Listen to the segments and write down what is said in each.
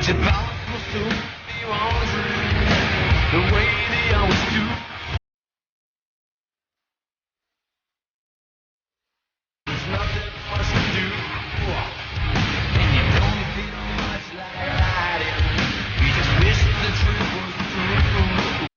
Tes parents pour sourire en jeu, the way they always do. There's nothing much to do, and you don't feel much like riding. You just wish the truth was true.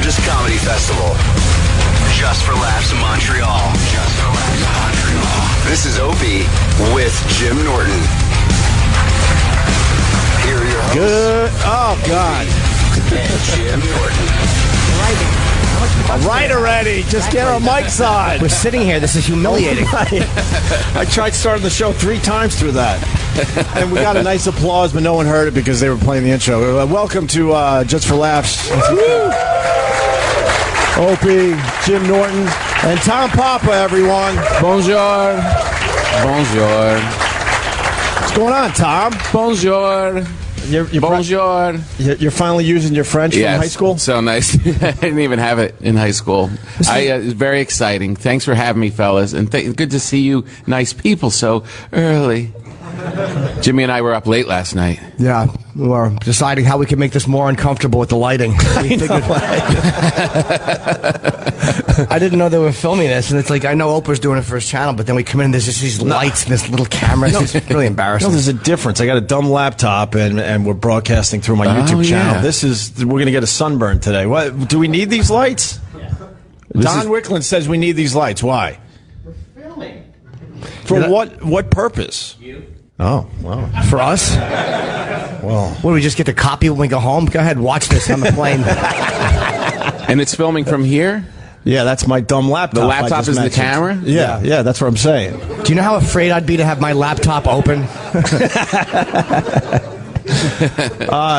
largest comedy festival. Just for Laughs in Montreal. Just for Laughs in Montreal. This is Opie with Jim Norton. Here are your hosts. Good. Oh, God. And Jim Norton. All right already. Just get our mics on. We're sitting here. This is humiliating. I tried starting the show 3 times through that. And we got a nice applause, but no one heard it because they were playing the intro. Welcome to Just for Laughs. Opie, Jim Norton, and Tom Papa, everyone. Bonjour. Bonjour. What's going on, Tom? Bonjour. Bonjour. You're finally using your French from high school? So nice. I didn't even have it in high school. It's very exciting. Thanks for having me, fellas. And good to see you nice people so early. Jimmy and I were up late last night. Yeah, we were deciding how we could make this more uncomfortable with the lighting. I didn't know they were filming this, and it's like, I know Oprah's doing it for his channel, but then we come in and there's just these lights and this little camera. It's just really embarrassing. No, there's a difference. I got a dumb laptop, and we're broadcasting through my YouTube channel. Yeah. We're going to get a sunburn today. What? Do we need these lights? Don Wickland says we need these lights. Why? We're filming. For what purpose? You. Oh, wow. For us? Well, What, do we just get the copy when we go home? Go ahead, watch this on the plane. And it's filming from here? yeah, that's my dumb laptop. The I laptop just is the mentioned. camera? Yeah, that's what I'm saying. Do you know how afraid I'd be to have my laptop open?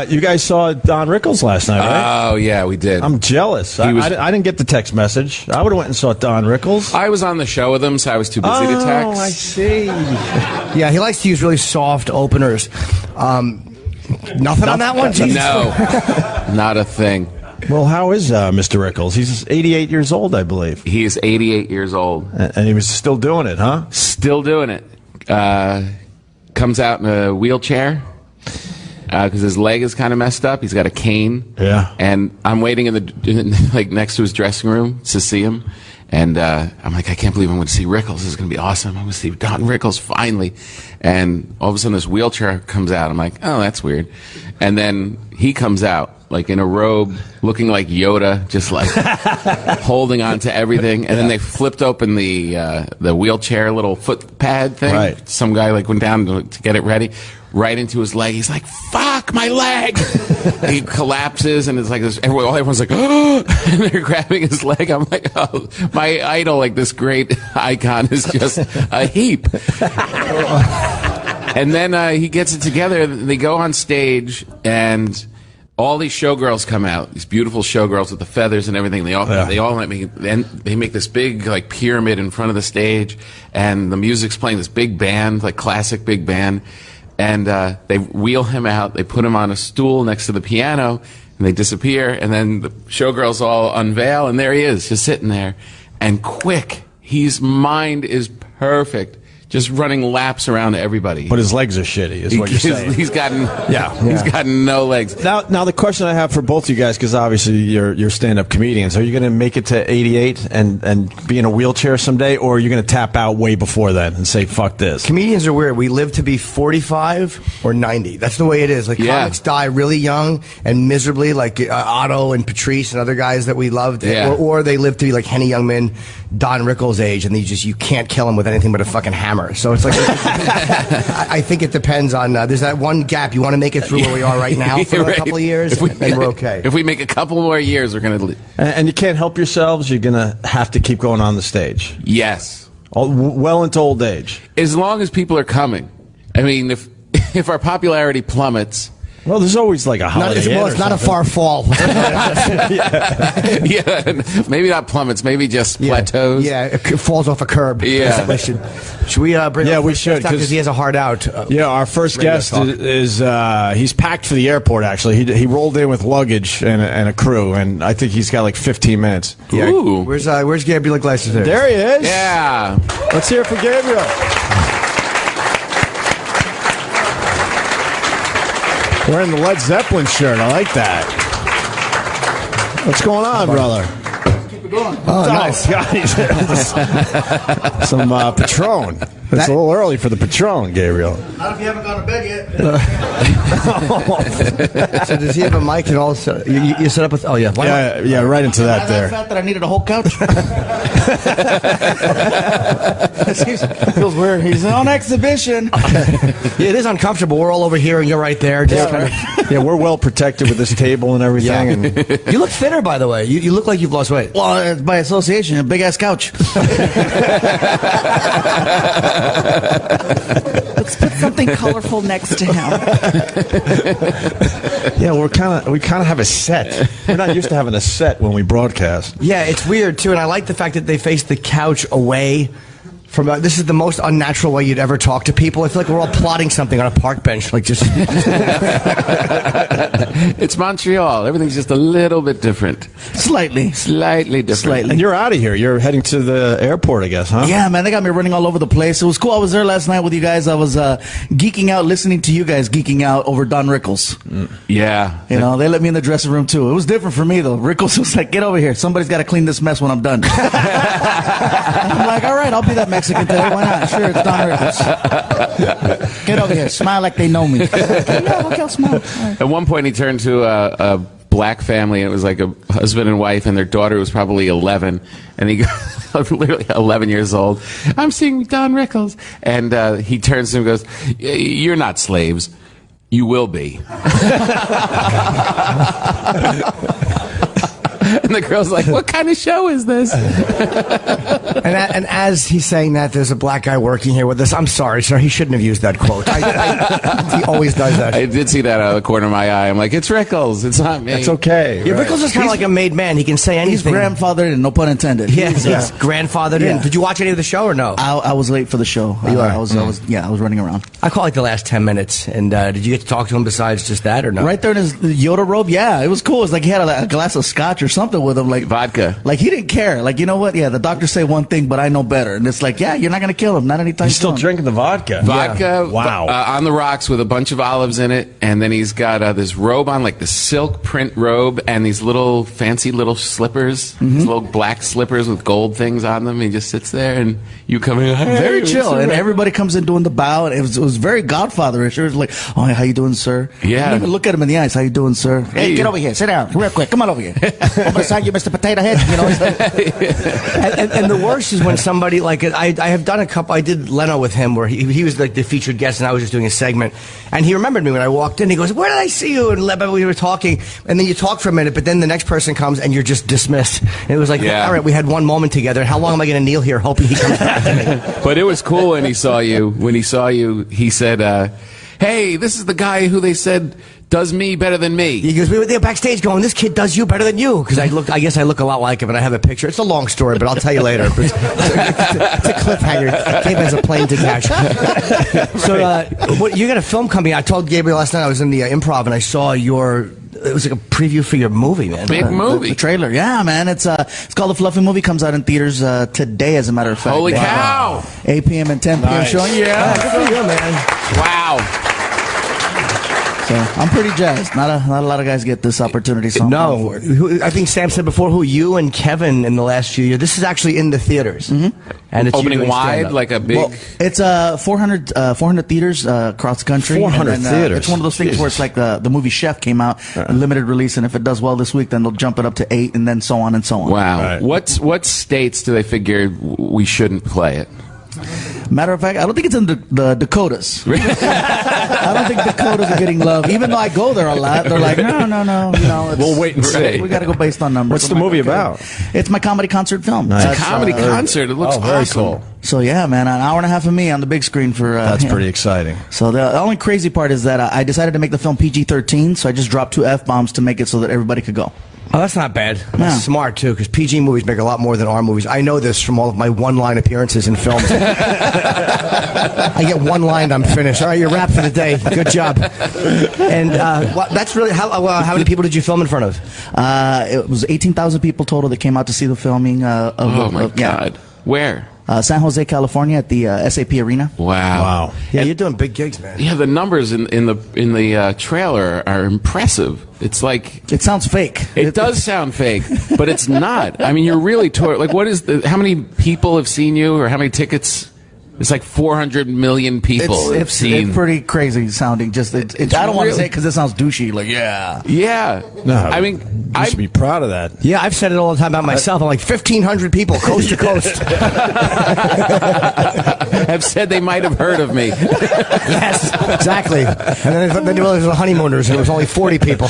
You guys saw Don Rickles last night, right? Oh, yeah, we did. I'm jealous. I didn't get the text message. I would have went and saw Don Rickles. I was on the show with him, so I was too busy to text. Oh, I see. Yeah, he likes to use really soft openers. Nothing on that one? Jesus. No, not a thing. Well, how is Mr. Rickles? He's 88 years old, I believe. He is 88 years old. And he was still doing it, huh? Still doing it. Comes out in a wheelchair because his leg is kind of messed up. He's got a cane. Yeah. And I'm waiting like next to his dressing room to see him. And I'm like, I can't believe I'm going to see Rickles. This is going to be awesome. I'm going to see Don Rickles finally. And all of a sudden this wheelchair comes out. I'm like, oh, that's weird. And then he comes out like in a robe, looking like Yoda, just like holding on to everything. And then they flipped open the wheelchair little foot pad thing. Right. Some guy like went down to get it ready, right into his leg. He's like, "Fuck my leg!" He collapses, and it's like this. Everyone's like, "Oh!" And they're grabbing his leg. I'm like, "Oh, my idol, like this great icon, is just a heap." And then he gets it together. They go on stage, and all these showgirls come out, these beautiful showgirls with the feathers and everything. They all let me. Then they make this big like pyramid in front of the stage, and the music's playing. This big band, like classic big band, and they wheel him out. They put him on a stool next to the piano, and they disappear. And then the showgirls all unveil, and there he is, just sitting there, and quick. His mind is perfect. Just running laps around everybody. But his legs are shitty, is what you're saying. He's gotten He's gotten no legs. Now the question I have for both you guys, because obviously you're stand-up comedians, are you going to make it to 88 and be in a wheelchair someday, or are you going to tap out way before then and say, fuck this? Comedians are weird. We live to be 45 or 90. That's the way it is. Like, comics die really young and miserably, like Otto and Patrice and other guys that we loved. Yeah. Or they live to be like Henny Youngman, Don Rickles' age, and you can't kill them with anything but a fucking hammer. So it's like, I think it depends on, there's that one gap. You want to make it through where we are right now for a couple of years, and we're okay. If we make a couple more years, we're going to... And you can't help yourselves, you're going to have to keep going on the stage. Yes. Well into old age. As long as people are coming. I mean, if our popularity plummets... Well, there's always like a Holiday Inn it's not a far fall. Yeah, maybe not plummets, maybe just plateaus. Yeah, it falls off a curb. Yeah. Should we bring Yeah, up we first should, guest because he has a heart out. Our first radio guest talk. is he's packed for the airport, actually. He rolled in with luggage and a crew, and I think he's got like 15 minutes. Yeah. Ooh. Where's Gabriel Iglesias? There he is. Yeah. Let's hear it for Gabriel. Wearing the Led Zeppelin shirt. I like that. What's going on, brother? Keep it going. Oh, nice. God, some Patron. It's a little early for the Patron, Gabriel. Not if you haven't gone to bed yet. So does he have a mic and all? You set up with? Oh yeah. Yeah, right into that there. Fat that I needed a whole couch. Feels weird. He's on exhibition. It is uncomfortable. We're all over here and you're right there. Just kind of, Yeah, we're well protected with this table and everything. Yeah. And you look thinner, by the way. You look like you've lost weight. Well, it's by association, a big ass couch. Let's put something colorful next to him. yeah, we kind of have a set. We're not used to having a set when we broadcast. Yeah, it's weird too, and I like the fact that they face the couch away from. This is the most unnatural way you'd ever talk to people. I feel like we're all plotting something on a park bench, like just. It's Montreal. Everything's just a little bit different. Slightly different. And you're out of here. You're heading to the airport, I guess, huh? Yeah, man, they got me running all over the place. It was cool. I was there last night with you guys. I was geeking out, listening to you guys geeking out over Don Rickles. Yeah. You know, they let me in the dressing room too. It was different for me though. Rickles was like, "Get over here. Somebody's got to clean this mess when I'm done." I'm like, "All right, I'll be that Mexican today. Why not? Sure, it's Don Rickles. Get over here. Smile like they know me." Yeah, okay, I'll smile. Right. At one point, he turned to a black family, and it was like a husband and wife, and their daughter was probably 11, and he goes, literally 11 years old. "I'm seeing Don Rickles," and he turns to him and goes, "You're not slaves. You will be." And the girl's like, "What kind of show is this?" And as he's saying that, there's a black guy working here with us. I'm sorry, sir. He shouldn't have used that quote. He always does that. I did see that out of the corner of my eye. I'm like, "It's Rickles. It's not me." It's okay. Yeah, right. Rickles is kind of like a made man. He can say He's anything. grandfathered in, no pun intended. Yeah, he's grandfathered in. Yeah. Did you watch any of the show or no? I was late for the show. You are? I was running around. I caught like the last 10 minutes. And did you get to talk to him besides just that or no? Right there in his Yoda robe, yeah, it was cool. It's like he had a glass of scotch or something with him, like Vodka. Like he didn't care. Like, you know what? Yeah, the doctors say one thing, but I know better. And it's like, yeah, you're not gonna kill him. Not anytime He's still soon. drinking the vodka. Vodka, Wow. on the rocks with a bunch of olives in it, and then he's got this robe on, like the silk print robe, and these little fancy little slippers, these little black slippers with gold things on them. He just sits there, and you come in, "Hey, Very chill, sir." and everybody comes in doing the bow, and it was very Godfatherish. It was like, "Oh, how you doing, sir?" Yeah. You didn't even look at him in the eyes. "How you doing, sir?" "Hey, get over here, sit down, real quick. Come on over here. Over beside you, Mr. Potato Head." You know. It's like, and the worst is when somebody like I have done a couple. I did Leno with him where he was like the featured guest and I was just doing a segment, and he remembered me when I walked in. He goes, "Where did I see you?" And we were talking, and then you talk for a minute, but then the next person comes and you're just dismissed. And it was like, Yeah. all right, we had one moment together. How long am I going to kneel here hoping he comes back to me? But it was cool when he saw you. When he saw you, he said, "Hey, this is the guy who they said does me better than me." He goes, "We were there backstage going, this kid does you better than you." Because I guess I look a lot like him, and I have a picture. It's a long story, but I'll tell you later. But it's a cliffhanger. Gabe has a plane to catch. So, you got a film coming out. I told Gabriel last night I was in the Improv, and I saw it was like a preview for your movie, man. Big movie. the trailer, yeah, man. It's called The Fluffy Movie. Comes out in theaters today, as a matter of fact. Holy cow! 8 p.m. and 10 p.m. Nice. showing. Yeah, good for you, man. Wow. So I'm pretty jazzed. Not a lot of guys get this opportunity. So I'm going for it. I think Sam said before you and Kevin in the last few years. This is actually in the theaters, and it's you Opening doing wide, stand-up. like a big. Well, it's 400 theaters across the country. 400 And then, theaters. It's one of those things where it's like the movie Chef came out, a limited release, and if it does well this week, then they'll jump it up to 8, and then so on and so on. Wow. Right. What states do they figure we shouldn't play it? Matter of fact, I don't think it's in the Dakotas. I don't think Dakotas are getting love. Even though I go there a lot, they're like, no. You know, it's, We'll wait and see. We got to go based on numbers. What's the I'm like, movie okay. about? It's my comedy concert film. Nice. It's a comedy concert. It looks very awesome. cool. So yeah, man, an hour and a half of me on the big screen for. That's him. pretty exciting. So the only crazy part is that I decided to make the film PG-13, so I just dropped 2 F-bombs to make it so that everybody could go. Oh, that's not bad. That's Yeah. smart, too, because PG movies make a lot more than R movies. I know this from all of my one-line appearances in films. I get one line, I'm finished. All right, you're wrapped for the day. Good job. And that's really... How many people did you film in front of? It was 18,000 people total that came out to see the filming. Oh my God. Where? San Jose, California, at the SAP Arena. Wow. Yeah, you're doing big gigs, man. Yeah, the numbers in the trailer are impressive. It's like It sounds fake. it does sound fake, but it's not. I mean, you're really like what is how many people have seen you, or how many tickets It's like 400 million people. It's pretty crazy sounding. Just I don't want to say it because it sounds douchey. Like yeah. No, I mean, you should be proud of that. Yeah, I've said it all the time about myself. I'm like 1,500 people, coast to coast. have said they might have heard of me. Yes, exactly. And then there was the honeymooners, and it was only 40 people.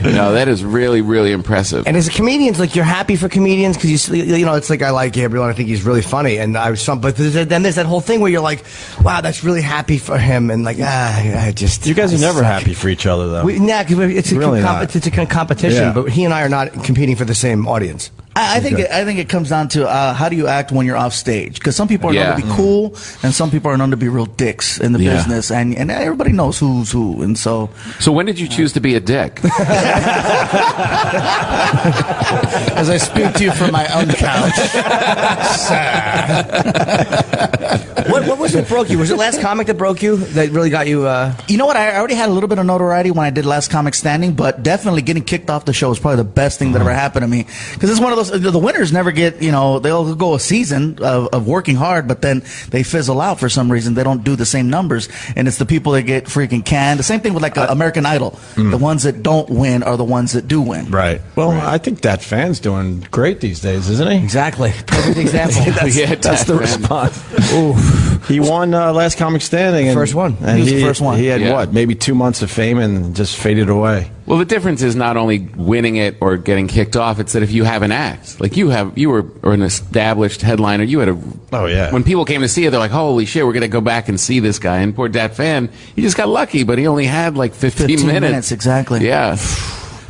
No, that is really, really impressive. And as a comedian, like, you're happy for comedians because you know, it's like I like Gabriel and I think he's really funny, and but then there's that whole thing where you're like, wow, that's really happy for him, and like I just You guys are never happy for each other, though. It's Really it's a competition, Yeah. but he and I are not competing for the same audience. I think it comes down to how do you act when you're off stage? Because some people are known to be cool, and some people are known to be real dicks in the business, and everybody knows who's who. And so when did you choose to be a dick? as I speak to you from my own couch, What was it broke you? Was it Last Comic that broke you? That really got you? You know what? I already had a little bit of notoriety when I did Last Comic Standing, but definitely getting kicked off the show was probably the best thing that ever happened to me. Because it's one of those, the winners never get, they'll go a season of working hard, but then they fizzle out for some reason. They don't do the same numbers, and it's the people that get freaking canned. The same thing with like American Idol. The ones that don't win are the ones that do win. Right. Well, I think that fan's doing great these days, isn't he? Exactly. Perfect example. That's the response. Ooh. He won Last Comic Standing. First one. And He was the first one. He had what? Maybe 2 months of fame and just faded away. Well, the difference is not only winning it or getting kicked off, it's that if you have an act, like you were an established headliner, you had when people came to see you, they're like, holy shit, we're going to go back and see this guy. And poor Dat Fan, he just got lucky, but he only had like 15 minutes. Exactly. Yeah.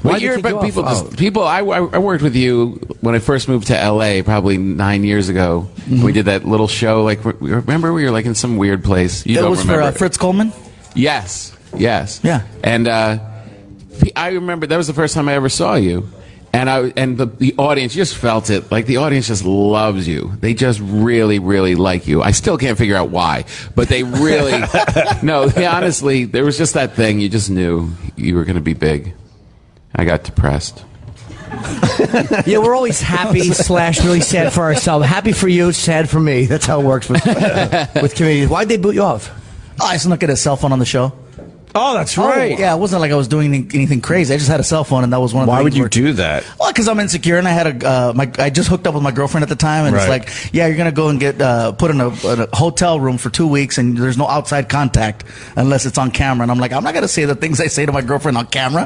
Why'd you kick you off? I worked with you when I first moved to LA probably 9 years ago. We did that little show, like, remember we were like in some weird place. You It don't was remember. for Fritz Coleman? Yes. Yeah. And I remember that was the first time I ever saw you. And the audience just felt it. Like, the audience just loves you. They just really, really like you. I still can't figure out why, but they really, honestly, there was just that thing. You just knew you were going to be big. I got depressed. Yeah, we're always happy / really sad for ourselves. Happy for you, sad for me. That's how it works with comedians. Why'd they boot you off? Oh, I snuck at a cell phone on the show. Oh, that's Right. Yeah, it wasn't like I was doing anything crazy. I just had a cell phone, and that was one of the Why things would you where- do that? Well, because I'm insecure, and I had I just hooked up with my girlfriend at the time, and it's Right. like, yeah, you're gonna go and get put in a hotel room for 2 weeks, and there's no outside contact unless it's on camera. And I'm like, I'm not gonna say the things I say to my girlfriend on camera.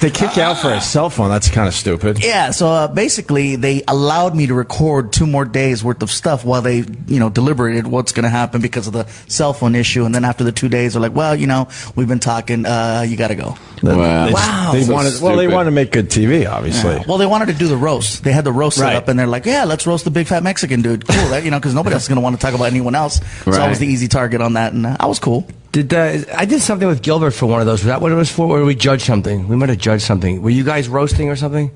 They kick you out for a cell phone. That's kind of stupid. Yeah, so basically, they allowed me to record 2 more days worth of stuff while they, deliberated what's going to happen because of the cell phone issue. And then after the 2 days, they're like, well, we've been talking. You got to go. Wow. They So wanted. Well, they stupid. wanted to make good TV, obviously. Yeah. Well, they wanted to do the roast. They had the roast set Right. up, and they're like, yeah, let's roast the big fat Mexican dude. Cool, because nobody else is going to want to talk about anyone else. So I Right. was the easy target on that, and I was cool. I did something with Gilbert for one of those. Was that what it was for? Or did we judge something? We might have judged something. Were you guys roasting or something?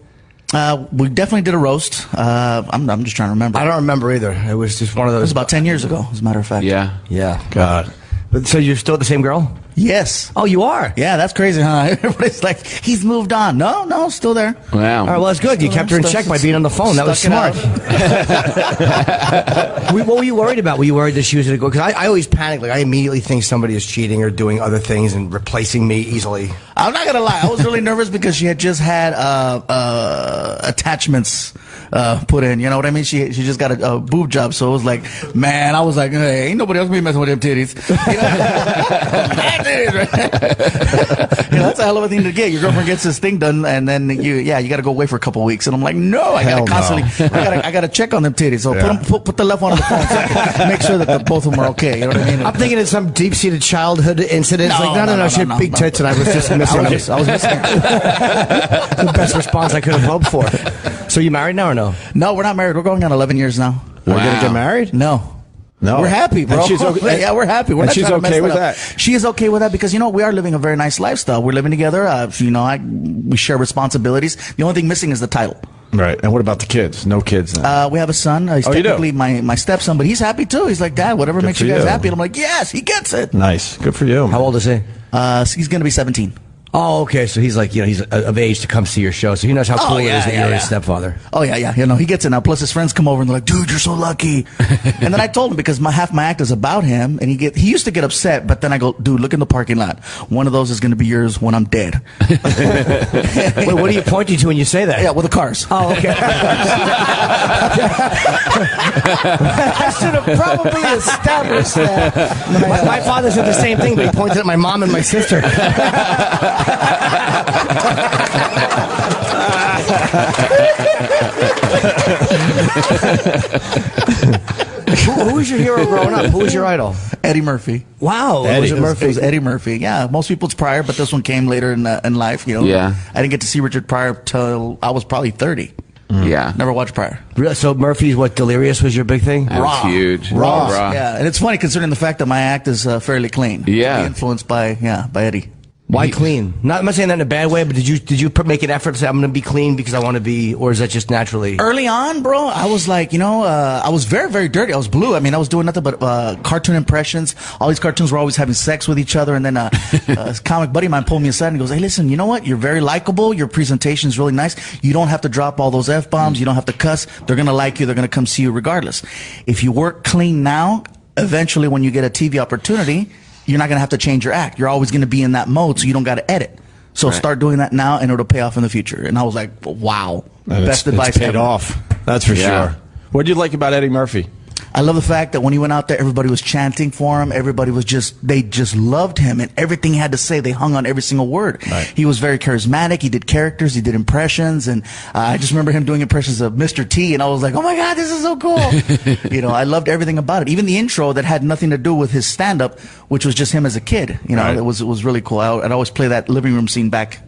We definitely did a roast. I'm just trying to remember. I don't remember either. It was just one of It those. was about 10 years ago, as a matter of fact. Yeah. Yeah. God. But so you're still the same girl? Yes. Oh, you are? Yeah, that's crazy, huh? Everybody's like, he's moved on. No, still there. Wow. All right, well, that's good. You kept her in check by being on the phone. That was Stuck smart. it What were you worried about? Were you worried that she was going to go? Because I always panic. Like, I immediately think somebody is cheating or doing other things and replacing me easily. I'm not gonna lie, I was really nervous because she had just had attachments put in. You know what I mean? She just got a boob job, so it was like, man, I was like, hey, ain't nobody else gonna be messing with them titties. Man, titties, right? That's a hell of a thing to get. Your girlfriend gets this thing done, and then you got to go away for a couple weeks. And I'm like, no, I Hell gotta no. constantly, I gotta check on them titties. So Yeah. put the left one on the phone, so I can make sure that both of them are okay. You know what I mean? I'm thinking it's some deep-seated childhood incident. It's No, like, no, no, she had no, big no. tits, and I was just missing. I was missing the best response I could have hoped for. So you married now or no? No, we're not married. We're going on 11 years now. We're gonna Wow. get married? No. No. We're happy, bro. And she's okay. Yeah, we're happy. We're And not she's trying to okay mess with up. that? She is okay with that because, we are living a very nice lifestyle. We're living together. We share responsibilities. The only thing missing is the title. Right. And what about the kids? No kids now. We have a son. He's Oh, you do? technically my stepson, but he's happy too. He's like, Dad, whatever makes for you guys you. happy. And I'm like, yes, he gets it. Nice. Good for you. How old is he? He's going to be 17. Oh, okay. So he's like, he's of age to come see your show. So he knows how cool it is that you're his stepfather. Oh, yeah. He gets it now. Plus, his friends come over and they're like, dude, you're so lucky. And then I told him, because half my act is about him, and he used to get upset, but then I go, dude, look in the parking lot. One of those is going to be yours when I'm dead. Wait, what are you pointing to when you say that? Yeah, well, the cars. Oh, okay. I should have probably established that. My father said the same thing, but he pointed at my mom and my sister. Who was your hero growing up? Who was your idol? Eddie Murphy. Wow, It was Eddie Murphy. Yeah, most people it's Pryor, but this one came later in life. Yeah. I didn't get to see Richard Pryor till I was probably 30. Yeah. Never watched Pryor. So Murphy's Delirious was your big thing? That was huge. Raw. Yeah, and it's funny considering the fact that my act is fairly clean. Yeah. Influenced by Eddie. Why clean? I'm not saying that in a bad way, but did you make an effort to say I'm going to be clean because I want to be, or is that just naturally? Early on, bro, I was like, I was very, very dirty. I was blue. I mean, I was doing nothing but cartoon impressions. All these cartoons were always having sex with each other. And then a comic buddy of mine pulled me aside and goes, hey, listen, you know what? You're very likable. Your presentation is really nice. You don't have to drop all those F-bombs. You don't have to cuss. They're going to like you. They're going to come see you regardless. If you work clean now, eventually when you get a TV opportunity, you're not going to have to change your act. You're always going to be in that mode, so you don't got to edit. So start doing that now, and it'll pay off in the future. And I was like, wow. And best advice it's paid ever. off. That's for sure. What do you like about Eddie Murphy? I love the fact that when he went out there, everybody was chanting for him. Everybody was they just loved him, and everything he had to say, they hung on every single word. Right. He was very charismatic. He did characters. He did impressions. And I just remember him doing impressions of Mr. T, and I was like, oh my God, this is so cool. I loved everything about it. Even the intro that had nothing to do with his stand-up, which was just him as a kid. It was really cool. I'd always play that living room scene back.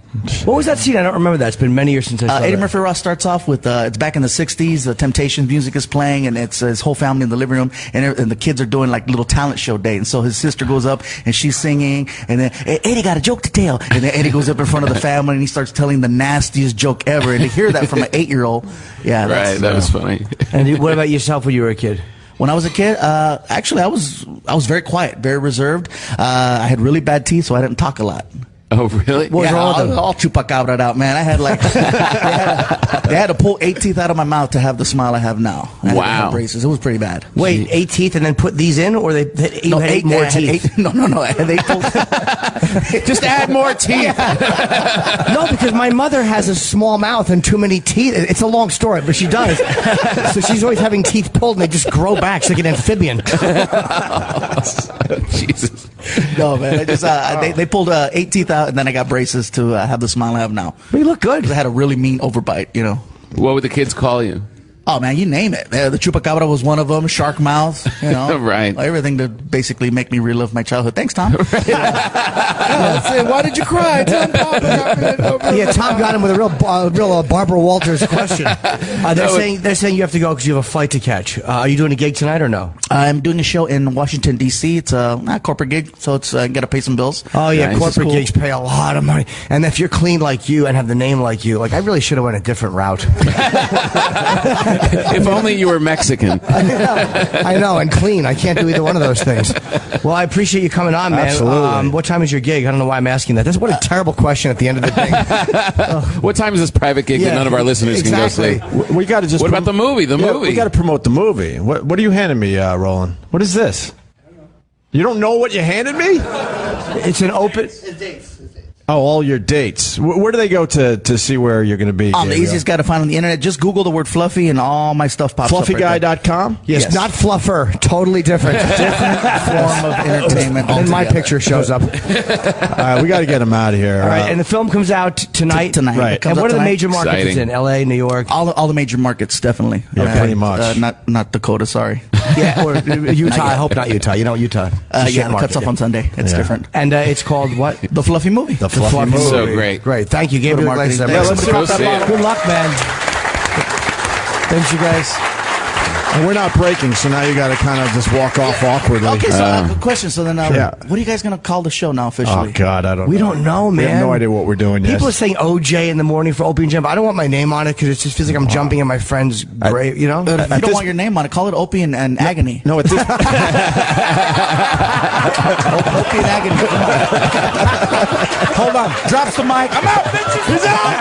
What was that scene? I don't remember that. It's been many years since I saw Eddie that. Murphy Raw starts off with, it's back in the 60s, the Temptations music is playing, and it's his whole family in the living room, and the kids are doing like little talent show day. And so his sister goes up, and she's singing, and then, hey, Eddie got a joke to tell. And then Eddie goes up in front of the family, and he starts telling the nastiest joke ever. And to hear that from an 8-year-old, Right, that was funny. And what about yourself when you were a kid? When I was a kid, actually, I was very quiet, very reserved. I had really bad teeth, so I didn't talk a lot. Oh, really? What was wrong with them? All chupacabra out, man. I had like they had to pull 8 teeth out of my mouth to have the smile I have now. I had to have braces. It was pretty bad. Wait, 8 teeth and then put these in, or you had 8 more teeth? No. They pulled, Just add more teeth. No, because my mother has a small mouth and too many teeth. It's a long story, but she does. So she's always having teeth pulled, and they just grow back. She's like an amphibian. Jesus. No, man. I just they pulled 8 teeth out, and then I got braces to have the smile I have now. But you look good. 'Cause I had a really mean overbite, What would the kids call you? Oh, man, you name it. The chupacabra was one of them. Shark mouth, Right. Everything to basically make me relive my childhood. Thanks, Tom. Why did you cry? Tom Yeah, Tom got him with a real Barbara Walters question. They're saying you have to go because you have a flight to catch. Are you doing a gig tonight or no? I'm doing a show in Washington, D.C. It's a corporate gig, so it's got to pay some bills. Oh, yeah, Nice. corporate Cool. gigs pay a lot of money. And if you're clean like you and have the name like you, I really should have went a different route. If only you were Mexican. I know, and clean. I can't do either one of those things. Well, I appreciate you coming on, man. Absolutely. What time is your gig? I don't know why I'm asking that. What a terrible question at the end of the day. What time is this private gig that none of our listeners exactly. can go see? We got to just. What about the movie? The movie. We got to promote the movie. What are you handing me, Roland? What is this? You don't know what you handed me? It's an open... Oh, all your dates. Where do they go to see where you're going to be? The Gabriel? easiest guy to find on the internet. Just Google the word fluffy, and all my stuff pops up. Fluffyguy.com? Yes, not fluffer. Totally different. Different form of entertainment. Then my altogether. picture shows up. All right, we got to get him out of here. All right, and the film comes out tonight. Tonight. Right. It comes And what out are the tonight. major markets it's Exciting. in? L.A., New York? All the major markets, definitely. Yeah, pretty much. Not Dakota, sorry. Yeah, or Utah. I hope not Utah. You know Utah. It's a shit It market, cuts off yeah. on Sunday. It's different. And it's called what? The Fluffy Movie. The Fluffy Movie. So great. Great. Thank you, Gabriel marketing. Iglesias. Yeah, let's go see it. Good luck, man. Thanks, you guys. And we're not breaking, so now you got to kind of just walk off awkwardly. Okay, so I have a question. So then, Yeah. what are you guys going to call the show now officially? Oh, God, I don't know. We don't know, man. We have no idea what we're doing yet. People are saying OJ in the morning for Opie and Jim. I don't want my name on it because it just feels like I'm jumping in my friend's grave, you know? If you don't want your name on it, call it Opie and Agony. No, at this Opie and Agony. Come on. Hold on. Drops the mic. I'm out, bitches. He's out.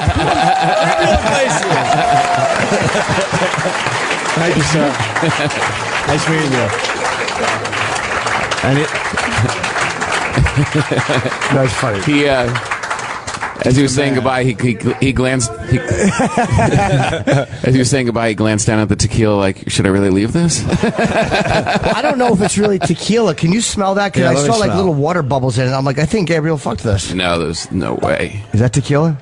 Gabriel Iglesias. Thank you, sir. Nice meeting you. And That's funny. He, as he was saying goodbye, he glanced. As he was saying goodbye, he glanced down at the tequila. Like, should I really leave this? Well, I don't know if it's really tequila. Can you smell that? Because Yeah, I let me saw like smell. little water bubbles in it. I'm like, I think Gabriel fucked this. No, there's no way. Is that tequila?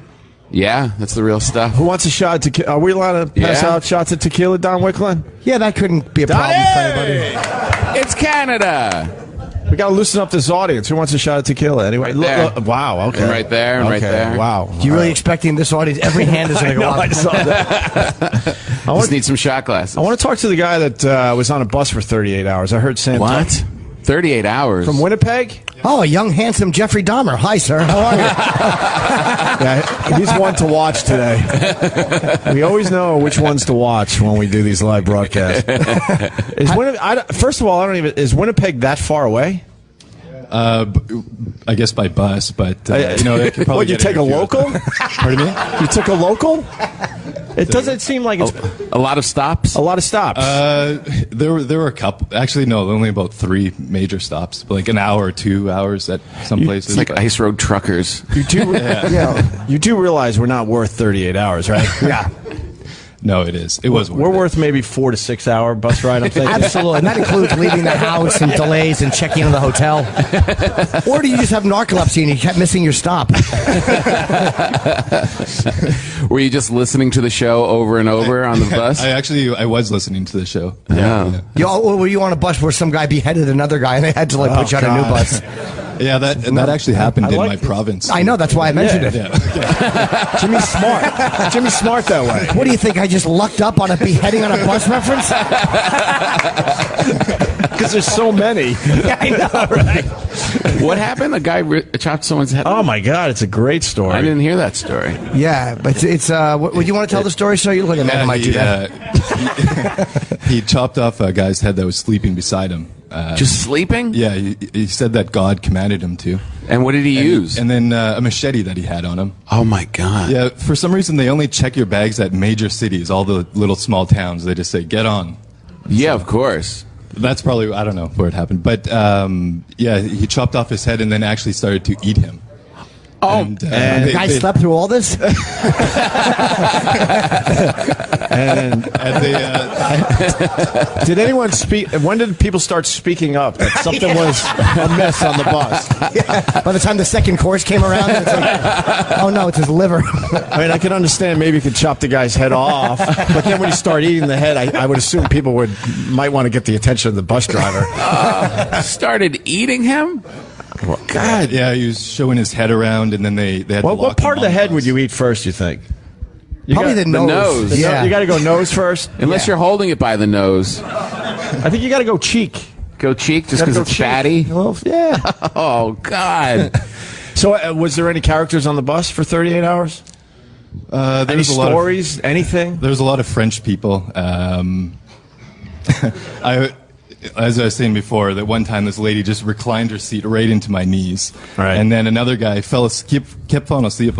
Yeah, that's the real stuff. who wants a shot of tequila? Are we allowed to pass Yeah. out shots of tequila, Don Wicklund? Yeah, that couldn't be a problem for anybody. It's Canada. We got to loosen up this audience. Who wants a shot of tequila? Anyway, Right there. wow. Okay. And right there, and right Okay, there. Wow. You really expecting this audience? Every hand is going to go up. I saw that. Just need some shot glasses. I want to talk to the guy that was on a bus for 38 hours. I heard Sam. What? 38 hours. From Winnipeg? Oh, a young, handsome Jeffrey Dahmer. Hi, sir. How are you? Yeah, he's one to watch today. We always know which ones to watch when we do these live broadcasts. First of all, I don't even. Is Winnipeg that far away? I guess by bus, but they could probably What, you get take here a if you- local? Pardon me? You took a local? It doesn't seem like it's A lot of stops. a lot of stops. There were a couple. Actually, no, only about 3 major stops. Like an hour or 2 hours at some places. It's like but- ice road truckers. you do realize we're not worth 38 hours, right? Yeah. No, it is. It was. We're worth maybe 4 to 6 hour bus ride. I'm thinking. Absolutely. And that includes leaving the house and delays and checking into the hotel. Or do you just have narcolepsy and you kept missing your stop? Were you just listening to the show over and over on the bus? I was listening to the show. Yeah. Were you on a bus where some guy beheaded another guy and they had to like put you on a new God. bus? Yeah, that actually happened I in like my this. province. I know, that's why I mentioned it. Yeah. Jimmy's smart. Jimmy's smart that way. What do you think? I just lucked up on a beheading on a bus reference? Because there's so many. I know, right? What happened? A guy chopped someone's head. Oh my God, it's a great story. I didn't hear that story. Yeah, but it's would you want to tell the story? So you look like a man who might do that. He chopped off a guy's head that was sleeping beside him. Just sleeping? Yeah, he said that God commanded him to. And what did he use? And then a machete that he had on him. Oh my God. Yeah, for some reason they only check your bags at major cities, all the little small towns. They just say, get on. Yeah, of course. That's probably, I don't know where it happened. But yeah, he chopped off his head and then actually started to eat him. Oh, And The guy slept through all this? And they, did anyone speak? When did people start speaking up that something was amiss on the bus? By the time the second course came around, it's like, oh no, it's his liver. I mean, I can understand maybe you could chop the guy's head off, but then when you start eating the head, I would assume people might want to get the attention of the bus driver. started eating him? God, yeah, he was showing his head around, and then they had. to What lock part him of the on head bus. would you eat first? You think? You Probably got- the nose. nose. Yeah. You got to go nose first. Unless you're holding it by the nose. I think you got to go cheek. Go cheek just Gotta because go it's cheek. fatty? Well, yeah. Oh, God. So, was there any characters on the bus for 38 hours? Any There's a lot of- stories? Anything? There's a lot of French people. As I was saying before, that one time this lady just reclined her seat right into my knees, Right. and then another guy kept falling asleep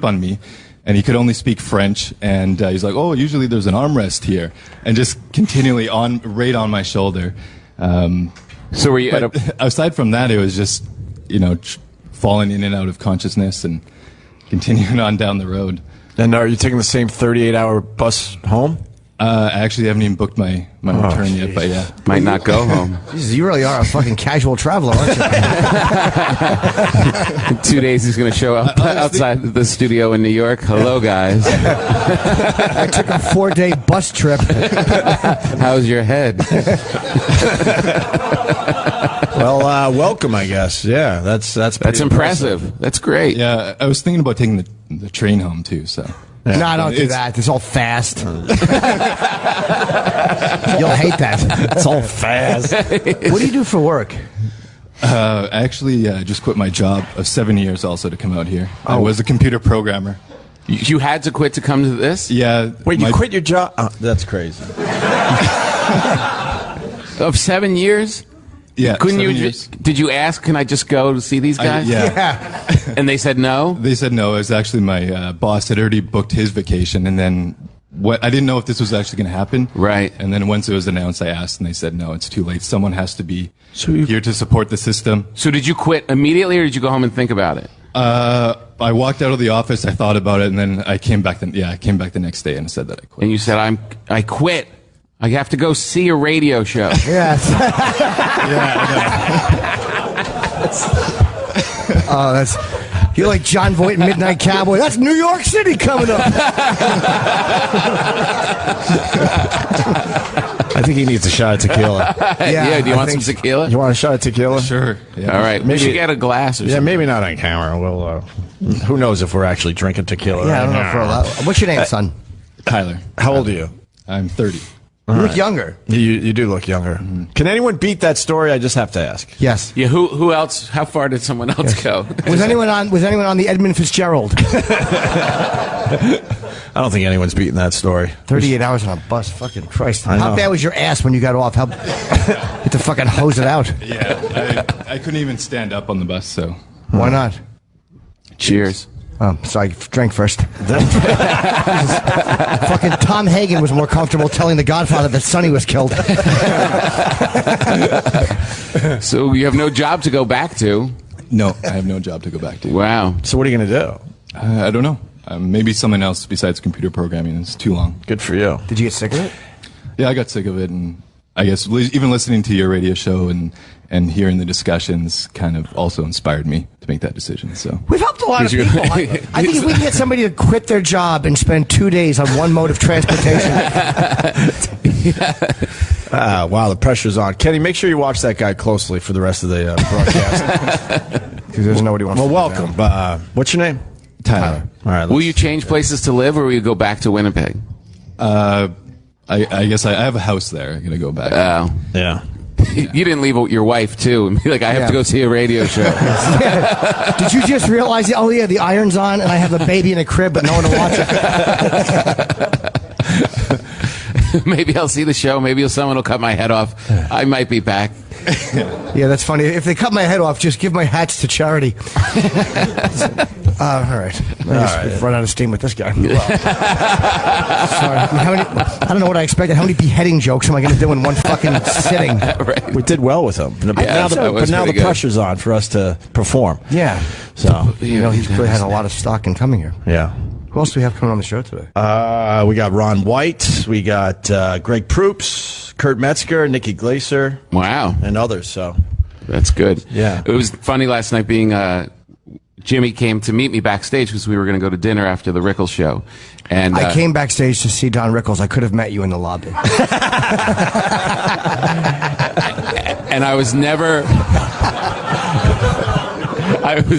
on me, and he could only speak French, and he's like, "Oh, usually there's an armrest here," and just continually right on my shoulder. So were you at But a... aside from that, it was just falling in and out of consciousness and continuing on down the road. And are you taking the same 38-hour bus home? I actually haven't even booked my return yet, but yeah. Might not go home. Jesus, you really are a fucking casual traveler, aren't you? In 2 days, he's going to show up outside the studio in New York. Hello, guys. I took a 4-day bus trip. How's your head? Well, welcome, I guess. Yeah, that's pretty impressive. That's great. Yeah, I was thinking about taking the train home too, so. No, don't do It's- that. It's all fast. You'll hate that. It's all fast. What do you do for work? I actually just quit my job of 7 years also to come out here. I was a computer programmer. You had to quit to come to this? Yeah. Wait, you my- quit your job? Oh, that's crazy. Of 7 years? Yeah. Couldn't 7 you? years. Did you ask? Can I just go to see these guys? Yeah. And they said no. They said no. It was actually my boss had already booked his vacation, and then I didn't know if this was actually going to happen. Right. And then once it was announced, I asked, and they said no. It's too late. Someone has to be So here to support the system. So did you quit immediately, or did you go home and think about it? I walked out of the office. I thought about it, and then I came back. I came back the next day and said that I quit. And you said, I quit. I have to go see a radio show. Yes. Oh, that's. You're like John Voight in Midnight Cowboy. That's New York City coming up. I think he needs a shot of tequila. Yeah, do you I want some think tequila? You want a shot of tequila? Sure. Yeah. All right, we should get a glass or Yeah, something. maybe not on camera. We'll. Who knows if we're actually drinking tequila? Yeah, I right don't know now. for a lot. What's your name, son? Tyler. How old are you? I'm 30. You look younger. You do look younger. Can anyone beat that story? I just have to ask. Yes. Yeah, who else? How far did someone else go? Was anyone on the Edmund Fitzgerald? I don't think anyone's beaten that story. 38 hours on a bus. Fucking Christ. I How know. bad was your ass when you got off? How you had to fucking hose it out. Yeah. I couldn't even stand up on the bus, so. Why not? Cheers. Oh, sorry. Drink first. Fucking Tom Hagen was more comfortable telling the Godfather that Sonny was killed. So you have no job to go back to. No, I have no job to go back to. Wow. So what are you going to do? I don't know. Maybe something else besides computer programming. It's too long. Good for you. Did you get sick of it? Yeah, I got sick of it, and I guess even listening to your radio show and hearing the discussions kind of also inspired me to make that decision. So We've helped a lot of people. I think if we can get somebody to quit their job and spend 2 days on one mode of transportation. Wow, the pressure's on. Kenny, make sure you watch that guy closely for the rest of the broadcast. Because there's nobody wants Well, to welcome. What's your name? Tyler. All right. Will you change places to live, or will you go back to Winnipeg? I guess I have a house there. I'm gonna go back. Oh. Yeah. You didn't leave your wife, too, and be like, I have to go see a radio show. Did you just realize, oh yeah, the iron's on and I have the baby in a crib, but no one to watch it? Maybe I'll see the show. Maybe someone will cut my head off. I might be back. Yeah, that's funny. If they cut my head off, just give my hats to charity. All right. We've run out of steam with this guy. Sorry. I don't know what I expected. How many beheading jokes am I going to do in one fucking sitting? Right. We did well with him. But Yeah, that was now the pretty good. pressure's on for us to perform. Yeah. So, You know, he's really had a lot of stock in coming here. yeah. Who else do we have coming on the show today? We got Ron White. We got Greg Proops, Kurt Metzger, Nick Iglesias, Wow. and others. So, That's good. Yeah. It was funny last night being, Jimmy came to meet me backstage because we were going to go to dinner after the Rickles show. And I came backstage to see Don Rickles. I could have met you in the lobby. and I was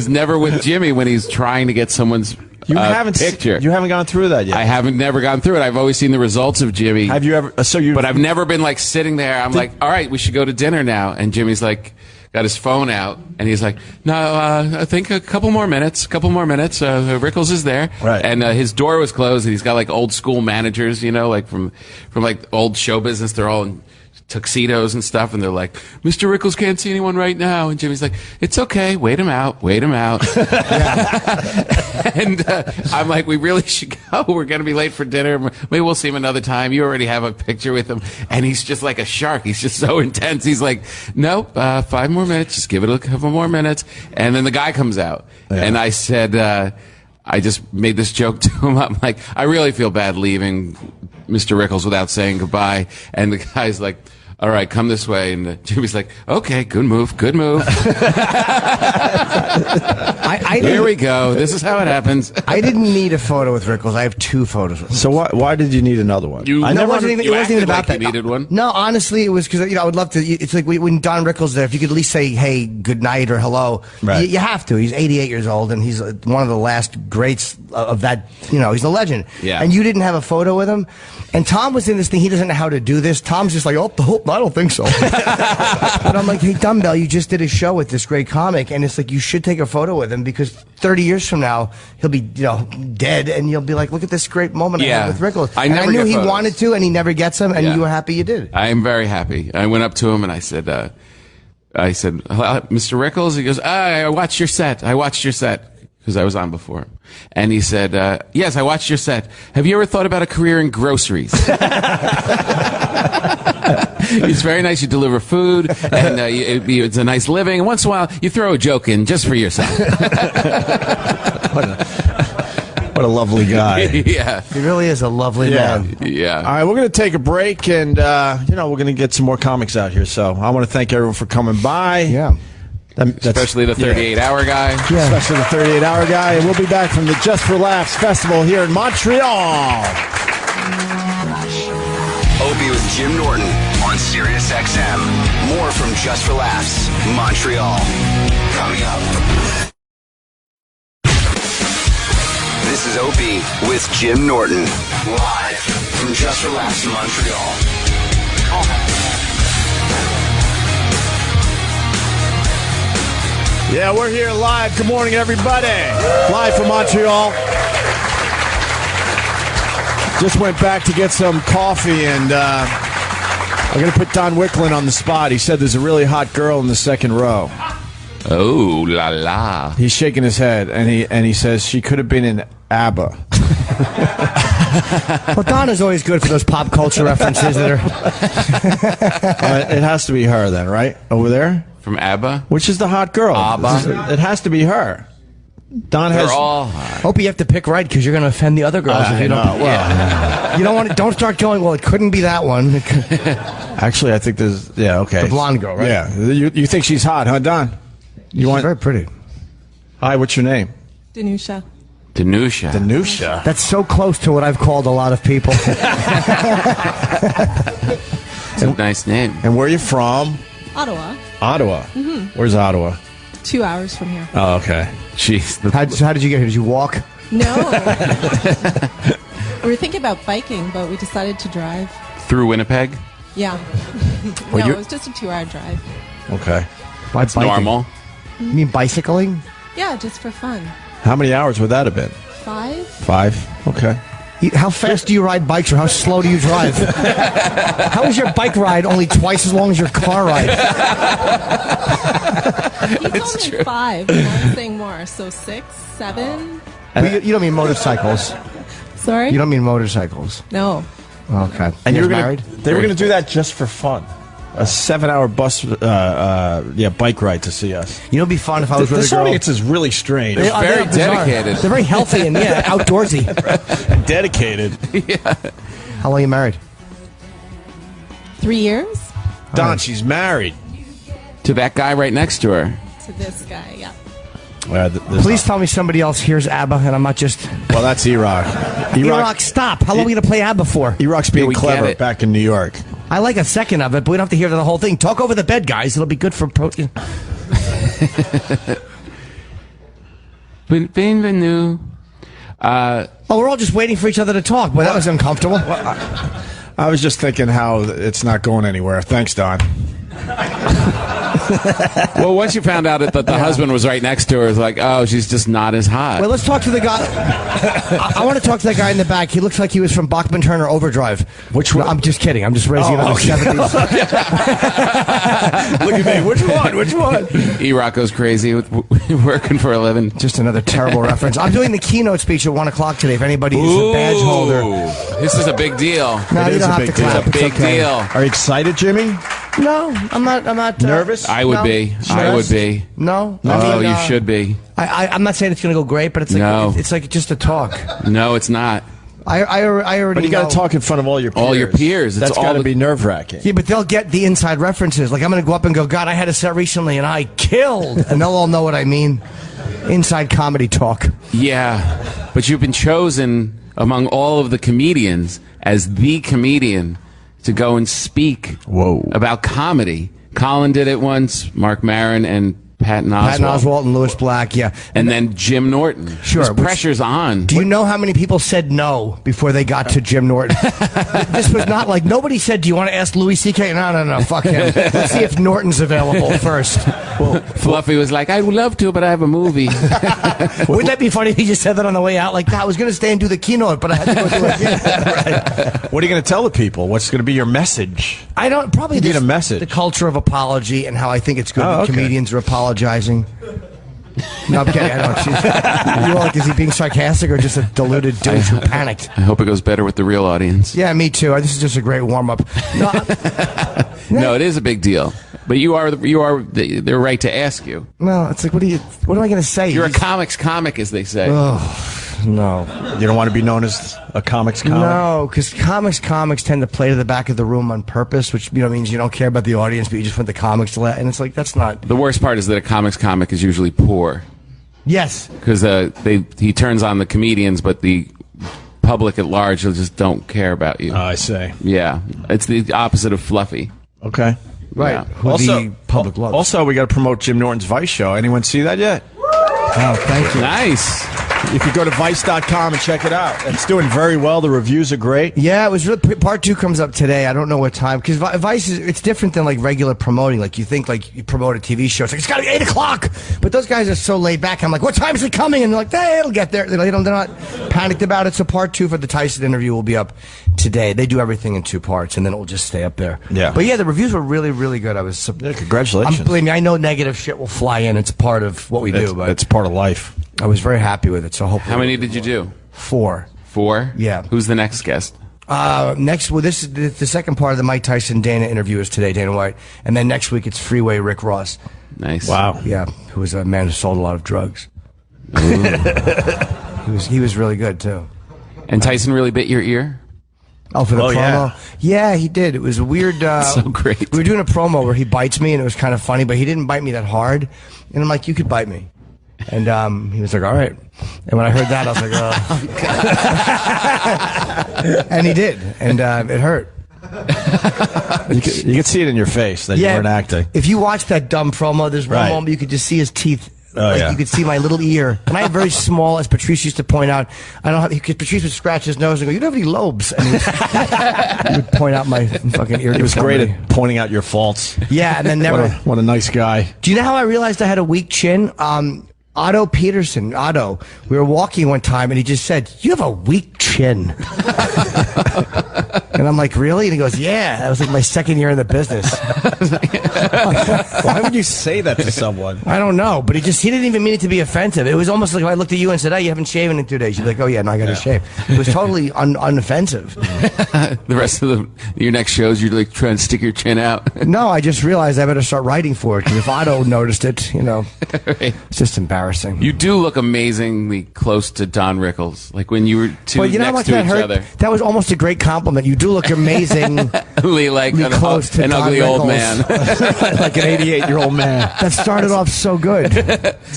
never with Jimmy when he's trying to get someone's picture. You haven't gone through that yet. I haven't never gone through it. I've always seen the results of Jimmy. Have you ever? But I've never been like sitting there. I'm like, all right, we should go to dinner now. And Jimmy's got his phone out, and he's like, no, I think a couple more minutes. Rickles is there. Right. And his door was closed, and he's got like old school managers, you know, like from like old show business. They're all in tuxedos and stuff, and they're like, Mr. Rickles can't see anyone right now. And Jimmy's like, it's okay, wait him out. And I'm like, we really should go. We're going to be late for dinner. Maybe we'll see him another time. You already have a picture with him. And he's just like a shark. He's just so intense. He's like, nope, 5 more minutes. Just give it a couple more minutes. And then the guy comes out. Yeah. And I said, I just made this joke to him. I'm like, I really feel bad leaving Mr. Rickles without saying goodbye. And the guy's like, all right, come this way. And Jimmy's like, okay, good move. Here we go. This is how it happens. I didn't need a photo with Rickles. I have 2 photos with him. So why did you need another one? You- I No, never. it wasn't even, you it wasn't even acted about like that. you needed one? No, honestly, it was because I would love to. It's like when Don Rickles there. If you could at least say, "Hey, good night" or "Hello," Right. you have to. He's 88 years old, and he's one of the last greats of that. You know, he's a legend. Yeah. And you didn't have a photo with him. And Tom was in this thing. He doesn't know how to do this. Tom's just like, "Oh, I don't think so." But I'm like, "Hey, Dumbbell, you just did a show with this great comic, and it's like you should take a photo with him because 30 years from now he'll be, dead, and you'll be like, look at this great moment I Yeah. had with Rickles." I And never knew get he photos. wanted to, and he never gets them, and Yeah. you were happy you did. I am very happy. I went up to him and I said, I said, Mr. Rickles? He goes, I watched your set. Because I was on before him. And he said, yes, I watched your set. Have you ever thought about a career in groceries? It's very nice. You deliver food, and it's a nice living. And once in a while, you throw a joke in just for yourself. What a lovely guy. Yeah. He really is a lovely man. Yeah. All right, we're going to take a break, and we're going to get some more comics out here. So I want to thank everyone for coming by. Yeah. Especially the 38-hour guy. Yeah. Especially the 38-hour guy. And we'll be back from the Just for Laughs Festival here in Montreal. Opie with Jim Norton on Sirius XM. More from Just for Laughs, Montreal. Coming up. This is Opie with Jim Norton. Live from Just for Laughs, Montreal. Yeah, we're here live. Good morning, everybody. Live from Montreal. Just went back to get some coffee, and I'm going to put Don Wicklin on the spot. He said there's a really hot girl in the second row. Oh, la la. He's shaking his head, and he says she could have been in ABBA. Well, Don is always good for those pop culture references that are. It has to be her then, right? Over there? From ABBA? Which is the hot girl? ABBA? It has to be her. Don They're has. all hot. Hope you have to pick right because you're going to offend the other girls if you don't. You don't want to. Don't start going. Well, it couldn't be that one. Actually, I think there's. Yeah, okay. The blonde girl, right? Yeah. You think she's hot, huh, Don? She's very pretty. Hi, what's your name? Danusha. Danusha. That's so close to what I've called a lot of people. It's a nice name. And where are you from? Ottawa. Ottawa. Mm-hmm. Where's Ottawa? 2 hours from here. Oh, okay. Jeez. How did you get here? Did you walk? No. We were thinking about biking, but we decided to drive. Through Winnipeg? Yeah. Well, No, it was just a 2-hour drive. Okay. By It's normal. You mean bicycling? Yeah, just for fun. How many hours would that have been? 5? 5. Okay. How fast do you ride bikes, or how slow do you drive? How is your bike ride only twice as long as your car ride? He told me 5, and I was saying more. So 6, 7? You don't mean motorcycles. Sorry? You don't mean motorcycles. No. Okay. And you you were guys married? They were going to do that just for fun. A 7-hour bus, bike ride to see us. You know, it'd be fun if I was with This a girl. audience is really strange. They're very bizarre. dedicated. They're very healthy and outdoorsy. Dedicated. How long are you married? 3 years? Don, she's married. To that guy right next to her. To this guy, yeah. Please tell me somebody else hears ABBA and I'm not just. Well, that's E-Rock. E-Rock, stop. How long are we going to play ABBA for? E-Rock's being we get clever it. back in New York. I like a second of it, but we don't have to hear the whole thing. Talk over the bed, guys. It'll be good for protein. Bienvenue. We're all just waiting for each other to talk. Boy, that was uncomfortable. I was just thinking how it's not going anywhere. Thanks, Don. Well, once you found out that the husband was right next to her, it's like, oh, she's just not as hot. Well, let's talk to the guy. I want to talk to that guy in the back. He looks like he was from Bachman Turner Overdrive. Which one? No, I'm just kidding. I'm just raising it up to the 70s. Look at me. Which one? Which one? E-Rock goes crazy with working for a living. Just another terrible reference. I'm doing the keynote speech at 1 o'clock today. If anybody is a badge holder. This is a big deal. No, It you is don't a have big to clap. It's a big It's okay. deal. Are you excited, Jimmy? No, I'm not. Nervous? I would No. be. I Stressed? would be. No. Oh, you should be. I'm not saying it's going to go great, but it's like No. it's like just a talk. No, it's not. I already. But you got know. to talk in front of all your peers. All your peers. It's That's all got to the- be nerve-wracking. Yeah, but they'll get the inside references. Like I'm going to go up and go, God, I had a set recently and I killed, and they'll all know what I mean. Inside comedy talk. Yeah, but you've been chosen among all of the comedians as the comedian to go and speak Whoa. about comedy. Colin did it once, Mark Maron, and Patton Patton Oswalt. Oswalt and Louis Black, yeah. And then Jim Norton. Sure, The pressure's on. Do you know how many people said no before they got to Jim Norton? This was not like, nobody said, do you want to ask Louis C.K.? No, fuck him. Let's see if Norton's available first. Well, Fluffy was like, I would love to, but I have a movie. Wouldn't that be funny if he just said that on the way out? Like, I was going to stay and do the keynote, but I had to go do it again. Right. What are you going to tell the people? What's going to be your message? I don't, probably You need just a message. the culture of apology and how I think it's good Oh, when okay. comedians are apologizing. No, I'm kidding. I don't. You all like, is he being sarcastic or just a deluded douche who panicked? I hope it goes better with the real audience. Yeah, me too. This is just a great warm up. No, No, it is a big deal. But they're right to ask you. no, it's like, what am I going to say? You're a comics comic, as they say. No. You don't want to be known as a comics comic? No, because comics tend to play to the back of the room on purpose, which means you don't care about the audience, but you just want the comics to let. And it's like, that's not. The worst part is that a comics comic is usually poor. Yes. Because he turns on the comedians, but the public at large just don't care about you. I see. Yeah. It's the opposite of Fluffy. Okay. Right. Yeah. Who the public loves. Also, we got to promote Jim Norton's Vice show. Anyone see that yet? Oh, thank you. Nice. You could go to Vice.com and check it out. It's doing very well. The reviews are great. Yeah, it was really, part 2 comes up today. I don't know what time, because Vice it's different than like regular promoting. Like you think like you promote a TV show, it's like, it's gotta be 8 o'clock. But those guys are so laid back. I'm like, what time is it coming? And they're like, hey, it'll get there. They're not panicked about it. So part 2 for the Tyson interview will be up today. They do everything in 2 parts, and then it will just stay up there. Yeah. But yeah, the reviews were really, really good. Congratulations. Believe me, I know negative shit will fly in. It's part of what we do. But it's part of life. I was very happy with it. So hopefully. How many did you do? 4. 4? Yeah. Who's the next guest? This is the second part of the Mike Tyson Dana interview is today, Dana White, and then next week it's Freeway Rick Ross. Nice. Wow. Yeah, who was a man who sold a lot of drugs. he was really good too. And Tyson really bit your ear? Oh, for the promo? yeah. Yeah, he did. It was a weird. So great. We were doing a promo where he bites me, and it was kind of funny, but he didn't bite me that hard. And I'm like, you could bite me. And he was like, all right. And when I heard that, I was like, and he did. And it hurt. You can see it in your face that you weren't acting. If you watch that dumb promo, there's one Right. moment you could just see his teeth. Oh, yeah. You could see my little ear. And I have very small, as Patrice used to point out, I don't have, because Patrice would scratch his nose and go, you don't have any lobes. And he would point out my fucking ear. He was great at pointing out your faults. Yeah, and then never. What a nice guy. Do you know how I realized I had a weak chin? Otto Peterson, Otto, we were walking one time and he just said, you have a weak chin. And I'm like, really? And he goes, yeah. That was like my second year in the business. Why would you say that to someone? I don't know, but he didn't even mean it to be offensive. It was almost like if I looked at you and said, hey, you haven't shaven in 2 days. You'd be like, oh yeah, no, I got to shave. It was totally unoffensive. The rest of your next shows, you're like trying to stick your chin out. No, I just realized I better start writing for it, because if Otto noticed it, Right. it's just embarrassing. You do look amazingly close to Don Rickles, like when you were two Well, you know how next much to that each hurt? other. That was almost a great compliment. You do look amazing. Like close to an Don ugly old man. Rickles. Like an 88-year-old man. That started off so good.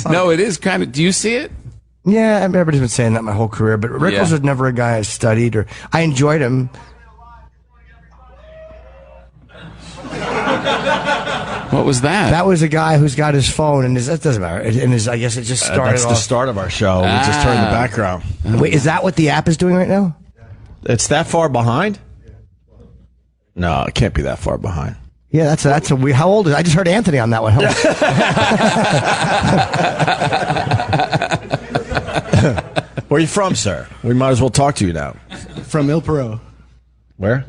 No, it is kind of. Do you see it? Yeah, everybody's been saying that my whole career, but Rickles Yeah. was never a guy I studied, or I enjoyed him. What was that? That was a guy who's got his phone, and that doesn't matter. And I guess it just started That's the off. start of our show. We just turned the background. Wait, is that what the app is doing right now? It's that far behind? No, it can't be that far behind. Yeah, that's a weird. How old is? I just heard Anthony on that one. Where are you from, sir? We might as well talk to you now. From Il Perot. Where?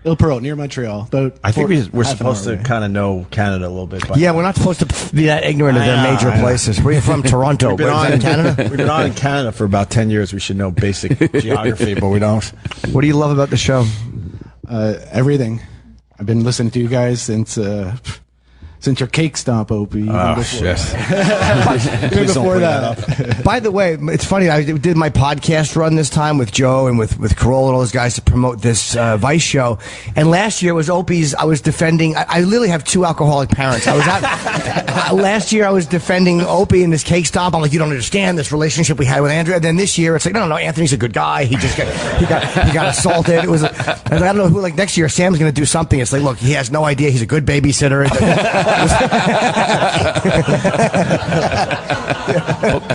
Il Perot, near Montreal. About I think we're half an supposed hour to away. kind of know Canada a little bit. But Yeah, we're not supposed to be that ignorant of their I know, major I know. places. Where are you from? Toronto. We've been, Wait, is on, that in Canada? we've been on in Canada for about 10 years. We should know basic geography, but we don't. What do you love about the show? Everything. I've been listening to you guys since your cake stomp, Opie. Even Oh, before shit. Even Please don't before bring that. that up. By the way, it's funny. I did my podcast run this time with Joe and with Carolla and all those guys to promote this Vice show. And last year was Opie's. I was defending. I literally have 2 alcoholic parents. I was out last year. I was defending Opie and this cake stomp. I'm like, you don't understand this relationship we had with Andrew. And then this year, it's like, no, Anthony's a good guy. He just got assaulted. It was. I don't know who. Like next year, Sam's going to do something. It's like, look, he has no idea. He's a good babysitter.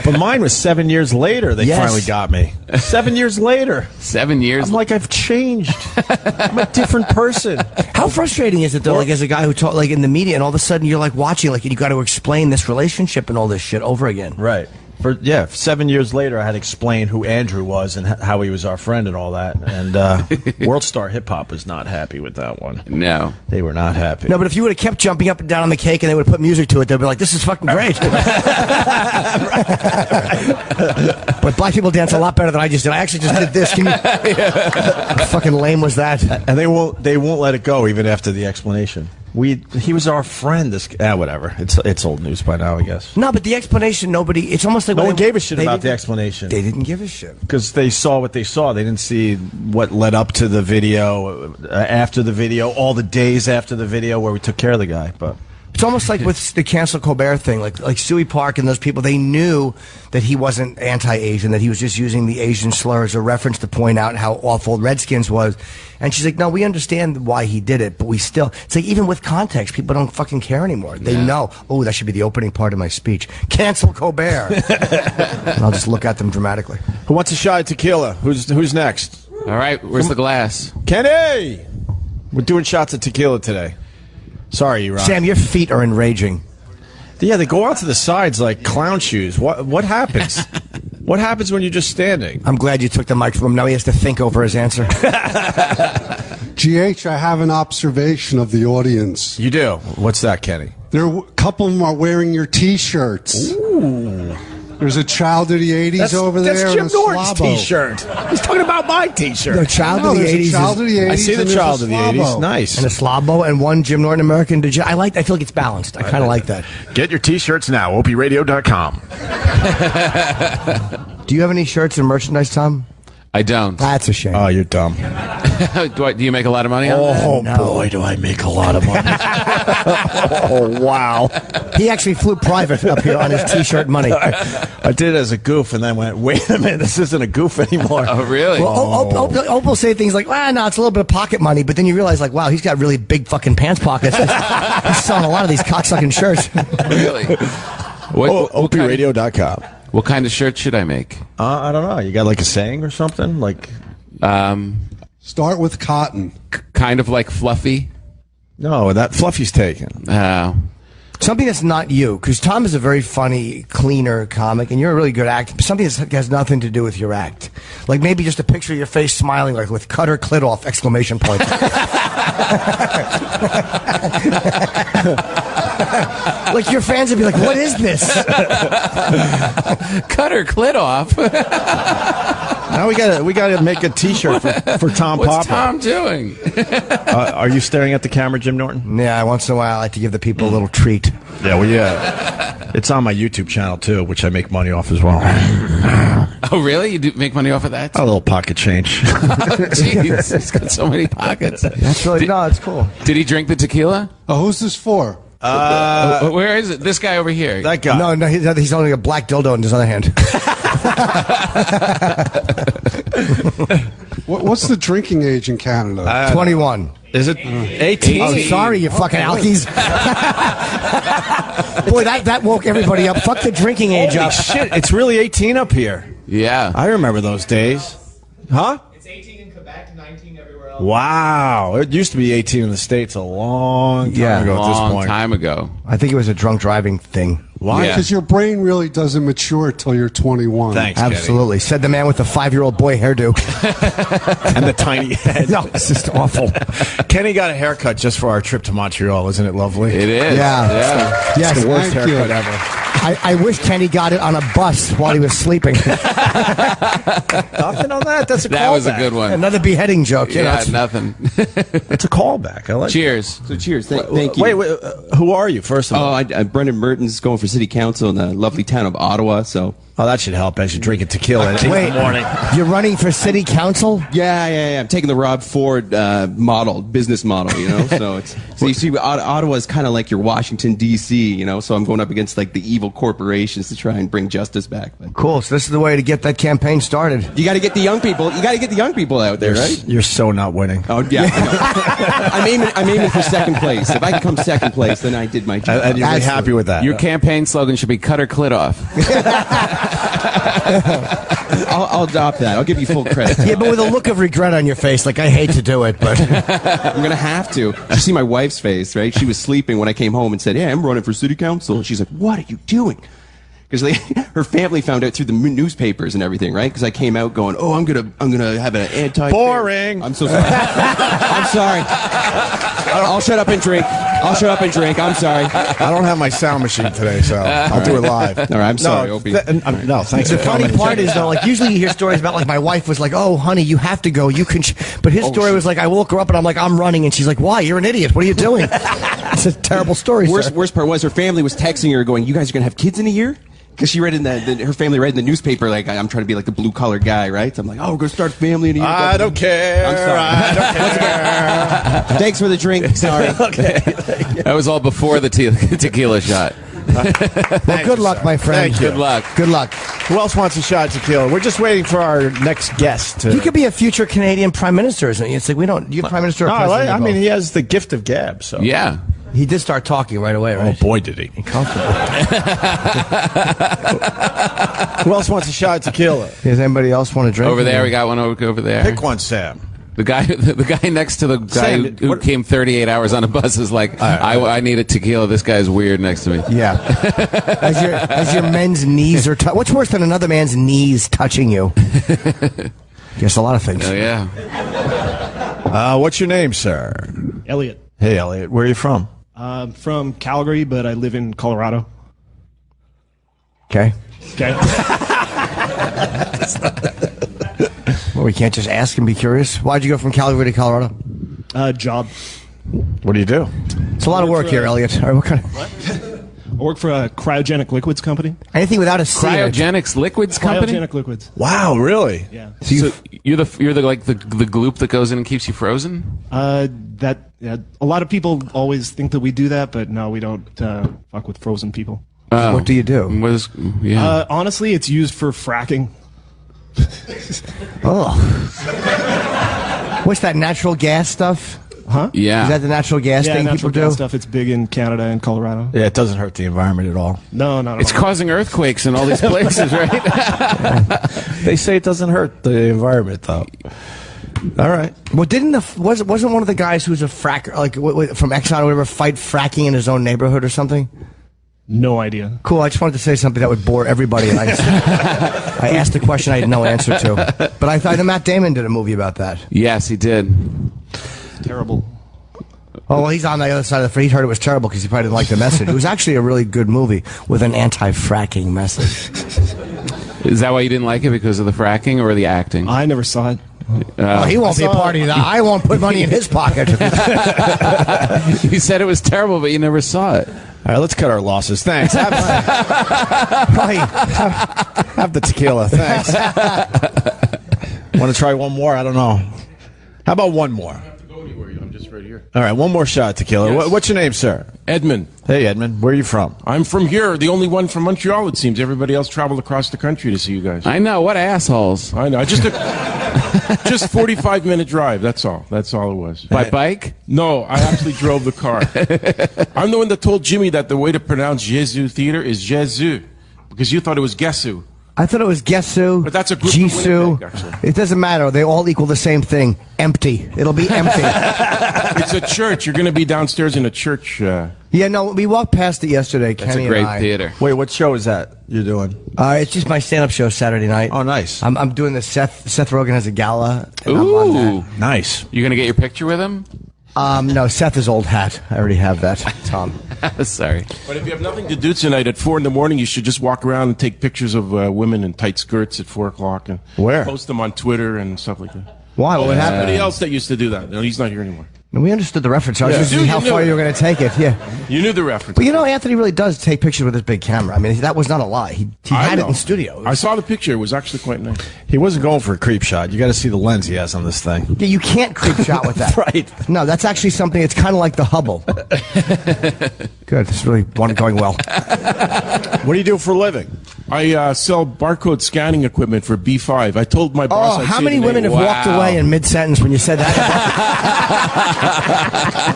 But mine was 7 years later. They finally got me. 7 years later. 7 years. I'm like, I've changed. I'm a different person. How frustrating is it though? Like as a guy who taught like in the media, and all of a sudden you're like watching, like you got to explain this relationship and all this shit over again. Right. 7 years later, I had to explain who Andrew was and how he was our friend and all that. And World Star Hip Hop was not happy with that one. No. They were not happy. No, but if you would have kept jumping up and down on the cake and they would have put music to it, they'd be like, this is fucking great. But black people dance a lot better than I just did. I actually just did this. Can you... How fucking lame was that? And they won't let it go even after the explanation. He was our friend. Whatever. It's old news by now, I guess. No, but the explanation, it's almost like no one gave a shit about the explanation. They didn't give a shit because they saw what they saw. They didn't see what led up to the video, after the video, all the days after the video where we took care of the guy. But it's almost like with the cancel Colbert thing, like Suey Park and those people. They knew that he wasn't anti-Asian, that he was just using the Asian slur as a reference to point out how awful Redskins was. And she's like, no, we understand why he did it, but we still, it's like even with context, people don't fucking care anymore. They know, oh, that should be the opening part of my speech. Cancel Colbert. And I'll just look at them dramatically. Who wants a shot of tequila? Who's next? All right, where's the glass? Kenny! We're doing shots of tequila today. Sorry, Rock. Sam, your feet are enraging. Yeah, they go out to the sides like clown shoes. What happens? What happens when you're just standing? I'm glad you took the mic from him. Now he has to think over his answer. GH, I have an observation of the audience. You do? What's that, Kenny? A couple of them are wearing your T-shirts. Ooh. There's a Child of the 80s over there. That's Jim and a Norton's Slabo. T-shirt. He's talking about my T-shirt. The Child of the 80s. Child of the 80s. I see the Child of the 80s. Nice. And a Slabo and one Jim Norton American. I feel like it's balanced. I kind of like that. Get your T-shirts now. OpieRadio.com. Do you have any shirts and merchandise, Tom? I don't. That's a shame. Oh, you're dumb. Do you make a lot of money on that? Oh, boy, do I make a lot of money. Oh, wow. He actually flew private up here on his T-shirt money. I did it as a goof and then went, wait a minute, this isn't a goof anymore. Oh, really? Well, Opie will say things like, no, it's a little bit of pocket money, but then you realize, like, wow, he's got really big fucking pants pockets. He's selling a lot of these cocksucking shirts. Really? OpieRadio.com. What kind of shirt should I make? I don't know. You got like a saying or something? Like, Start with cotton. Kind of like fluffy? No, that Fluffy's taken. Something that's not you, because Tom is a very funny, cleaner comic, and you're a really good actor. But something that has nothing to do with your act, like maybe just a picture of your face smiling, like with "cut her clit off!" exclamation point. Like your fans would be like, "What is this?" Cut her clit off. Now we gotta make a T-shirt for Tom What's Popper. Tom doing? Are you staring at the camera, Jim Norton? Yeah, once in a while I like to give the people a little treat. Yeah, well, yeah. It's on my YouTube channel too, which I make money off as well. Oh, really? You do make money off of that? A little pocket change. Jeez, he's got so many pockets. That's really it's cool. Did he drink the tequila? Oh, who's this for? Where is it? This guy over here. That guy. No, he's holding a black dildo in his other hand. What's the drinking age in Canada? 21. Is it 18? Oh, sorry, you fucking alkies. Boy, that woke everybody up. Fuck the drinking age Holy up. shit, it's really 18 up here. Yeah. I remember those days. Huh? It's 18 in Quebec, 19 everywhere else. Wow. It used to be 18 in the States a long time ago at this Long point. time ago. I think it was a drunk driving thing. Why? Yeah. Because your brain really doesn't mature till you're 21. Thanks, Absolutely. Said the man with the 5-year-old boy hairdo. And the tiny head. No, it's just awful. Kenny got a haircut just for our trip to Montreal. Isn't it lovely? It is. Yeah. Yes. It's the worst Thank you. haircut ever. I wish Kenny got it on a bus while he was sleeping. Nothing on that. That's a callback. That was a good one. Another beheading joke. You know, Yeah, it's- nothing. It's a callback. I like Cheers. So cheers. Thank you. Wait, who are you, first of all? I'm Brendan Mertens, going for city council in the lovely town of Ottawa. So, that should help as you drink a tequila at 8 in the morning. You're running for city council? Yeah. I'm taking the Rob Ford business model, you know. So you see, Ottawa is kind of like your Washington D.C., you know. So I'm going up against like the evil corporations to try and bring justice back. But, cool. So this is the way to get that campaign started. You got to get the young people. You got to get the young people out there, right? You're so not winning. Oh yeah. I'm aiming for second place. If I can come second place, then I did my job. And you'll be happy with that. Your campaign slogan should be "Cut her clit off." I'll adopt that. I'll give you full credit. Yeah, but with a look of regret on your face, like I hate to do it, but I'm gonna have to. You see my wife's face, right? She was sleeping when I came home and said, "Yeah, I'm running for city council." And she's like, "What are you doing?" Because her family found out through the newspapers and everything, right? Because I came out going, "Oh, I'm gonna have an anti." Boring. I'm so sorry. I'm sorry. I'll shut up and drink. I'm sorry. I don't have my sound machine today, so I'll do it live. All right, I'm sorry, Opie. No, thanks. The funny part is though, like usually you hear stories about like my wife was like, "Oh, honey, you have to go. You can." But his story was like, I woke her up and I'm like, "I'm running," and she's like, "Why? You're an idiot. What are you doing?" It's a terrible story. Worst part was her family was texting her, going, "You guys are gonna have kids in a year?" Because she read in her family read in the newspaper, like, I'm trying to be like the blue collar guy, right? So I'm like, "Oh, we're going to start a family in a year." I don't care. I'm sorry. I don't care. Thanks for the drink. Sorry. Okay. That was all before the tequila shot. Well, good luck, my friend. Thank you. Good luck. Good luck. Who else wants a shot of tequila? We're just waiting for our next guest. You could be a future Canadian prime minister, isn't it? It's like we don't. You're prime minister. Or No, president, I mean, he has the gift of gab. So Yeah. he did start talking right away, right? Oh boy, did he! Comfortable. Who else wants a shot of tequila? Does anybody else want to drink? Over there, we got one over there. Pick one, Sam. The guy next to the guy Sam, who came 38 hours on a bus is like, I need a tequila. This guy's weird next to me. Yeah. As your men's knees are. What's worse than another man's knees touching you? Guess a lot of things. Oh yeah. What's your name, sir? Elliot. Hey, Elliot. Where are you from? From Calgary, but I live in Colorado. Okay. Okay. Well, we can't just ask and be curious. Why'd you go from Calgary to Colorado? Job. What do you do? It's a lot of work here, Elliot. All right, what kind of? I work for a cryogenic liquids company. Anything without a C in it. Cryogenics liquids company. Cryogenic liquids. Wow, really? Yeah. So you're the gloop that goes in and keeps you frozen. A lot of people always think that we do that, but no, we don't fuck with frozen people. What do you do? Honestly, it's used for fracking. Oh. What's that natural gas stuff? Huh? Yeah. Is that the natural gas thing natural people gas do? stuff. It's big in Canada and Colorado. Yeah, it doesn't hurt the environment at all. No, not at It's all. causing earthquakes in all these places, right? They say it doesn't hurt the environment, though. All right. Well, wasn't one of the guys who's a fracker, like from Exxon or whatever, fight fracking in his own neighborhood or something? No idea. Cool. I just wanted to say something that would bore everybody. And I asked a question I had no answer to. But I thought Matt Damon did a movie about that. Yes, he did. Terrible. Oh, well, he's on the other side of the. He heard it was terrible because he probably didn't like the message. It was actually a really good movie with an anti-fracking message. Is that why you didn't like it, because of the fracking or the acting? I never saw it. He won't be a party. I won't put money in his pocket. You said it was terrible, but you never saw it. All right, let's cut our losses. Thanks. Have the tequila. Thanks. Want to try one more? I don't know. How about one more? I don't have to go anywhere. I'm just right here. All right, one more shot of tequila. Yes. What's your name, sir? Edmund. Hey, Edmund. Where are you from? I'm from here. The only one from Montreal, it seems. Everybody else traveled across the country to see you guys. I know. What assholes. I know. Just 45-minute drive. That's all. That's all it was. By bike? No, I actually drove the car. I'm the one that told Jimmy that the way to pronounce Jesus Theater is Jesus, because you thought it was Gesu. I thought it was Gesu, But that's a group from Jisoo. Winnipeg, actually. It doesn't matter. They all equal the same thing. Empty. It'll be empty. It's a church. You're going to be downstairs in a church. Yeah, no, we walked past it yesterday, That's Kenny a great and I. theater. Wait, what show is that you're doing? It's just my stand-up show Saturday night. Oh, nice. I'm doing the Seth Rogen has a gala. And I'm on Ooh. Nice. You going to get your picture with him? that. No, Seth is old hat. I already have that, Tom. Sorry. But if you have nothing to do tonight at 4 a.m, you should just walk around and take pictures of women in tight skirts at 4 o'clock and Where? post them on Twitter and stuff like that. Why? What happened? Somebody else that used to do that. No, he's not here anymore. And we understood the reference. I was just seeing how far you were going to take it. Yeah. You knew the reference. But Anthony really does take pictures with his big camera. I mean, that was not a lie. He had it in studio. I saw the picture. It was actually quite nice. He wasn't going for a creep shot. You got to see the lens he has on this thing. Yeah, you can't creep shot with that. Right. No, that's actually something. It's kind of like the Hubble. Good. It's really going well. What do you do for a living? I sell barcode scanning equipment for B5. I told my boss. How many women have walked away in mid-sentence when you said that?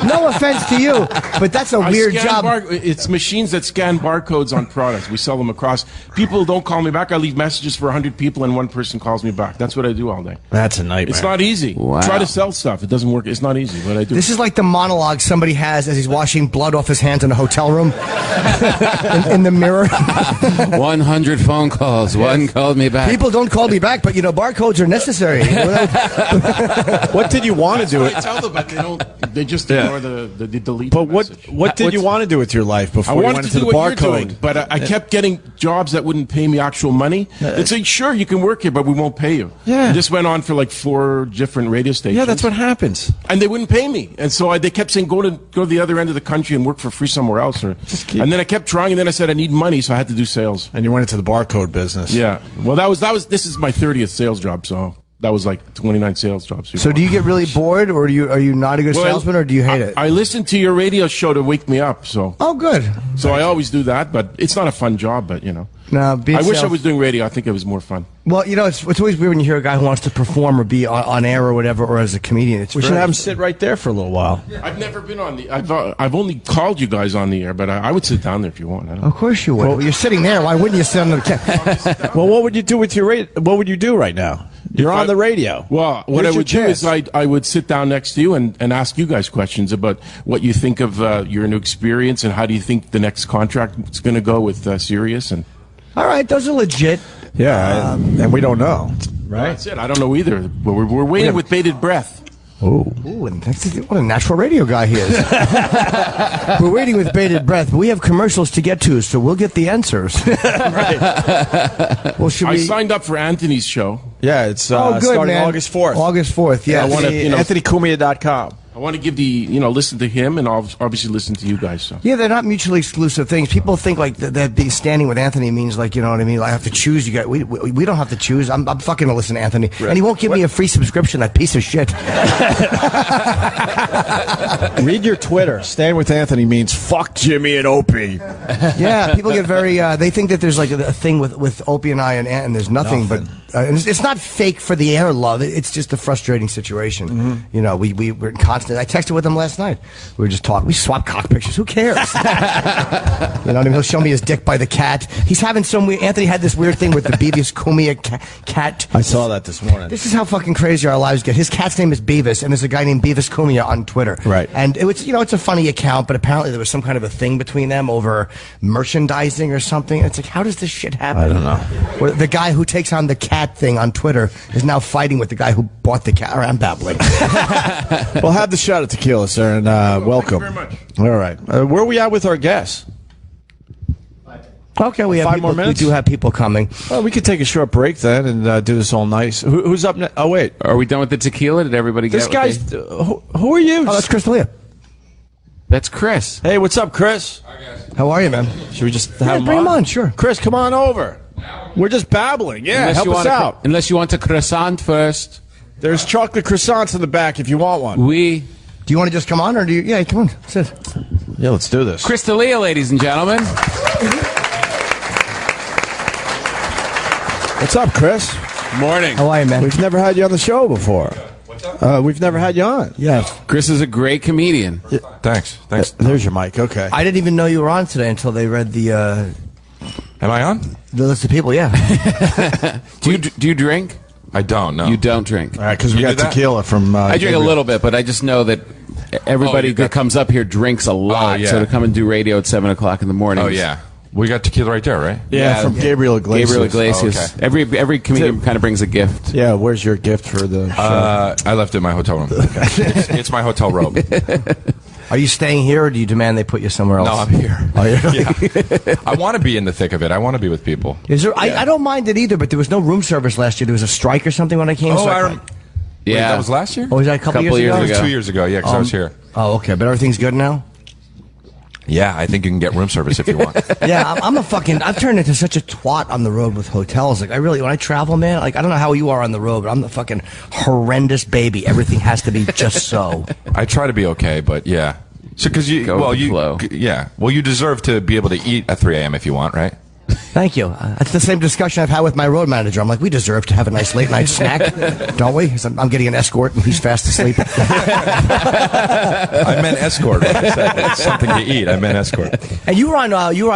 No offense to you, but that's a weird job. It's machines that scan barcodes on products. We sell them across. People don't call me back. I leave messages for 100 people, and one person calls me back. That's what I do all day. That's a nightmare. It's not easy. Wow. Try to sell stuff. It doesn't work. It's not easy, but I do. This is like the monologue somebody has as he's washing blood off his hands in a hotel room in the mirror. 100 phone calls. One called me back. People don't call me back, but barcodes are necessary. What did you want to do? I tell them, but they don't. They just ignore the delete. But what did you want to do with your life before you went into the barcode? But I kept getting jobs that wouldn't pay me actual money. They'd say, "Sure, you can work here, but we won't pay you." Yeah. And this went on for like 4 different radio stations. Yeah, that's what happens. And they wouldn't pay me, and so they kept saying, "Go to the other end of the country and work for free somewhere else." And then I kept trying, and then I said, "I need money," so I had to do sales. And you went into the barcode business. Yeah. Well, that was. This is my 30th sales job, so. That was like 29 sales jobs. So do you get really bored, or are you not a good salesman, or do you hate it? I listen to your radio show to wake me up. So. Oh, good. So I always do that, but it's not a fun job. But No, I wish I was doing radio. I think it was more fun. Well, it's always weird when you hear a guy who wants to perform or be on air or whatever, or as a comedian. We should have him sit right there for a little while. I've never been on the. I've only called you guys on the air, but I would sit down there if you want. Of course you would. Well, you're sitting there. Why wouldn't you sit on the? Well, what would you do with your radio? What would you do right now? You're on the radio. Well, what I would do is I would sit down next to you and ask you guys questions about what you think of your new experience and how do you think the next contract is going to go with Sirius. And all right, those are legit. Yeah, and we don't know, right? That's it. I don't know either. But we're waiting with bated breath. Ooh, and what a natural radio guy he is. We're waiting with bated breath, but we have commercials to get to, so we'll get the answers. Right. Well, I signed up for Anthony's show. Yeah, it's starting August 4th. August 4th, yeah. AnthonyCumia.com. I want to give listen to him and obviously listen to you guys. So. Yeah, they're not mutually exclusive things. People think like that being standing with Anthony means like, you know what I mean? I have to choose. You guys, we don't have to choose. I'm fucking gonna listen to Anthony, right. And he won't give me a free subscription. That piece of shit. Read your Twitter. Stand with Anthony means fuck Jimmy and Opie. Yeah, people get very. They think that there's like a thing with Opie and I, and there's nothing. But it's not fake for the air love. It's just a frustrating situation. Mm-hmm. We're in constant. I texted with him last night. We were just talking. We swapped cock pictures. Who cares? You know what I mean? He'll show me his dick by the cat. He's having some weird. Anthony had this weird thing with the Beavis Kumia cat. I saw that this morning. This is how fucking crazy our lives get. His cat's name is Beavis, and there's a guy named Beavis Kumia on Twitter. Right. And it's a funny account, but apparently there was some kind of a thing between them over merchandising or something. It's like, how does this shit happen? I don't know. Where the guy who takes on the cat thing on Twitter is now fighting with the guy who bought the cat. I'm babbling. Well, have the shot of tequila, sir, and welcome. Thank you very much. All right. Where are we at with our guests? Okay, we have 5 people, more minutes. We do have people coming. Well, we could take a short break then and do this all nice. Who's up next? Oh, wait. Are we done with the tequila? Did everybody get this guy's? Who are you? Oh, that's Chris D'Elia. That's Chris. Hey, what's up, Chris? Hi, guys. How are you, man? Should we just have him bring him on? Sure. Chris, come on over. We're just babbling. Yeah, help us out. Unless you want a croissant first. There's chocolate croissants in the back if you want one. Do you want to just come on, or do you? Yeah, come on. Sit. Yeah, let's do this. Chris D'Elia, ladies and gentlemen. What's up, Chris? Morning. How are you, man? We've never had you on the show before. What's up? We've never had you on. Yeah. Chris is a great comedian. Yeah. Thanks. There's your mic. Okay. I didn't even know you were on today until they read the. Am I on? The list of people, yeah. Do you drink? I don't, no. You don't drink. All right, because we got tequila from. I drink a little bit, but I just know that everybody that comes up here drinks a lot. yeah. So to come and do radio at 7 o'clock in the morning. Oh, yeah. We got tequila right there, right? Yeah, from Gabriel Iglesias. Gabriel Iglesias. Oh, okay. Every comedian kind of brings a gift. Yeah, where's your gift for the show? I left it in my hotel room. It's my hotel robe. Are you staying here, or do you demand they put you somewhere else? No, I'm here. Oh, yeah. I want to be in the thick of it. I want to be with people. Is there? I don't mind it either, but there was no room service last year. There was a strike or something when I came. Yeah. Wait, that was last year? Oh, was that a couple years ago? It was 2 years ago, yeah, because I was here. Oh, okay. But everything's good now? Yeah, I think you can get room service if you want. Yeah, I've turned into such a twat on the road with hotels. Like, when I travel, man, like, I don't know how you are on the road, but I'm the fucking horrendous baby. Everything has to be just so. I try to be okay, but yeah. So, because you deserve to be able to eat at 3 a.m. if you want, right? Thank you. That's the same discussion I've had with my road manager. I'm like, we deserve to have a nice late night snack, don't we? I'm getting an escort and he's fast asleep. I meant escort. When I said it's something to eat. I meant escort. And you were on.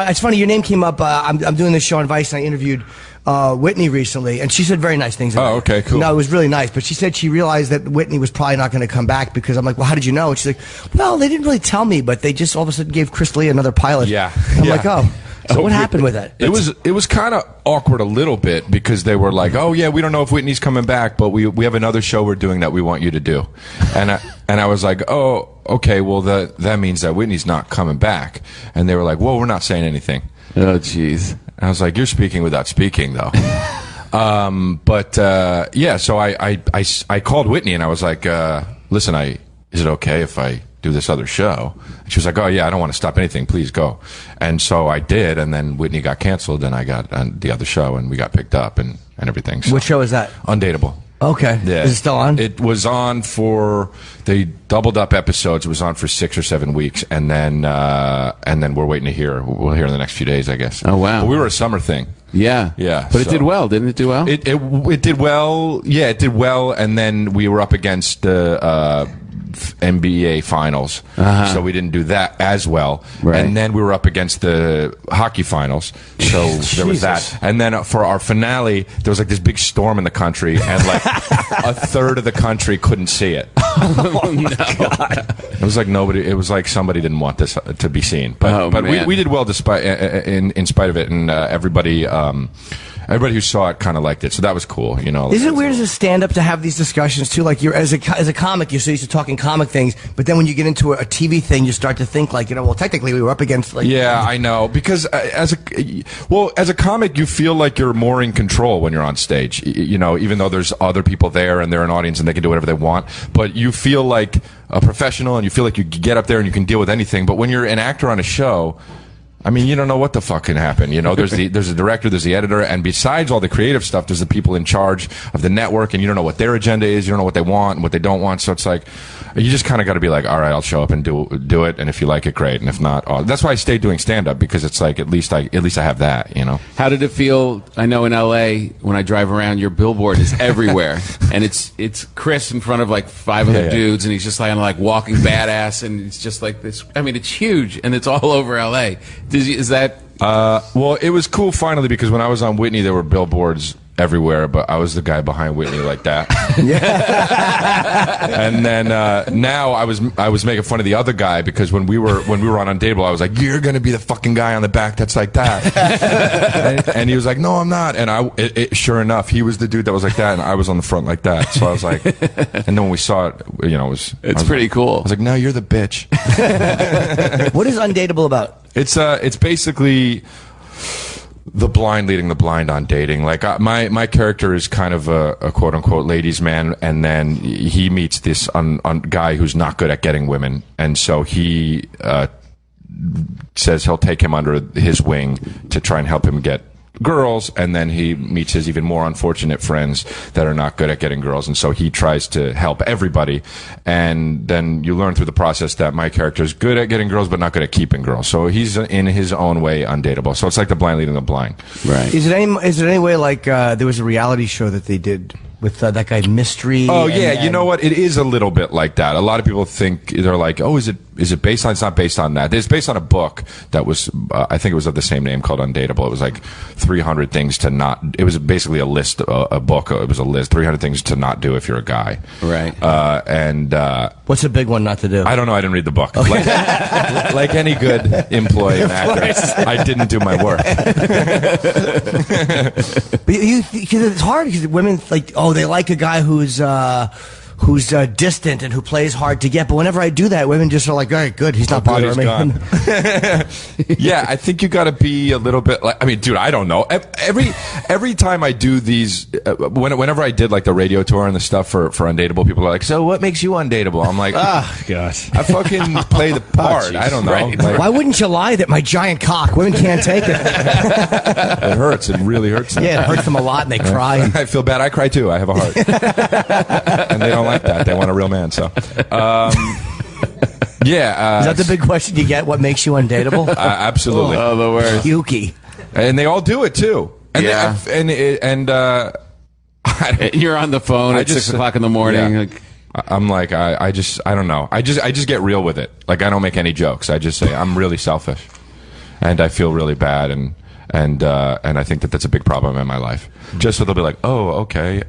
It's funny. Your name came up. I'm doing this show on Vice, and I interviewed Whitney recently, and she said very nice things about Oh, okay, cool. No, it was really nice. But she said she realized that Whitney was probably not going to come back because I'm like, well, how did you know? And she's like, well, they didn't really tell me, but they just all of a sudden gave Chris Lee another pilot. Yeah. I'm like, oh. So what happened with that? It was kind of awkward a little bit because they were like, "Oh yeah, we don't know if Whitney's coming back, but we have another show we're doing that we want you to do," and I was like, "Oh, okay, well that means that Whitney's not coming back," and they were like, "Well, we're not saying anything." Oh, jeez. And I was like, "You're speaking without speaking, though." So I called Whitney and I was like, "Listen, is it okay if I do this other show?" And she was like, "Oh yeah, I don't want to stop anything. Please go." And so I did, and then Whitney got canceled, and I got on the other show, and we got picked up and everything. So. What show is that? Undateable. Okay. Yeah. Is it still on? It was on they doubled up episodes. It was on for 6 or 7 weeks, and then we're waiting to hear. We'll hear in the next few days, I guess. Oh wow. But we were a summer thing. Yeah. Yeah. But it did well, didn't it do well? It did well. Yeah, it did well, and then we were up against the NBA finals, so we didn't do that as well. Right. And then we were up against the hockey finals, so there was that. And then for our finale, there was like this big storm in the country, and like a third of the country couldn't see it. Oh my God. It was like nobody. It was like somebody didn't want this to be seen. But we did well despite in spite of it, and everybody. Everybody who saw it kind of liked it, so that was cool, you know. Isn't it weird as a stand-up to have these discussions too? Like, you're as a comic, you're so used to talking comic things, but then when you get into a TV thing, you start to think like, well, technically we were up against like. Yeah, I know, because as a comic, you feel like you're more in control when you're on stage. You know, even though there's other people there and they're an audience and they can do whatever they want, but you feel like a professional and you feel like you get up there and you can deal with anything. But when you're an actor on a show, I mean, you don't know what the fuck can happen. You know, there's a director, there's the editor, and besides all the creative stuff, there's the people in charge of the network, and you don't know what their agenda is, you don't know what they want and what they don't want. So it's like, you just kind of got to be like, all right, I'll show up and do it, and if you like it, great, and if not, that's why I stayed doing stand up, because it's like at least I have that, you know. How did it feel? I know in LA when I drive around, your billboard is everywhere, and it's Chris in front of like 5 other dudes, and he's just like walking badass, and it's just like this. I mean, it's huge, and it's all over LA. Is that? Well, it was cool finally, because when I was on Whitney, there were billboards everywhere, but I was the guy behind Whitney like that. And then now I was making fun of the other guy, because when we were on Undateable, I was like, "You're gonna be the fucking guy on the back that's like that," and he was like, "No, I'm not." And sure enough, he was the dude that was like that, and I was on the front like that. So I was like, and then when we saw it, you know, it's pretty cool. I was like, "No, you're the bitch." What is Undateable about? It's basically the blind leading the blind on dating. Like my character is kind of a quote unquote ladies man, and then he meets this guy who's not good at getting women, and so he says he'll take him under his wing to try and help him get girls, and then he meets his even more unfortunate friends that are not good at getting girls, and so he tries to help everybody, and then you learn through the process that my character is good at getting girls but not good at keeping girls, so he's in his own way undateable. So it's like the blind leading the blind. Right. Is it any way like there was a reality show that they did with that guy Mystery? Oh yeah, you know what? It is a little bit like that. A lot of people think, they're like, "Oh, is it based on?" It's not based on that. It's based on a book that was, I think it was of the same name, called Undateable. It was like 300 things to not. It was basically a list, a book. It was a list, 300 things to not do if you're a guy. Right. What's a big one not to do? I don't know. I didn't read the book. Okay. Like any good employee and actor, I didn't do my work. But because it's hard, because women like, oh, they like a guy who's who's distant and who plays hard to get. But whenever I do that, women just are like, all right, good, he's not Good, bothering me. Yeah, I think you got to be a little bit like. I mean, dude, I don't know. Every time I do these, whenever I did like the radio tour and the stuff for Undateable, people are like, "So what makes you undateable?" I'm like, "Ah, gosh, I fucking play the part. I don't know. Right. Like, Why wouldn't you lie that my giant cock? Women can't take it. it hurts. It really hurts them. Yeah, it hurts them a lot, and they cry. I feel bad. I cry too. I have a heart, and they don't like that. They want a real man. So. Yeah. Is that the big question you get? What makes you undateable? Absolutely. Oh, the worst. Yuki. And they all do it too. And Yeah. You're on the phone at 6 o'clock in the morning. Yeah. Like, I'm like, I don't know. I just get real with it. Like, I don't make any jokes. I just say I'm really selfish, and I feel really bad, and I think that's a big problem in my life. Just so they'll be like, oh, okay,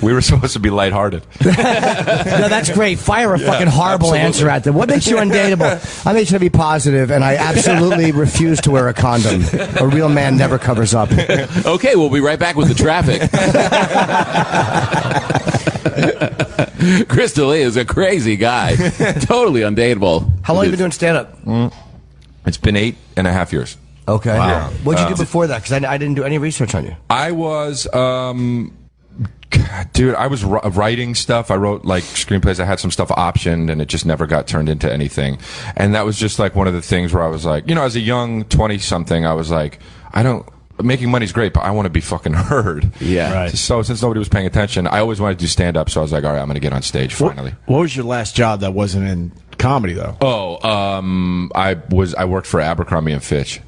we were supposed to be lighthearted. No, that's great. Fire a fucking horrible answer at them. What makes you undateable? I make sure to be positive, and I absolutely refuse to wear a condom. A real man never covers up. okay, we'll be right back with the traffic. Chris D'Elia is a crazy guy. Totally undateable. How long have you been doing stand-up? It's been 8.5 years. Okay. Wow. What'd you do before that? Because I didn't do any research on you. I was, dude, I was writing stuff. I wrote like screenplays. I had some stuff optioned, and it just never got turned into anything. And that was just like one of the things where I was like, as a young 20-something, I was like, making money's great, but I want to be fucking heard. Yeah. Right. So since nobody was paying attention, I always wanted to do stand-up. So I was like, all right, I'm going to get on stage finally. What was your last job that wasn't in comedy though? I worked for Abercrombie and Fitch.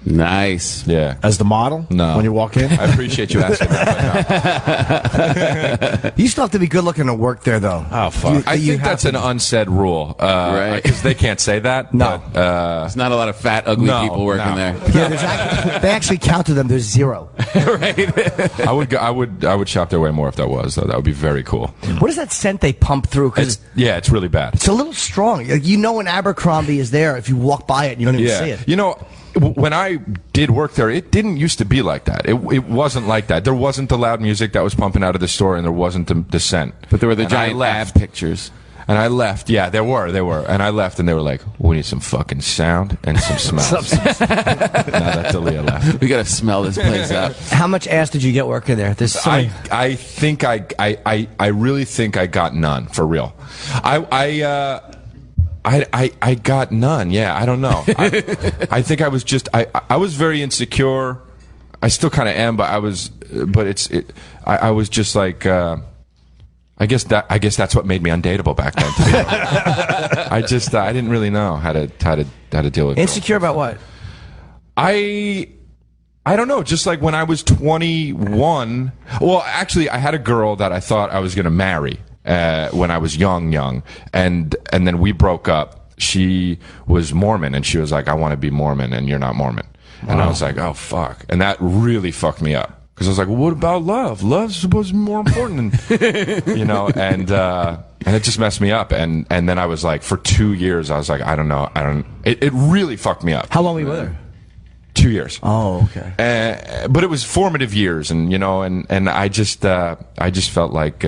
Nice. Yeah. As the model? No. When you walk in? I appreciate you asking that. No. You still have to be good looking to work there, though. Oh, fuck. I think that's an unsaid rule. Right. Because they can't say that. No. But, There's not a lot of fat, ugly people working there. Yeah, they actually counted them. There's 0. Right. I would shop their way more if that was, though. That would be very cool. What is that scent they pump through? Because it's really bad. it's a little strong. Like, when Abercrombie is there, if you walk by it, you don't even see it. When I did work there, it didn't used to be like that. It wasn't like that. There wasn't the loud music that was pumping out of the store, and there wasn't the scent. But there were the giant ab pictures. And I left. Yeah, there were. And I left, and they were like, we need some fucking sound and some smells. Now that D'Elia left. We got to smell this place out. How much ass did you get working there? There's so many- I think I really think I got none, for real. I got none. Yeah, I don't know. I think I was just I was very insecure. I still kind of am, but I was just like I guess that's what made me undateable back then. I didn't really know how to deal with insecure about what? I don't know. Just like when I was 21. Well, actually, I had a girl that I thought I was going to marry. When I was young, and then we broke up. She was Mormon, and she was like, I want to be Mormon, and you're not Mormon. And I was like, oh, fuck. And that really fucked me up. Because I was like, well, what about love? Love's supposed to be more important than, and it just messed me up. And then I was like, for 2 years, I was like, I don't know. It really fucked me up. How long were you with her? 2 years. Oh, okay. But it was formative years, and I just felt like,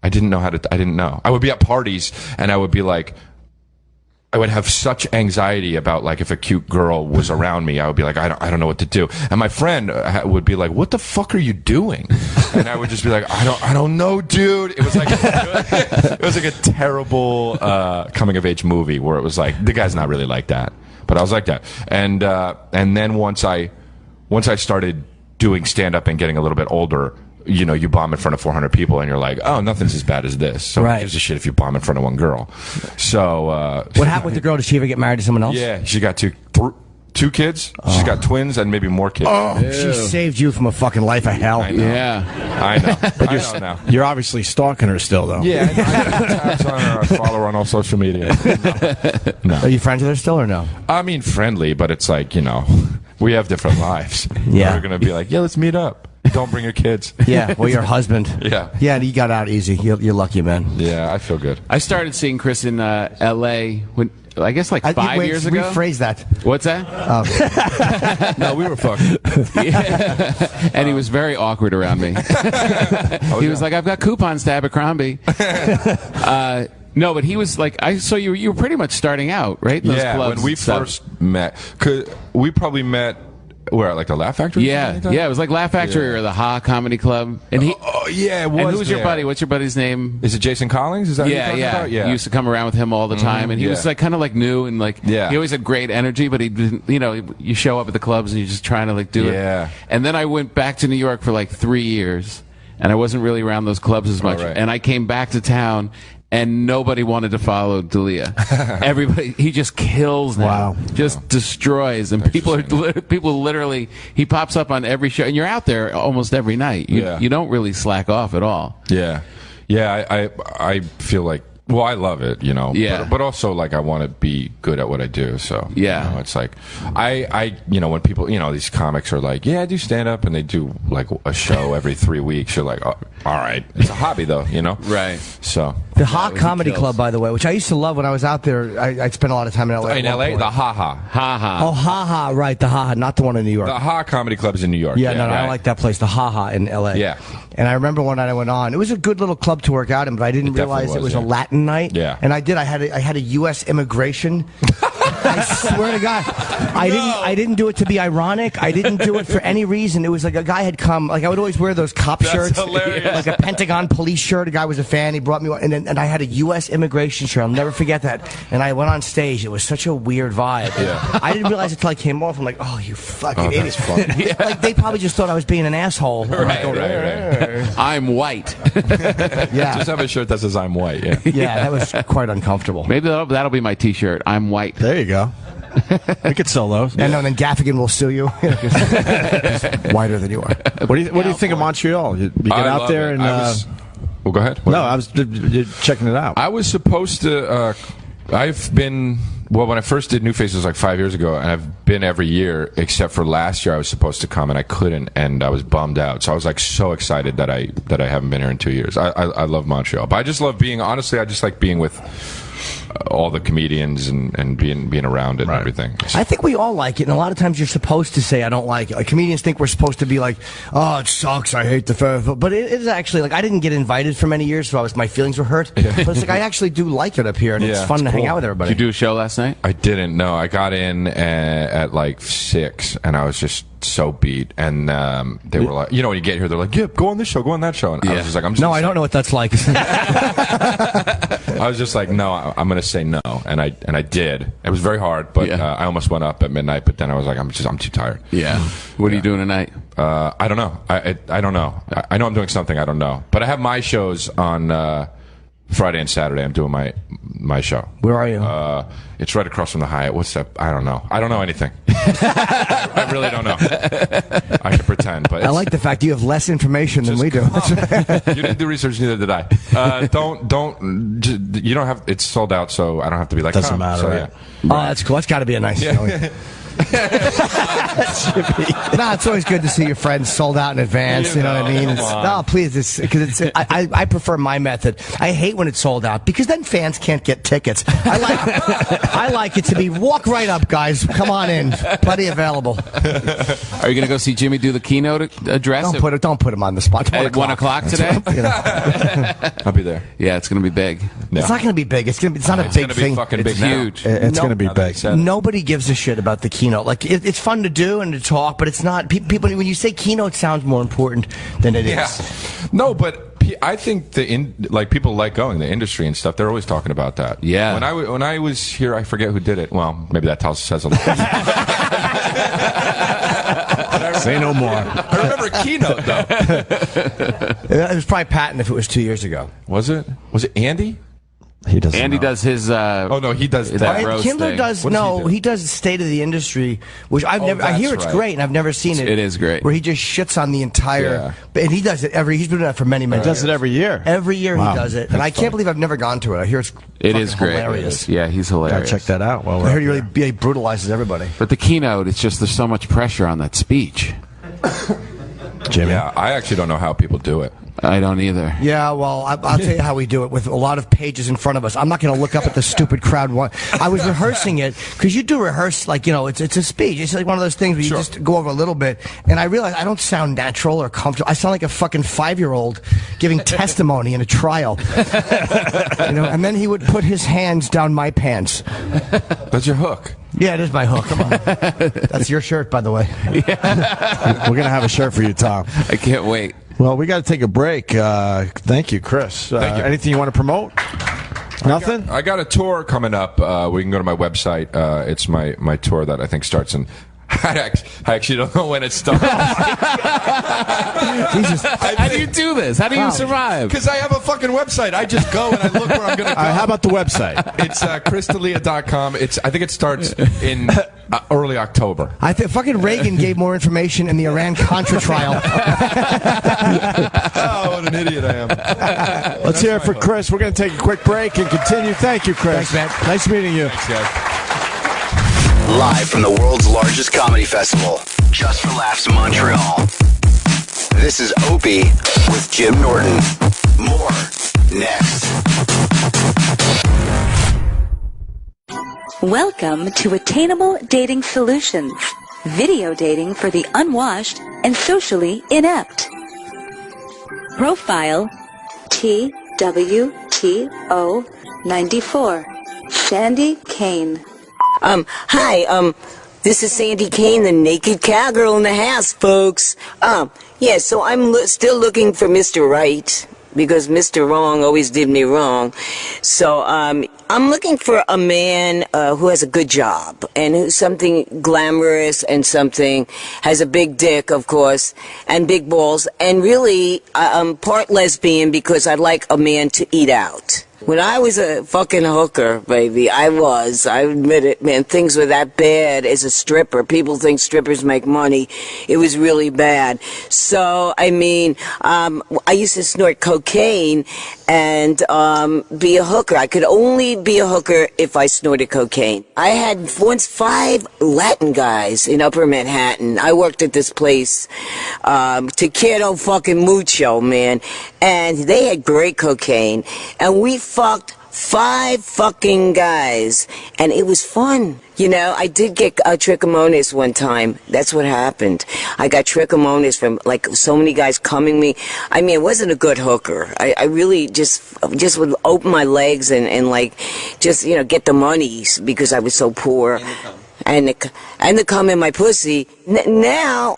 I didn't know. I didn't know. I would be at parties, and I would be like, I would have such anxiety about like if a cute girl was around me, I would be like, I don't know what to do. And my friend would be like, what the fuck are you doing? And I would just be like, I don't know, dude. It was like a terrible coming of age movie where it was like the guy's not really like that, but I was like that. And then once I started doing stand up and getting a little bit older. You bomb in front of 400 people, and you're like, oh, nothing's as bad as this. So who gives a shit if you bomb in front of one girl? So what happened with the girl? Did she ever get married to someone else? Yeah, she got two kids. Oh. She's got twins and maybe more kids. Oh, she saved you from a fucking life of hell. I know. Yeah, I know. But I know now. You're obviously stalking her still, though. Yeah, I have tabs on her. I follow her on all social media. No. Are you friends with her still or no? I mean, friendly, but it's like we have different lives. Yeah, we're gonna be like, yeah, let's meet up. Don't bring your kids. Yeah, well, your husband. Yeah. Yeah, and he got out easy. You're lucky, man. Yeah, I feel good. I started seeing Chris in L.A. when I guess like 5 years ago. Rephrase that. What's that? No, we were fucking. Yeah. And he was very awkward around me. He was like, "I've got coupons to Abercrombie." No, but he was like, I saw you were pretty much starting out, right? In those clubs when we first met, we probably met where, like the Laugh Factory? Yeah, it was like Laugh Factory or the Ha Comedy Club. And he, yeah, it was. And who's your buddy? What's your buddy's name? Is it Jason Collins? Is that who you're talking about? Yeah. You used to come around with him all the time, and he was like kind of like new and like he always had great energy, but he didn't. You show up at the clubs and you're just trying to like do it. Yeah. And then I went back to New York for like 3 years, and I wasn't really around those clubs as much. And I came back to town. And nobody wanted to follow D'Elia. Everybody, he just kills now. Wow. Just destroys. And people literally, he pops up on every show. And you're out there almost every night. You don't really slack off at all. Yeah. Yeah, I feel like, well, I love it, Yeah. But also, like, I want to be good at what I do. So, it's like, when people, these comics are like, yeah, I do stand up, and they do, like, a show every 3 weeks. You're like, oh, all right. It's a hobby, though, Right. So. The Ha Comedy Club, by the way, which I used to love when I was out there. I'd spent a lot of time in L.A. In L.A., the Ha Ha. Ha Ha. Oh, Ha Ha, right, the Ha Ha, not the one in New York. The Ha Comedy Club is in New York. Yeah, no, I like that place, the Ha Ha in L.A. Yeah. And I remember one night I went on. It was a good little club to work out in, but I didn't realize it was a Latin night. Yeah. And I had a U.S. immigration. I swear to God, I didn't do it to be ironic. I didn't do it for any reason. It was like a guy had come. Like I would always wear those cop shirts, hilarious. like a Pentagon police shirt. A guy was a fan. He brought me one, and I had a U.S. immigration shirt. I'll never forget that. And I went on stage. It was such a weird vibe. Yeah. I didn't realize it until I came off. I'm like, oh, you fucking idiot. Like they probably just thought I was being an asshole. Right. I'm white. Yeah. Just have a shirt that says I'm white. Yeah. Yeah, that was quite uncomfortable. Maybe that'll be my T-shirt. I'm white. There you go. We could sell those. And then Gaffigan will sue you. He's whiter than you are. What do you think of Montreal? You get out there and. Well, go ahead. No, I was checking it out. I was supposed to. I've been. Well, when I first did New Faces like 5 years ago, and I've been every year except for last year, I was supposed to come and I couldn't, and I was bummed out. So I was like so excited that I haven't been here in 2 years. I love Montreal, but I just love being. Honestly, I just like being with all the comedians and being around it and everything. I think we all like it, and a lot of times you're supposed to say I don't like it. Like comedians think we're supposed to be like, oh, it sucks, I hate the festival. But it is actually like I didn't get invited for many years, so my feelings were hurt. But it's like I actually do like it up here, and it's fun to hang out with everybody. Did you do a show last night? I didn't. No, I got in at like 6, and I was just so beat. And they were like, when you get here, they're like, yeah, go on this show, go on that show. And I was just like, I don't know what that's like. I was just like, no, I'm going to say no, and I did. It was very hard, but I almost went up at midnight. But then I was like, I'm too tired. Yeah. What are you doing tonight? I don't know. I don't know. I know I'm doing something. I don't know. But I have my shows on Friday and Saturday. I'm doing my show. Where are you? It's right across from the Hyatt. What's that? I don't know. I don't know anything. I really don't know. I can pretend, but I like the fact you have less information than we do. You didn't do research, neither did I. You don't have. It's sold out, so I don't have to be like. Doesn't matter. So, right? Oh, that's cool. That's got to be a nice feeling. It's always good to see your friends sold out in advance. You know what I mean? Please, because I prefer my method. I hate when it's sold out because then fans can't get tickets. I like it to be walk right up, guys. Come on in, plenty available. Are you going to go see Jimmy do the keynote address? Don't put him on the spot. At 1 o'clock today. I'll be there. Yeah, it's going to be big. No. It's not going to be big. It's not a big thing. It's huge. It's going to be big. Nobody gives a shit about the keynote. Like it's fun to do and to talk, but it's not. People, when you say keynote, sounds more important than it is. No, but I think people like going, the industry and stuff. They're always talking about that. Yeah. When I was here, I forget who did it. Well, maybe that says a lot. Say no more. I remember keynote though. It was probably Patton if it was 2 years ago. Was it? Was it Andy? He doesn't. Andy know. does his. Oh no, he does that roast Kindler thing. does he does State of the Industry, which I've never. I hear it's great, and I've never seen it. It is great. Where he just shits on the entire. And he does it he's been doing that for many years. He does it every year. Every year he does it, and I can't believe I've never gone to it. I hear it is great. Hilarious. Yeah, he's hilarious. Gotta check that out. I heard he brutalizes everybody. But the keynote, it's just there's so much pressure on that speech. Jimmy. Yeah, I actually don't know how people do it. I don't either. Yeah, well, I'll tell you how we do it with a lot of pages in front of us. I'm not going to look up at the stupid crowd. I was rehearsing it because you do rehearse like, you know, it's a speech. It's like one of those things where you just go over a little bit. And I realized I don't sound natural or comfortable. I sound like a fucking 5-year-old giving testimony in a trial. You know, and then he would put his hands down my pants. That's your hook. Yeah, it is my hook. Come on. That's your shirt, by the way. We're going to have a shirt for you, Tom. I can't wait. Well, we got to take a break. Thank you, Chris. Thank you. Anything you want to promote? Nothing? I got a tour coming up. We can go to my website. It's my tour that I think starts in... I actually don't know when it starts. Jesus. How do you do this? How do you survive? Because I have a fucking website. I just go and I look where I'm going to go. How about the website? It's chrisdelia.com. I think it starts in early October. I think fucking Reagan gave more information in the Iran-Contra trial. Oh, what an idiot I am. Let's hear it for Chris. We're going to take a quick break and continue. Thank you, Chris. Thanks, man. Nice meeting you. Thanks, guys. Live from the world's largest comedy festival, Just for Laughs Montreal. This is Opie with Jim Norton. More next. Welcome to Attainable Dating Solutions. Video dating for the unwashed and socially inept. Profile TWTO94. Sandy Kane. Hi, this is Sandy Kane, the naked cowgirl in the house, folks. Yeah, so I'm still looking for Mr. Right, because Mr. Wrong always did me wrong. So, I'm looking for a man, who has a good job, and who's something glamorous and something, has a big dick, of course, and big balls, and really, I'm part lesbian because I like a man to eat out. When I was a fucking hooker, baby, I admit it, man, things were that bad as a stripper. People think strippers make money. It was really bad. So, I mean, I used to snort cocaine and be a hooker. I could only be a hooker if I snorted cocaine. I had once 5 Latin guys in Upper Manhattan. I worked at this place, Te Quiero fucking mucho, man. And they had great cocaine. And we fucked 5 fucking guys. And it was fun. You know, I did get trichomonas one time. That's what happened. I got trichomonas from, like, so many guys coming me. I mean, it wasn't a good hooker. I really just would open my legs and like, just, you know, get the monies because I was so poor. And the cum in my pussy. Now,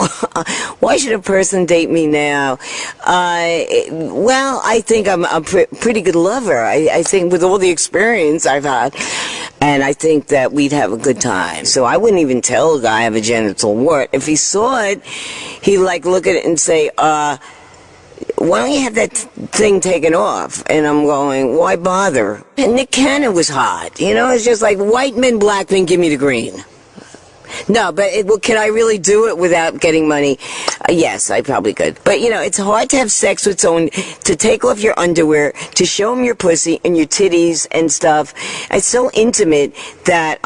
why should a person date me now? Well, I think I'm a pretty good lover. I think with all the experience I've had, and I think that we'd have a good time. So I wouldn't even tell a guy I have a genital wart. If he saw it, he'd like look at it and say, why don't you have that thing taken off? And I'm going, why bother? And Nick Cannon was hot. You know, it's just like white men, black men, give me the green. No, but can I really do it without getting money? Yes, I probably could. But, you know, it's hard to have sex with someone, to take off your underwear, to show them your pussy and your titties and stuff. It's so intimate that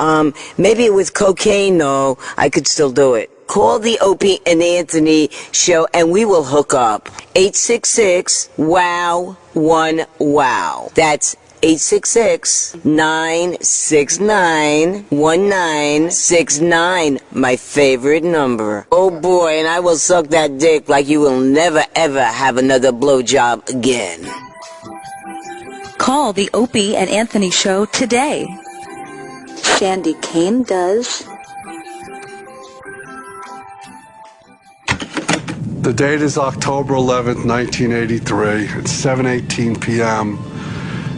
maybe with cocaine, though, I could still do it. Call the Opie and Anthony show, and we will hook up. 866-WOW-1-WOW. That's 866-969-1969. My favorite number. Oh boy, and I will suck that dick like you will never ever have another blowjob again. Call the Opie and Anthony show today. Sandy Kane does. The date is October 11th, 1983. It's 7:18 p.m.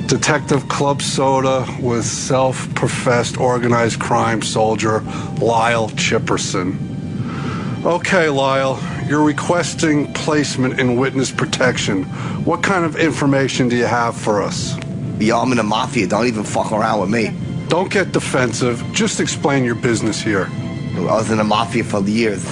Detective Club Soda with self-professed organized crime soldier Lyle Chipperson. Okay, Lyle, you're requesting placement in witness protection. What kind of information do you have for us? Yeah, I'm in the mafia. Don't even fuck around with me. Don't get defensive. Just explain your business here. I was in the mafia for years.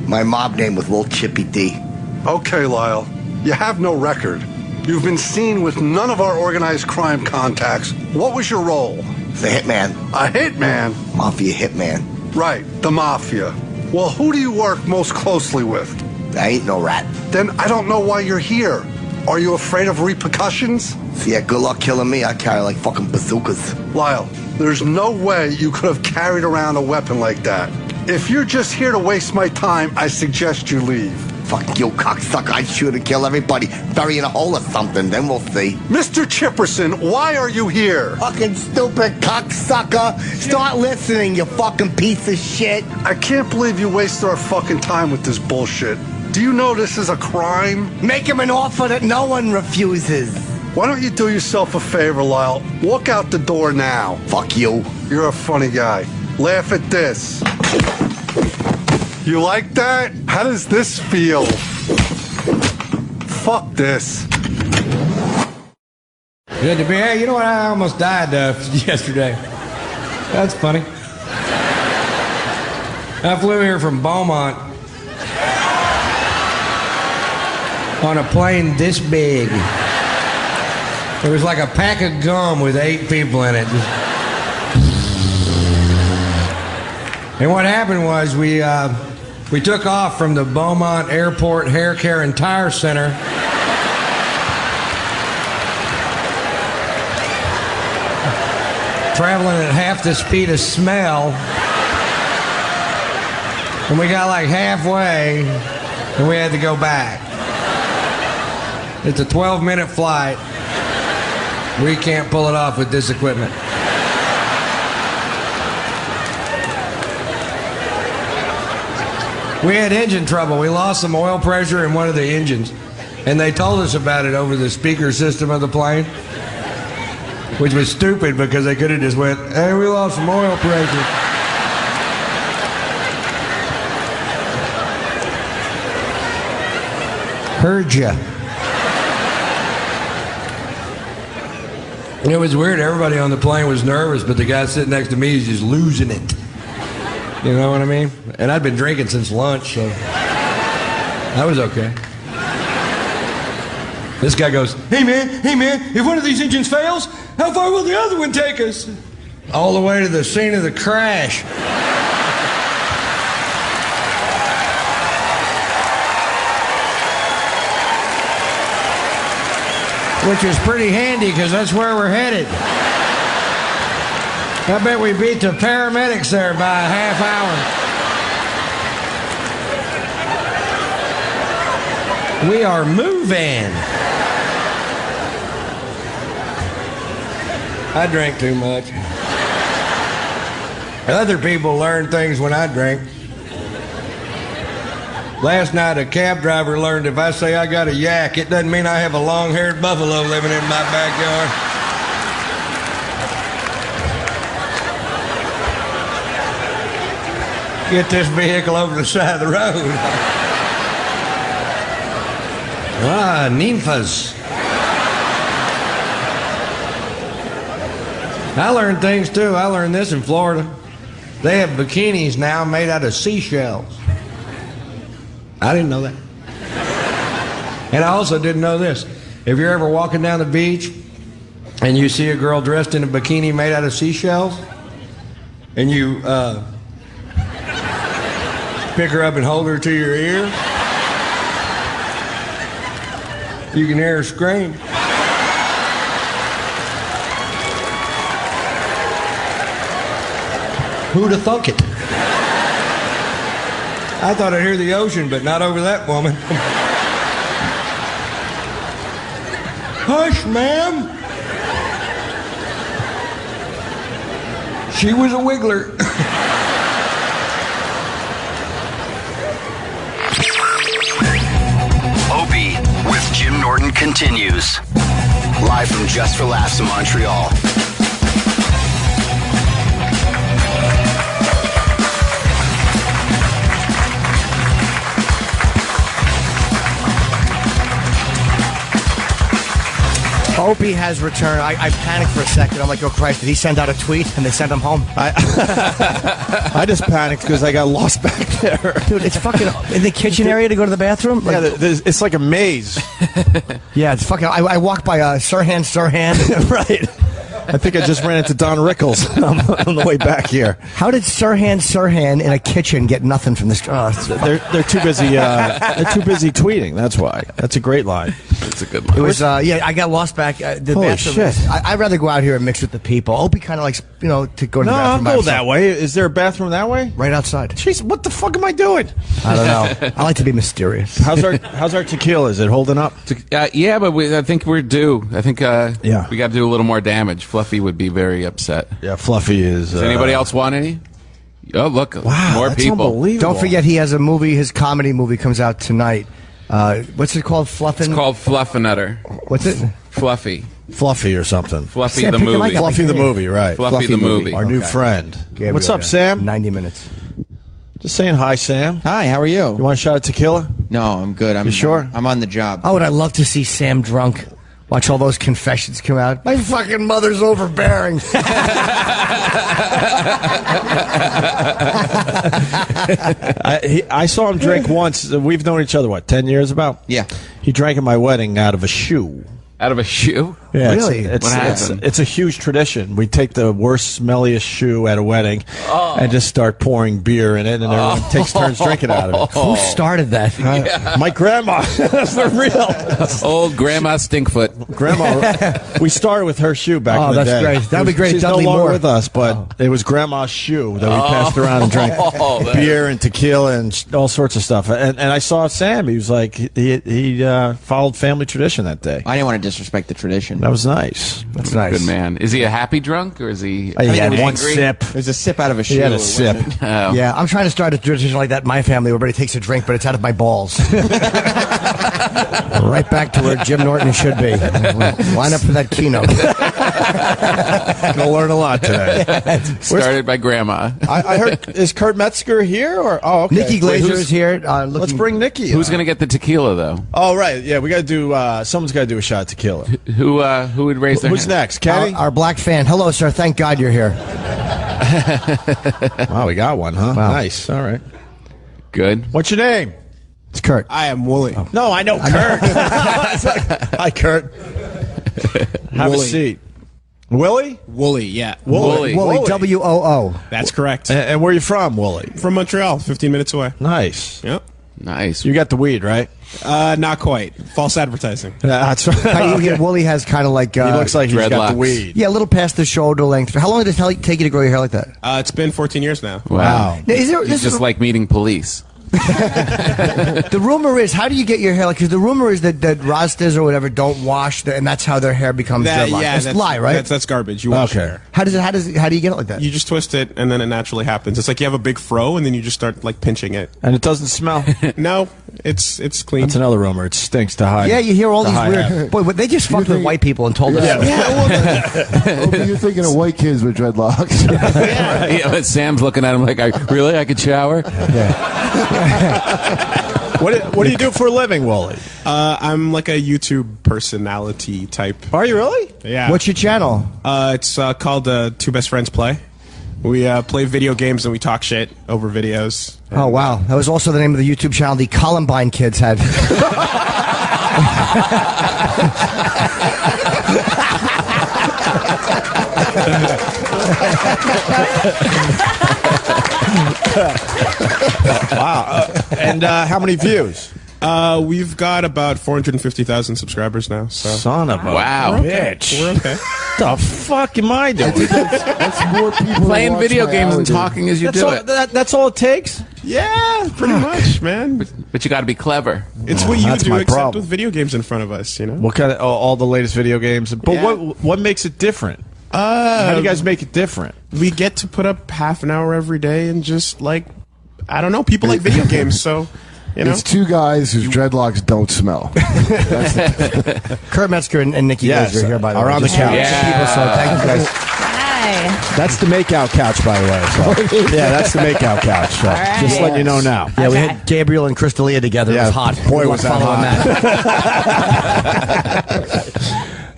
My mob name was Little Chippy D. Okay, Lyle, you have no record. You've been seen with none of our organized crime contacts. What was your role? The hitman. A hitman? Mafia hitman. Right, the mafia. Well, who do you work most closely with? I ain't no rat. Then I don't know why you're here. Are you afraid of repercussions? Yeah, good luck killing me. I carry like fucking bazookas. Lyle, there's no way you could have carried around a weapon like that. If you're just here to waste my time, I suggest you leave. Fuck you, cocksucker. I'd shoot and kill everybody. Bury in a hole or something, then we'll see. Mr. Chipperson, why are you here? Fucking stupid cocksucker. Start listening, you fucking piece of shit. I can't believe you wasted our fucking time with this bullshit. Do you know this is a crime? Make him an offer that no one refuses. Why don't you do yourself a favor, Lyle? Walk out the door now. Fuck you. You're a funny guy. Laugh at this. You like that? How does this feel? Fuck this. Good to be here. You know what? I almost died yesterday. That's funny. I flew here from Beaumont on a plane this big. It was like a pack of gum with 8 people in it. And what happened was we took off from the Beaumont Airport Hair Care and Tire Center. Traveling at half the speed of smell. And we got like halfway, and we had to go back. It's a 12-minute flight. We can't pull it off with this equipment. We had engine trouble. We lost some oil pressure in one of the engines. And they told us about it over the speaker system of the plane. Which was stupid because they could have just went, hey, we lost some oil pressure. Heard ya. It was weird. Everybody on the plane was nervous, but the guy sitting next to me is just losing it. You know what I mean? And I'd been drinking since lunch, so I was okay. This guy goes, hey man, if one of these engines fails, how far will the other one take us? All the way to the scene of the crash. Which is pretty handy because that's where we're headed. I bet we beat the paramedics there by a half hour. We are moving. I drank too much. Other people learn things when I drink. Last night, a cab driver learned if I say I got a yak, it doesn't mean I have a long-haired buffalo living in my backyard. Get this vehicle over the side of the road. Ah, nymphas. I learned things too. I learned this in Florida. They have bikinis now made out of seashells. I didn't know that. And I also didn't know this. If you're ever walking down the beach and you see a girl dressed in a bikini made out of seashells, and you pick her up and hold her to your ear, you can hear her scream. Who'd have thunk it? I thought I'd hear the ocean, but not over that woman. Hush, ma'am. She was a wiggler. Opie with Jim Norton continues. Live from Just for Laughs in Montreal. Opie has returned. I panicked for a second. I'm like, oh Christ, did he send out a tweet and they sent him home? I just panicked because I got lost back there. Dude, it's fucking in the kitchen area to go to the bathroom? Like, yeah, it's like a maze. Yeah, it's fucking, I walked by Sirhan. Right. I think I just ran into Don Rickles on the way back here. How did Sirhan in a kitchen get nothing from this? They're too busy. They're too busy tweeting. That's why. That's a great line. That's a good one. It was, I got lost back. The Holy bathroom shit. is- I'd rather go out here and mix with the people. Opie kind of likes, to go to the No, I'll bathroom. by go himself. that way. Is there a bathroom that way? Right outside. Jeez, what the fuck am I doing? I don't know. I like to be mysterious. How's our tequila? Is it holding up? Yeah, but I think we're due. I think Yeah. we got to do a little more damage. Fluffy would be very upset. Yeah, Fluffy is. Does anybody else want any? Oh, look, more that's people. unbelievable. Don't forget, he has a movie. His comedy movie comes out tonight. What's it called? Fluffin'? It's called Fluffernutter. What's it? Fluffy. Fluffy or something. Fluffy Sam, the pick it movie. like that. Fluffy the movie, right? Fluffy the movie. Our new friend. Gabriel, What's up, yeah. Sam? 90 minutes. Just saying hi, Sam. Hi, how are you? You want a shot of tequila? No, I'm good. I'm You sure? I'm on the job. Oh, and I'd love to see Sam drunk. Watch all those confessions come out. My fucking mother's overbearing. I saw him drink once. We've known each other, what, 10 years about? Yeah. He drank at my wedding out of a shoe. Out of a shoe? Yeah, Really? It's, What happened? it's a huge tradition. We take the worst, smelliest shoe at a wedding and just start pouring beer in it, and everyone takes turns drinking out of it. Who started that? My grandma. That's for real. Old Grandma Stinkfoot. Grandma. We started with her shoe back in the that's day. great. That'd be great. She's Dudley no longer Moore. with us, but it was Grandma's shoe that we passed around and drank beer and tequila and all sorts of stuff. And I saw Sam. He was like, he followed family tradition that day. I didn't want to disrespect the tradition. That was nice. That's nice. Good man. Is he a happy drunk or is he? He had angry? one sip. There's a sip out of a shoe. He had a sip. Oh. Yeah, I'm trying to start a tradition like that in my family where everybody takes a drink, but it's out of my balls. Right back to where Jim Norton should be. Line up for that keynote. Gonna learn a lot today. Started by Grandma. I heard, is Kurt Metzger here? Or okay. Nikki Glazer who's- is here. Let's bring Nikki. Who's going to get the tequila though? Oh, right. Yeah, we got to do, someone's got to do a shot of tequila. Who would raise their Who's hand? next? Kenny? Our black fan. Hello, sir. Thank God you're here. Wow, we got one, huh? Wow. Nice. All right. Good. What's your name? It's Kurt. I am Wooly. No, I know Kurt. Hi, Kurt. Have a Wooly. seat. Willie? Wooly, yeah. Wooly. Wooly, W-O-O. That's correct. And where you from, Wooly? From Montreal, 15 minutes away. Nice. Yep. Nice. You got the weed, right? Not quite. False advertising. That's right. How do you get, Wooly has kind of like... He looks like he's got dreadlocks. the weed. Yeah, a little past the shoulder length. How long did it take you to grow your hair like that? It's been 14 years now. Wow. Now, is there, He's this just is, like meeting police. the rumor is, how do you get your hair like? Because the rumor is that Rastas or whatever don't wash, and that's how their hair becomes dreadlocked. That's a lie, right? That's garbage. You wash your hair. How do you get it like that? You just twist it, and then it naturally happens. It's like you have a big fro, and then you just start like pinching it. And it doesn't smell. No, it's clean. That's another rumor. It stinks to hide. Yeah, you hear all to these hide weird. half. Boy, but they just fucked with white people and told us. Opie, you're thinking of white kids with dreadlocks. Yeah, but Sam's looking at him like, really? I could shower? What do you do for a living, Wooly? I'm like a YouTube personality type. Are you really? Yeah. What's your channel? It's called Two Best Friends Play. We play video games and we talk shit over videos. Oh wow, that was also the name of the YouTube channel the Columbine kids had. Wow. And how many views? We've got about 450,000 subscribers now. So. Son of a Wow. bitch. We're okay. What the fuck am I doing? That's more people Playing that watch video my games and algorithm. talking as you That's do all, it. that's all it takes? Yeah, pretty much, man. But you got to be clever. It's what you That's do, my except problem. with video games in front of us, you know? What kind of all the latest video games? But Yeah. what makes it different? How do you guys make it different? We get to put up half an hour every day and just, like, I don't know, people like video games, so, you know? It's two guys whose dreadlocks don't smell. Kurt Metzger and Nikki Yes, Glazer are here, by the way. are on the Just couch. people, so thank you guys. Hi. That's the makeout couch, by the way. So. Yeah, that's the makeout couch. So right. just letting you know now. Yeah, we had Gabriel and Crystalia together. It Yeah, was hot. boy, Good was luck that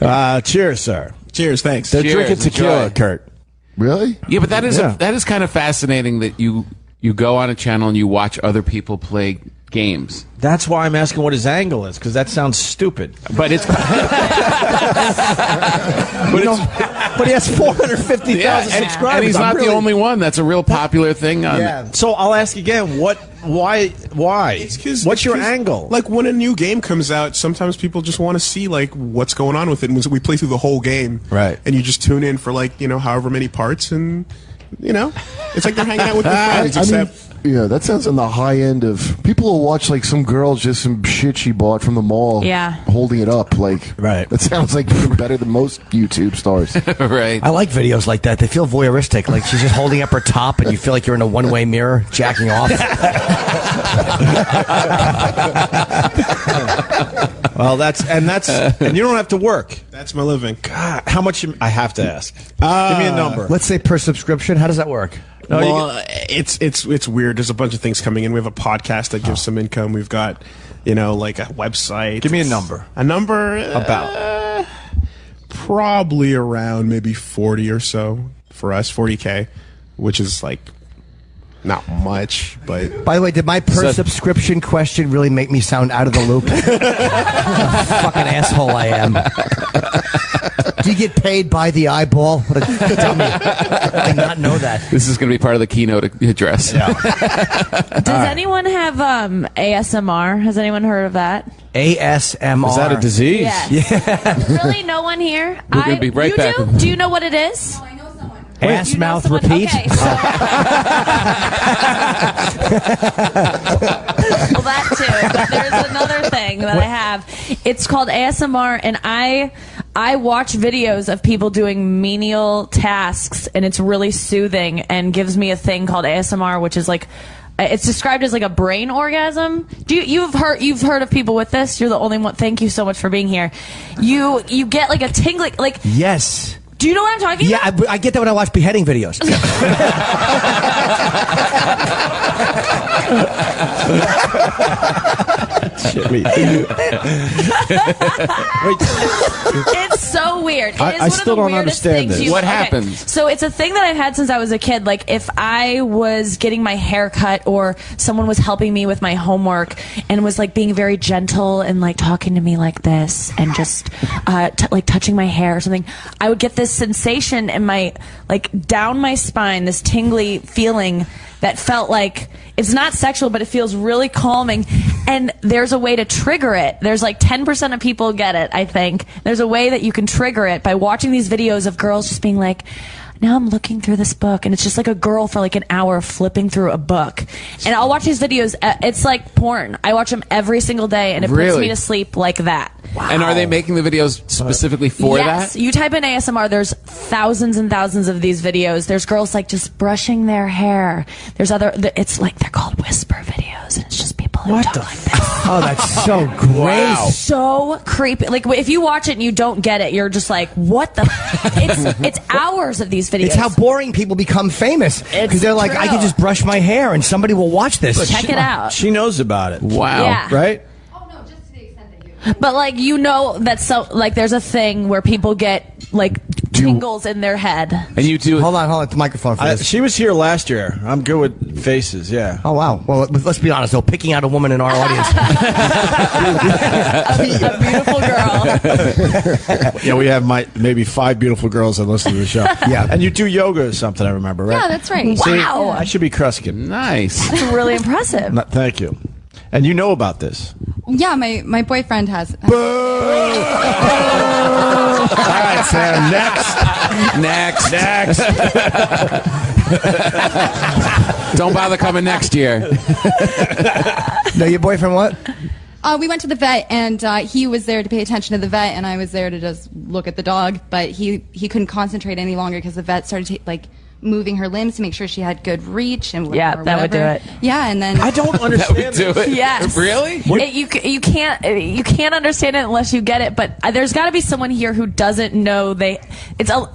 following hot. Cheers, sir. Cheers, thanks. They're Cheers, drinking tequila, enjoy. Kurt. Really? Yeah, but that is Yeah. that is kind of fascinating that you go on a channel and you watch other people play games. That's why I'm asking what his angle is, because that sounds stupid. But it's but he has 450,000 subscribers. and he's I'm not really- the only one. That's a real popular thing. On So I'll ask again. Why? What's your angle? Like when a new game comes out, sometimes people just want to see like what's going on with it. And we play through the whole game, right? And you just tune in for like however many parts, and it's like they're hanging out with their friends. Yeah, that sounds on the high end of people will watch like some girl just some shit she bought from the mall, holding it up like That sounds like even better than most YouTube stars. Right. I like videos like that. They feel voyeuristic. Like she's just holding up her top, and you feel like you're in a one-way mirror, jacking off. Well, and you don't have to work. That's my living. God, how much? I have to ask. Give me a number. Let's say per subscription. How does that work? Well, it's weird. There's a bunch of things coming in. We have a podcast that gives some income. We've got, like a website. Give me a number. A number about probably around maybe 40 or so for us, 40K, which is like not much, but By the way, did my per subscription question really make me sound out of the loop? What a fucking asshole I am. Do you get paid by the eyeball? What a dummy. I did not know that. This is going to be part of the keynote address. Does anyone have ASMR? Has anyone heard of that? ASMR. Is that a disease? Yes. Really? No one here? We're gonna be right you back. Do you know what it is? Ass, You know mouth, someone- repeat. Okay, so- well, that too. But there's another thing that I have. It's called ASMR, and I watch videos of people doing menial tasks, and it's really soothing and gives me a thing called ASMR, which is like. It's described as like a brain orgasm. You've heard of people with this? You're the only one. Thank you so much for being here. You get like a tingling, like Yes. Do you know what I'm talking about? Yeah, I get that when I watch beheading videos. It's so weird. It is I one still of the don't weirdest understand things this. What happens? So it's a thing that I've had since I was a kid. Like if I was getting my hair cut or someone was helping me with my homework and was like being very gentle and like talking to me like this and just like touching my hair or something, I would get this sensation in my like down my spine, this tingly feeling that felt like it's not sexual, but it feels really calming. And there's a way to trigger it. There's like 10% of people get it, I think. There's a way that you can trigger it by watching these videos of girls just being like, now I'm looking through this book, and it's just like a girl for like an hour flipping through a book. And I'll watch these videos. It's like porn. I watch them every single day, and it puts Really? me to sleep like that. And are they making the videos specifically for Yes, that? you type in ASMR, there's thousands and thousands of these videos. There's girls like just brushing their hair. There's it's like they're called whisper videos, and it's just people who talk like this. Oh, that's so great. So creepy. Like if you watch it and you don't get it, you're just like, what the? It's hours of these videos. It's how boring people become famous. Because they're like, I true. can just brush my hair and somebody will watch this. Check it out. She knows about it. Wow. Yeah. Right? But like that so like there's a thing where people get like tingles in their head. And you do. Hold on. The microphone for this. She was here last year. I'm good with faces, yeah. Oh, wow. Well, let's be honest, though. Picking out a woman in our audience. a beautiful girl. Yeah, we have maybe 5 beautiful girls that listen to the show. Yeah. And you do yoga or something, I remember, right? Yeah, that's right. See, Wow. I should be Kruskin. Nice. That's really impressive. Thank you. And you know about this. Yeah, my boyfriend has. All right, Sam. Next. Don't bother coming next year. No, your boyfriend what? We went to the vet, and he was there to pay attention to the vet, and I was there to just look at the dog. But he couldn't concentrate any longer because the vet started moving her limbs to make sure she had good reach and Yeah, that would do it. Yeah, and then I don't understand. That would do it. Yes. Really? You can't understand it unless you get it. But there's got to be someone here who doesn't know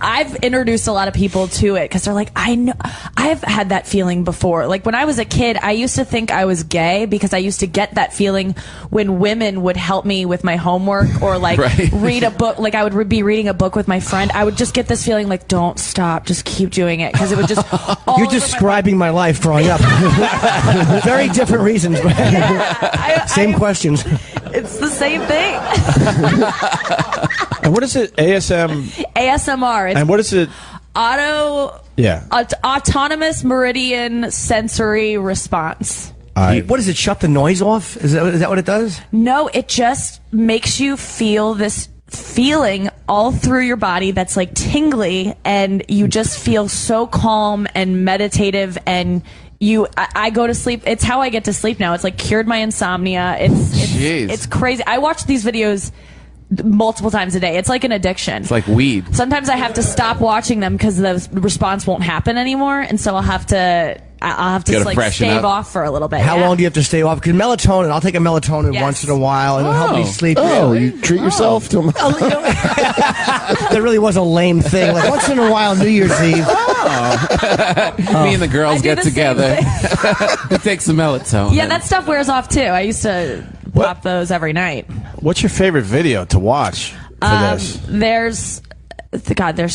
I've introduced a lot of people to it because they're like, I know I've had that feeling before. Like when I was a kid, I used to think I was gay because I used to get that feeling when women would help me with my homework or like read a book. Like I would be reading a book with my friend. I would just get this feeling like, don't stop, just keep doing it. it because it would just. You're describing my life growing up. Very different reasons, but same questions. It's the same thing. And what is it? ASMR. It's And what is it? Autonomous Meridian Sensory Response. What does it? Shut the noise off? Is that what it does? No, it just makes you feel this feeling all through your body that's like tingly, and you just feel so calm and meditative, and I go to sleep. It's how I get to sleep now. It's like cured my insomnia. It's crazy. I watch these videos multiple times a day. It's like an addiction. It's like weed. Sometimes I have to stop watching them because the response won't happen anymore, and so I'll have to like stave off for a little bit. How long do you have to stay off? Because melatonin, I'll take a melatonin once in a while, and it'll help me sleep. Oh, you treat yourself to That really was a lame thing. Like once in a while, New Year's Eve. Me and the girls get together. Take some melatonin. Yeah, that stuff wears off too. I used to pop those every night. What's your favorite video to watch for this? There's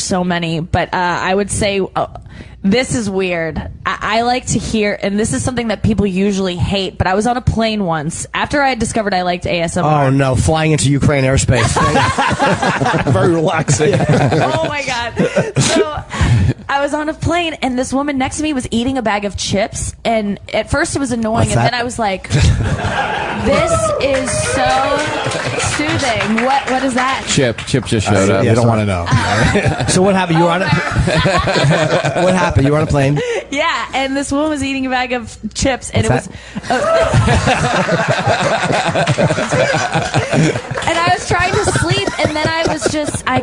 so many, but I would say this is weird. I like to hear, and this is something that people usually hate, but I was on a plane once after I had discovered I liked ASMR. Oh no, flying into Ukraine airspace. Very relaxing. Oh my God. So I was on a plane, and this woman next to me was eating a bag of chips, and at first it was annoying, and then I was like, this is so soothing. What is that? Chip just showed up. You don't want to know. So what happened? You were on what happened? You were on a plane? Yeah, and this woman was eating a bag of chips, and What's and I was trying to sleep, and then I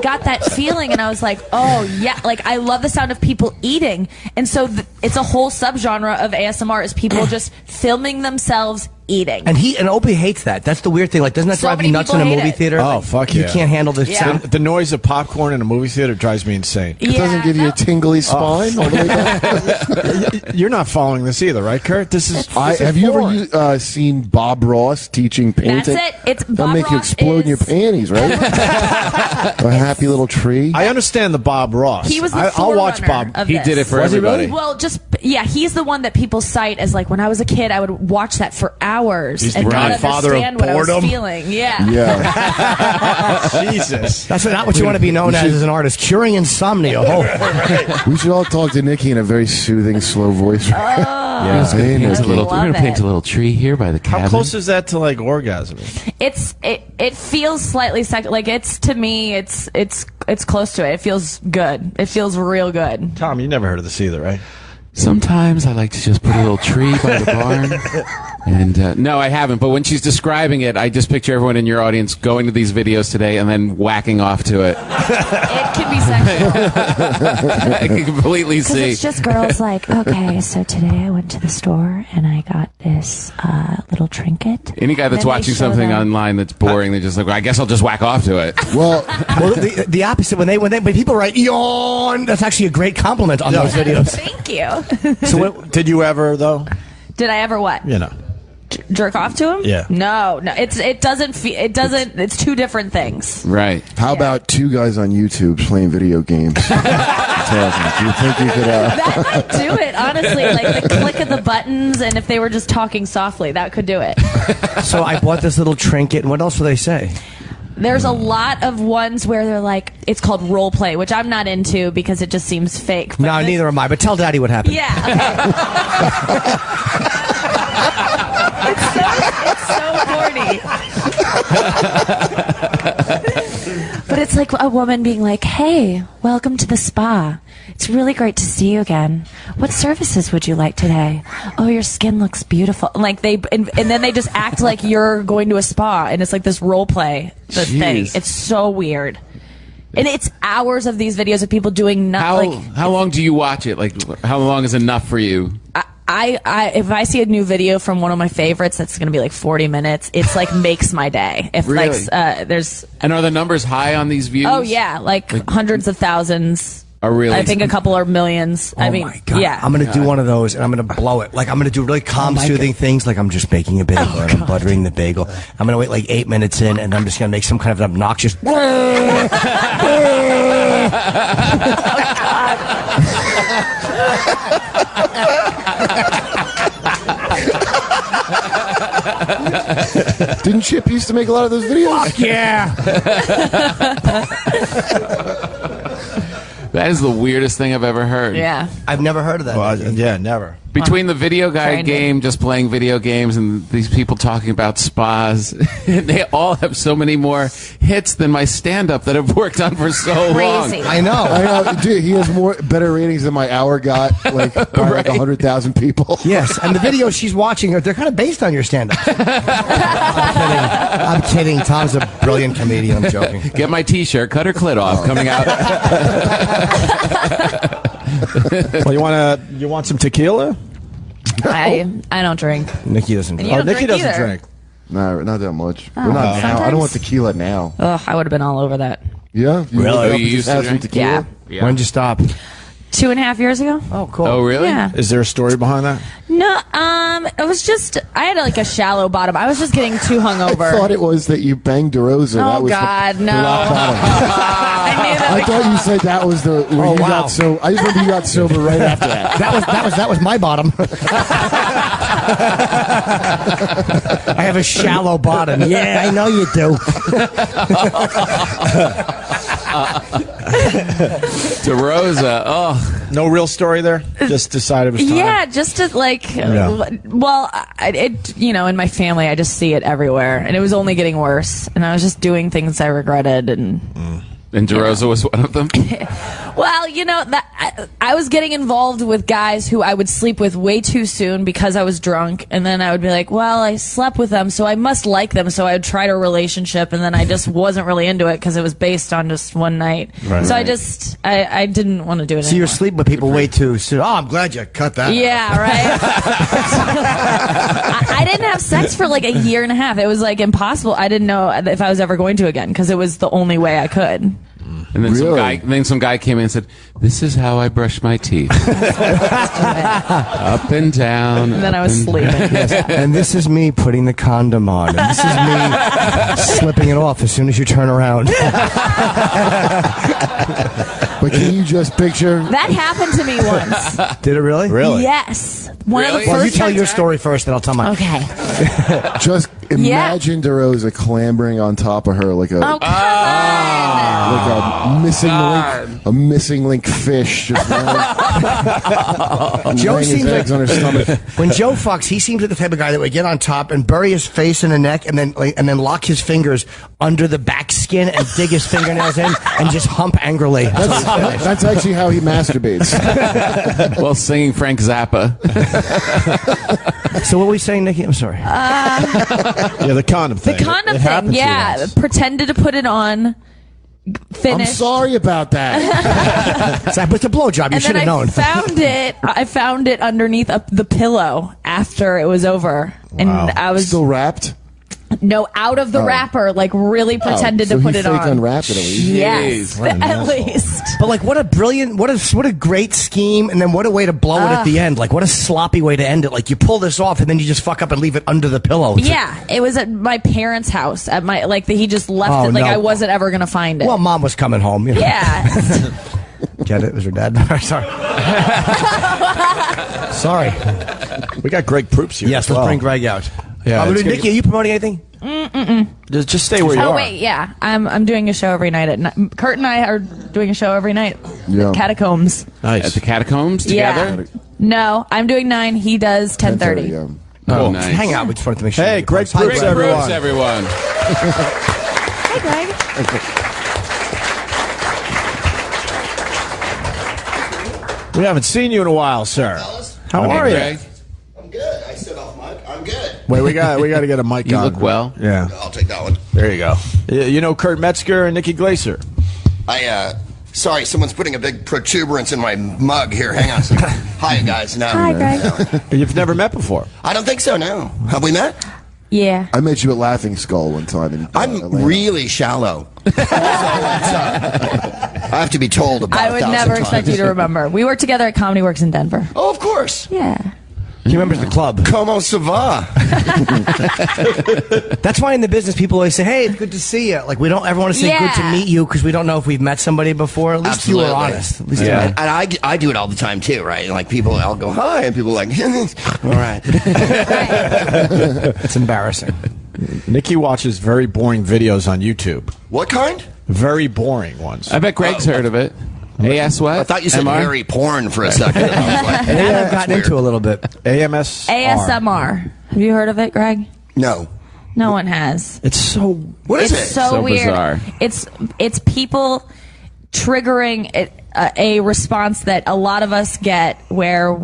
got that feeling, and I was like, oh yeah, like I love the sound of people eating, and so it's a whole subgenre of ASMR is people just filming themselves eating. And Opie hates that. That's the weird thing. Like, doesn't that drive you nuts in a movie theater? Oh, like, fuck yeah. You can't handle the sound. The noise of popcorn in a movie theater drives me insane. It doesn't give you a tingly spine all the way down? You're not following this either, right, Kurt? Have you ever seen Bob Ross teaching painting? That's it. It's That'll Bob make you Ross explode in your panties, right? A happy little tree. I understand the Bob Ross. He was the I'll watch forerunner Bob. of He this. did it for everybody. Well, he's the one that people cite as like when I was a kid, I would watch that for hours He's and the not godfather of understand what I was boredom. feeling. Yeah. Jesus. That's not what you want to be known as an artist. Curing insomnia. Oh. We should all talk to Nikki in a very soothing, slow voice. Yeah, Hey, Nikki. we're gonna paint a little tree here by the cabin. How close is that to like orgasm? It feels slightly like it's to me it's close to it. It feels good. It feels real good. Tom, you never heard of this either, right? Sometimes I like to just put a little tree by the barn. And no, I haven't. But when she's describing it, I just picture everyone in your audience going to these videos today and then whacking off to it. It can be sexual. I can completely Because see. it's just girls like, okay, so today I went to the store and I got this little trinket. Any guy that's Then they watching show something them- online that's boring, they're just like, well, I guess I'll just whack off to it. Well, the opposite. When people write yawn, that's actually a great compliment on those videos. Thank you. So did you ever though? Did I ever what? You know. Jerk off to him? Yeah. No. It doesn't. It's two different things. Right. How about two guys on YouTube playing video games? Do you think you could? That might do it, honestly. Like the click of the buttons, and if they were just talking softly, that could do it. So I bought this little trinket, and what else do they say? There's a lot of ones where they're like, it's called role play, which I'm not into because it just seems fake. No, neither am I. But tell Daddy what happened. Yeah. It's so corny. But it's like a woman being like, hey, welcome to the spa. It's really great to see you again. What services would you like today? Oh, your skin looks beautiful. Like and then they just act like you're going to a spa, and it's like this role play thing. It's so weird. And it's hours of these videos of people doing nothing. How long do you watch it? Like, how long is enough for you? If I see a new video from one of my favorites that's going to be like 40 minutes, it's like makes my day. If Really? there's And are the numbers high on these views? oh yeah, like hundreds of thousands. Are really? I think a couple are millions. I mean, my God. yeah. I'm going to do one of those, and I'm going to blow it. Like, I'm going to do really calm, soothing things, like I'm just baking a bagel, and I'm buttering the bagel. I'm going to wait like 8 minutes in, and I'm just going to make some kind of an obnoxious... Oh, God. Didn't Chip used to make a lot of those videos? Fuck yeah. That is the weirdest thing I've ever heard. Yeah. I've never heard of that. Well, yeah, never. Between the video guy Tried game, just playing video games, and these people talking about spas, they all have so many more hits than my stand-up that I've worked on for so long. I know. Dude, he has better ratings than my hour got, like, by like 100,000 people. Yes, and the videos she's watching, they're kind of based on your stand-up. I'm kidding. Tom's a brilliant comedian. I'm joking. Get my T-shirt, cut her clit off, coming out. Well, you want some tequila? I don't drink. Nikki doesn't And drink. you don't Nikki drink doesn't either. drink. No, not that much. Oh, We're not now. I sometimes? don't want tequila now. Ugh, I would have been all over that. Yeah? You Really? woke up You and used just to had some drink? tequila? Yeah. When'd you stop? 2.5 years ago. Oh, cool. Oh, really? Yeah. Is there a story behind that? No, it was just I had like a shallow bottom. I was just getting too hungover. I thought it was that you banged DeRosa. That Oh was God, no! rock bottom. I thought you said that was the where you got so. I just remember you got sober right after that. That was my bottom. I have a shallow bottom. Yeah, I know you do. DeRosa. Oh, no real story there. Just decided it was time. Yeah, just to like, well, in my family, I just see it everywhere, and it was only getting worse, and I was just doing things I regretted, and. And DeRosa was one of them? Well, I was getting involved with guys who I would sleep with way too soon because I was drunk, and then I would be like, well, I slept with them, so I must like them, so I would try a relationship, and then I just wasn't really into it because it was based on just one night. Right. So I didn't want to do it So anymore. you're sleeping with people way too soon. Oh, I'm glad you cut that. Yeah, right? I didn't have sex for like a year and a half. It was like impossible. I didn't know if I was ever going to again because it was the only way I could. And then Really? some guy came in and said, "This is how I brush my teeth, up and down." And then I was sleeping. Yes. And this is me putting the condom on. And this is me slipping it off as soon as you turn around. But can you just picture? That happened to me once. Did it really? Really? Yes. One of the Really? first Well, you tell times- your story first, then I'll tell mine. Okay. Just imagine DeRosa clambering on top of her like a Oh, come on. like a missing link fish. Just Joe laying his seems eggs like on her stomach. when Joe fucks, he seems like the type of guy that would get on top and bury his face in the neck, and then lock his fingers under the back skin and dig his fingernails in and just hump angrily. That's actually how he masturbates. While singing Frank Zappa. So what were we saying, Nikki? I'm sorry. Yeah, the condom thing. The condom It thing, happened to you yeah. once. Pretended to put it on. I'm Finished. sorry about that. It's a blowjob. You And should then have known. I found it underneath the pillow after it was over, and I was Still wrapped? out of the wrapper, like really pretended so to put he it fake on. unwrapped it at least. Yes, What an at asshole. least. But like, what a brilliant, what a great scheme, and then what a way to blow it at the end. Like, what a sloppy way to end it. Like, you pull this off, and then you just fuck up and leave it under the pillow. It's Yeah, it was at my parents' house. At my he just left Oh, it. Like no. I wasn't ever gonna find it. well, mom was coming home. You know. Yeah. Get it? It was her dad. Sorry. Sorry. We got Greg Proops here. Yes, as let's well. bring Greg out. Yeah, it's Nikki, gonna- are you promoting anything? Just stay where you Oh are. wait, yeah. I'm doing a show every night at Kurt and I are doing a show every night. Yeah. Catacombs. Nice. At the catacombs together? Yeah. No, I'm doing 9. He does 10:30. Yeah. Oh, Cool. nice. Hang out. We just wanted to make sure. Hey, Greg Hi, Proops, Greg everyone. Proops, everyone. Hey, Greg. We haven't seen you in a while, sir. How Hey, are you? Greg. I'm good. I stood off mic. I'm good. Wait, we got to get a mic You on. look well. Yeah. I'll take that one. There you go. You know Kurt Metzger and Nikki Glaser. Sorry, someone's putting a big protuberance in my mug here. Hang on a second. Hi, guys. No. Hi, Greg. You've never met before. I don't think so, no. Have we met? Yeah. I met you at Laughing Skull one time. In, I'm Atlanta. really shallow. I have to be told about I it would 1,000 never times. expect you to remember. We worked together at Comedy Works in Denver. Oh, of course. Yeah. He remembers the club. Como ça va? That's why in the business people always say, "Hey, it's good to see you." Like we don't ever want to say Yeah. "good to meet you" because we don't know if we've met somebody before. At least Absolutely. you were honest. At least you And were. I do it all the time too, right? Like people, I'll go hi, and people are like, all right. It's embarrassing. Nikki watches very boring videos on YouTube. What kind? Very boring ones. I bet Greg's heard of it. AS what? I thought you said MR? hairy porn for a second. I was like, That I've gotten into a little bit. ASMR. Have you heard of it, Greg? No. No one has. It's so. What is it's it? so weird. bizarre. It's people triggering a response that a lot of us get where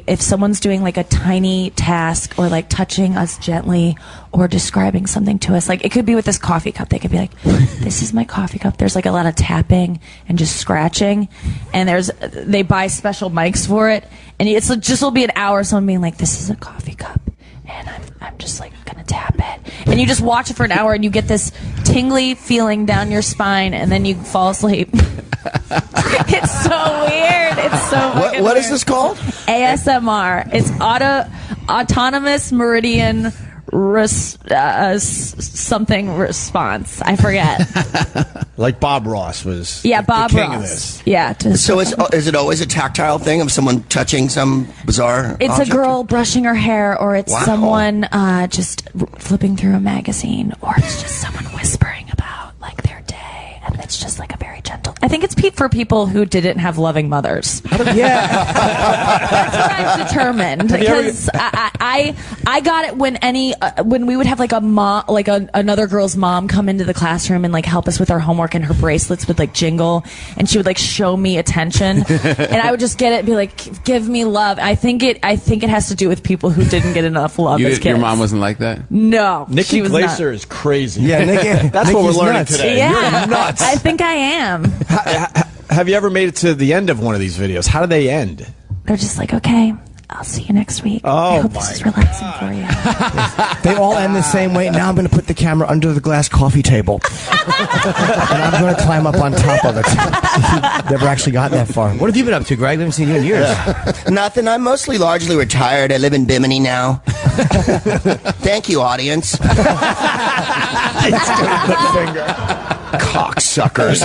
if someone's doing like a tiny task or like touching us gently or describing something to us, like it could be with this coffee cup, they could be like, this is my coffee cup. There's like a lot of tapping and just scratching, and they buy special mics for it, and it's just will be an hour of someone being like, this is a coffee cup, and I'm just like gonna tap it, and you just watch it for an hour and you get this tingly feeling down your spine, and then you fall asleep. It's so weird. It's so fucking What is weird. this called? ASMR. It's autonomous meridian something response. I forget. Like Bob Ross was. Yeah, Bob the king Ross. of this. Yeah. So is it always a tactile thing of someone touching some bizarre It's object? a girl brushing her hair, or it's Wow. someone just flipping through a magazine, or it's just someone whispering about like their day, and it's just like a very gentle. I think it's for people who didn't have loving mothers. Yeah. That's what I've determined, because I got it when when we would have like a mom, like another girl's mom come into the classroom and like help us with our homework, and her bracelets would like jingle, and she would like show me attention, and I would just get it and be like, give me love. I think it has to do with people who didn't get enough love as kids. Your mom wasn't like that? No, Nikki she was Glaser not. is crazy. Yeah, Nikki. That's what we're Nikki's learning nuts. today. Yeah, You're nuts. I think I am. Have you ever made it to the end of one of these videos? How do they end? They're just like, okay, I'll see you next week. Oh, I hope this is relaxing for you. They all end the same way. Now I'm going to put the camera under the glass coffee table. And I'm going to climb up on top of it. Never actually gotten that far. What have you been up to, Greg? We haven't seen you in years. Nothing. I'm mostly largely retired. I live in Bimini now. Thank you, audience. Cocksuckers.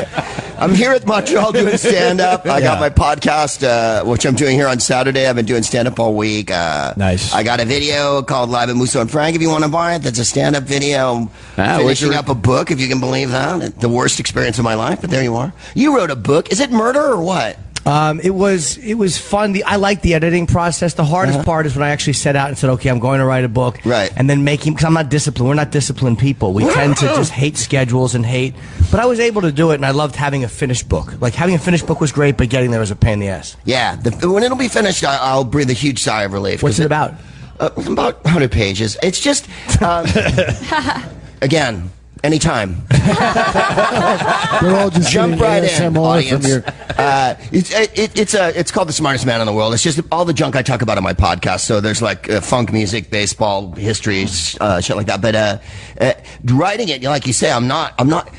I'm here at Montreal doing stand-up. I got my podcast, which I'm doing here on Saturday. I've been doing stand-up all week. Nice. I got a video called Live at Musso and Frank, if you want to buy it. That's a stand-up video. Finishing up a book, if you can believe that. The worst experience of my life, but there you are. You wrote a book. Is it murder or what? It was fun. I like the editing process. The hardest part is when I actually set out and said, okay, I'm going to write a book. Right. And then because I'm not disciplined. We're not disciplined people. We tend to just hate schedules and hate. But I was able to do it, and I loved having a finished book. Like, having a finished book was great, but getting there was a pain in the ass. Yeah. When it'll be finished, I'll breathe a huge sigh of relief. What's it about? About 100 pages. It's just, again, anytime. They're all just Jump getting right in, ASMR audience. from your. It's called The Smartest Man in the World. It's just all the junk I talk about on my podcast. So there's like funk music, baseball, history, shit like that. But writing it, like you say, I'm not.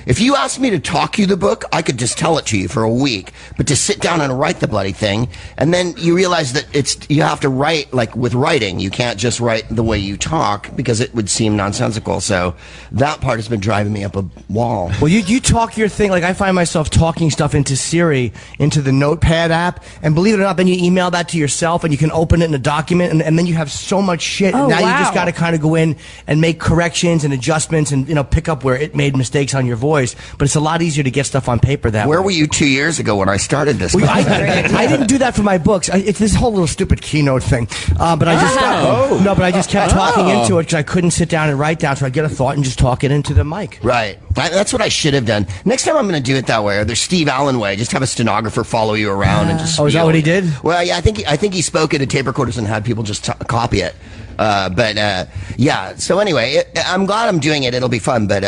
If you asked me to talk you the book, I could just tell it to you for a week. But to sit down and write the bloody thing, and then you realize that you have to write like with writing. You can't just write the way you talk because it would seem nonsensical. So that part has been driving me up a wall. Well, you talk your thing. Like, I find myself talking stuff into Siri, into the Notepad app, and believe it or not, then you email that to yourself, and you can open it in a document, and then you have so much shit. Oh, now wow. you just got to kind of go in and make corrections and adjustments, and pick up where it made mistakes on your voice. But it's a lot easier to get stuff on paper that Where way. were you 2 years ago when I started this? Well, I didn't do that for my books. It's this whole little stupid keynote thing. But I just kept talking into it because I couldn't sit down and write down. So I get a thought and just talk it into the mic. Right. That's what I should have done. Next time I'm going to do it that way, or the Steve Allen way. Just have a stenographer follow you around and just. Oh, is that what he did? Well, yeah, I think he spoke at a tape recorders and had people just copy it. Yeah. So anyway, I'm glad I'm doing it. It'll be fun, but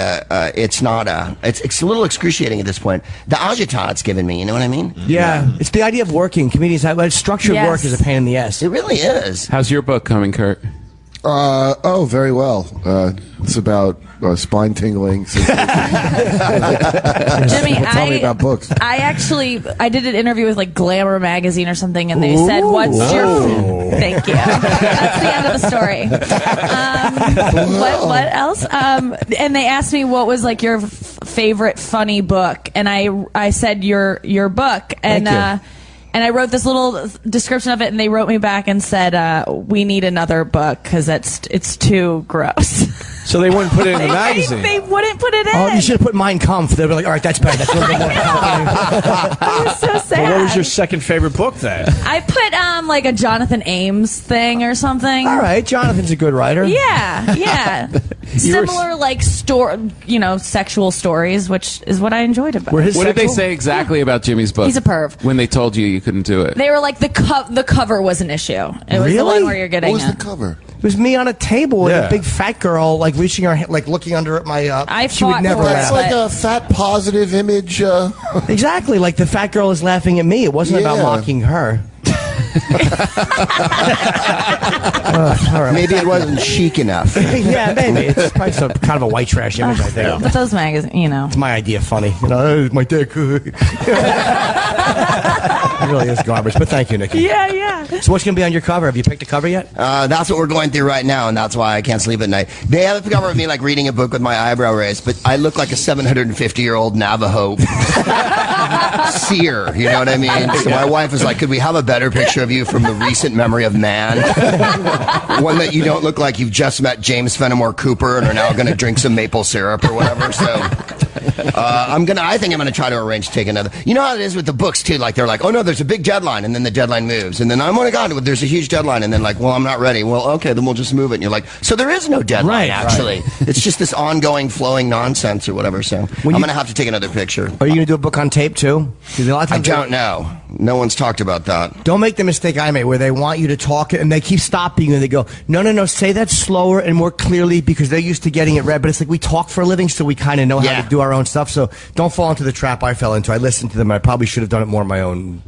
it's not. It's a little excruciating at this point. The agita it's given me. You know what I mean? Yeah. It's the idea of working. Comedians, structured Yes. work is a pain in the ass. It really is. How's your book coming, Kurt? Very well. It's about spine tingling. Jimmy, Tell me about books. I did an interview with like Glamour magazine or something, and they said, "What's your?" Thank you. That's the end of the story. What else? And they asked me what was like your favorite funny book, and I said your book, and and I wrote this little description of it, and they wrote me back and said, "We need another book because it's too gross." So they wouldn't put it in the magazine. They wouldn't put it in. Oh, you should have put Mein Kampf. They'd be like, all right, that's better. That's a little bit more I was so sad. But what was your second favorite book then? I put like a Jonathan Ames thing or something. All right, Jonathan's a good writer. Yeah. Similar like sexual stories, which is what I enjoyed about it. What did they say exactly about Jimmy's book? He's a perv. When they told you couldn't do it. They were like the cover was an issue. It was the one where you're getting What was the cover? It was me on a table with a big fat girl, like reaching her, like looking under at my. She would never laugh. It's like a fat positive image. Exactly, like the fat girl is laughing at me. It wasn't about mocking her. All right. Maybe it wasn't chic enough. Yeah, maybe it's probably some kind of a white trash image. I think. But those magazines, it's my idea. Funny, my dick. It really is garbage. But thank you, Nikki. Yeah. So what's going to be on your cover? Have you picked a cover yet? That's what we're going through right now, and that's why I can't sleep at night. They have a cover of me like reading a book with my eyebrow raised, but I look like a 750-year-old Navajo seer. You know what I mean? So my wife was like, "Could we have a better picture of you from the recent memory of man? One that you don't look like you've just met James Fenimore Cooper and are now going to drink some maple syrup or whatever." So I think I'm gonna try to arrange to take another. You know how it is with the books too. Like they're like, "Oh no, there's a big deadline," and then the deadline moves, and then oh my god, there's a huge deadline, and then like, "Well, I'm not ready." Well, okay, then we'll just move it. And you're like, so there is no deadline actually. It's just this ongoing flowing nonsense or whatever. So I'm gonna have to take another picture. Are you gonna do a book on tape too? I don't know. No one's talked about that. Don't make the mistake I made, where they want you to talk and they keep stopping you and they go, no, say that slower and more clearly because they're used to getting it read. But it's like we talk for a living, so we kind of know how to do our own stuff. So don't fall into the trap I fell into. I listened to them. I probably should have done it more on my own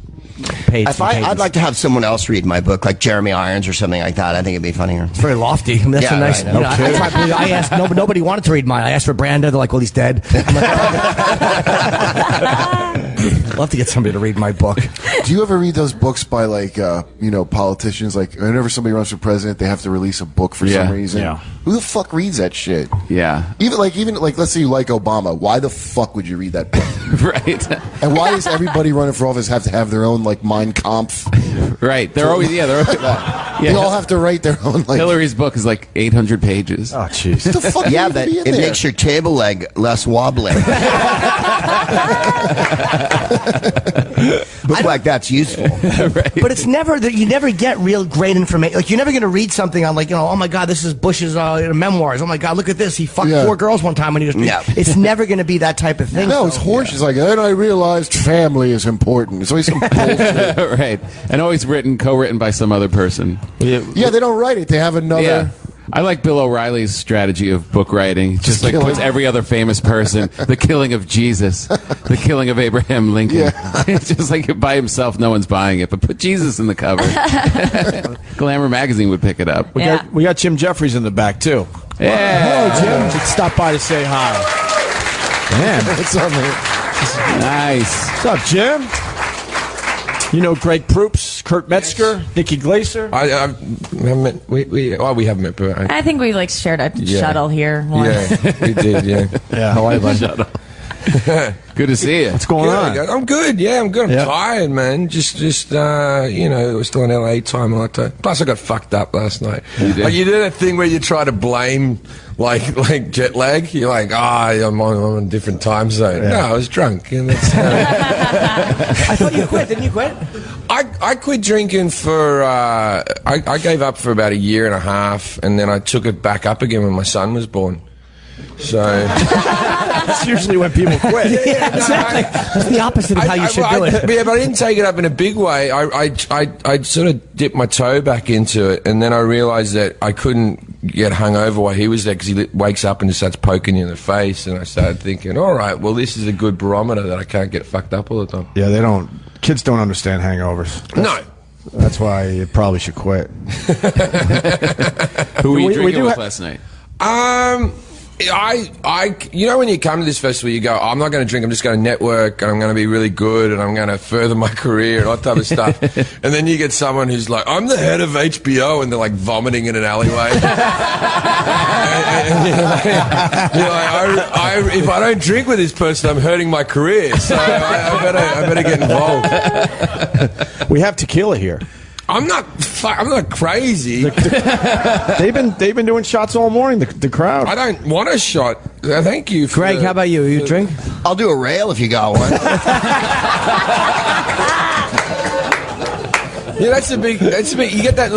page. I'd like to have someone else read my book, like Jeremy Irons or something like that. I think it'd be funnier. It's very lofty. I mean, that's a nice. Right, I asked. Nobody wanted to read mine. I asked for Branda. They're like, "Well, he's dead." I'm like, I'd love to get somebody to read my book. Do you ever read those books by like politicians? Like whenever somebody runs for president, they have to release a book for some reason. Yeah. Who the fuck reads that shit? Yeah. Even like let's say you like Obama. Why the fuck would you read that book? Right. And why does everybody running for office have to have their own like Mein Kampf? Right. They're always They all have to write their own. Like, Hillary's book is like 800 pages. Oh jeez. What the fuck? Yeah, but it makes your table leg less wobbly. Book like that's useful. Right. But it's never that you never get real great information. Like you're never going to read something on like oh my god, this is Bush's memoirs. Oh my god, look at this. He fucked 4 girls one time when he was. Yeah. It's never going to be that type of thing. No, it's horse. It's like then I realized family is important. It's always some bullshit. Right. And always co-written by some other person. Yeah, they don't write it. They have another. Yeah. I like Bill O'Reilly's strategy of book writing. Just like puts every other famous person, the killing of Jesus, the killing of Abraham Lincoln. Yeah. It's just like by himself, no one's buying it. But put Jesus in the cover. Glamour magazine would pick it up. We got Jim Jeffries in the back too. Yeah. Hello, Jim. Stop by to say hi. Man, what's up, man? Nice. What's up, Jim? You know Greg Proops, Kurt Metzger, Nick Iglesias? We haven't met, but I think we like shared a shuttle here. Yeah, we did, yeah. How are you, buddy? Good to see you. What's going on? I'm good, I'm good. I'm tired, man. Just it was still in LA time. Plus I got fucked up last night. You did? Like, you do that thing where you try to blame like jet lag. You're like, I'm on a different time zone. No, I was drunk. And that's, I thought you quit. Didn't you quit? I quit drinking for, I gave up for about 1.5 years, and then I took it back up again when my son was born. So that's usually when people quit. Exactly. That's the opposite of how you should do it. But I didn't take it up in a big way. I sort of dipped my toe back into it, and then I realized that I couldn't get hungover while he was there because he wakes up and just starts poking you in the face. And I started thinking, all right, well, this is a good barometer that I can't get fucked up all the time. Yeah, kids don't understand hangovers. No. That's why you probably should quit. Who were you drinking with last night? You know, when you come to this festival, you go, I'm not going to drink, I'm just going to network, and I'm going to be really good, and I'm going to further my career, and all that type of stuff. And then you get someone who's like, I'm the head of HBO, and they're like vomiting in an alleyway. and you're like, if I don't drink with this person, I'm hurting my career, so I better get involved. We have tequila here. I'm not crazy. They've been doing shots all morning. The crowd. I don't want a shot. Thank you, Greg. How about you? You drink? I'll do a rail if you got one. Yeah, that's a big. You get that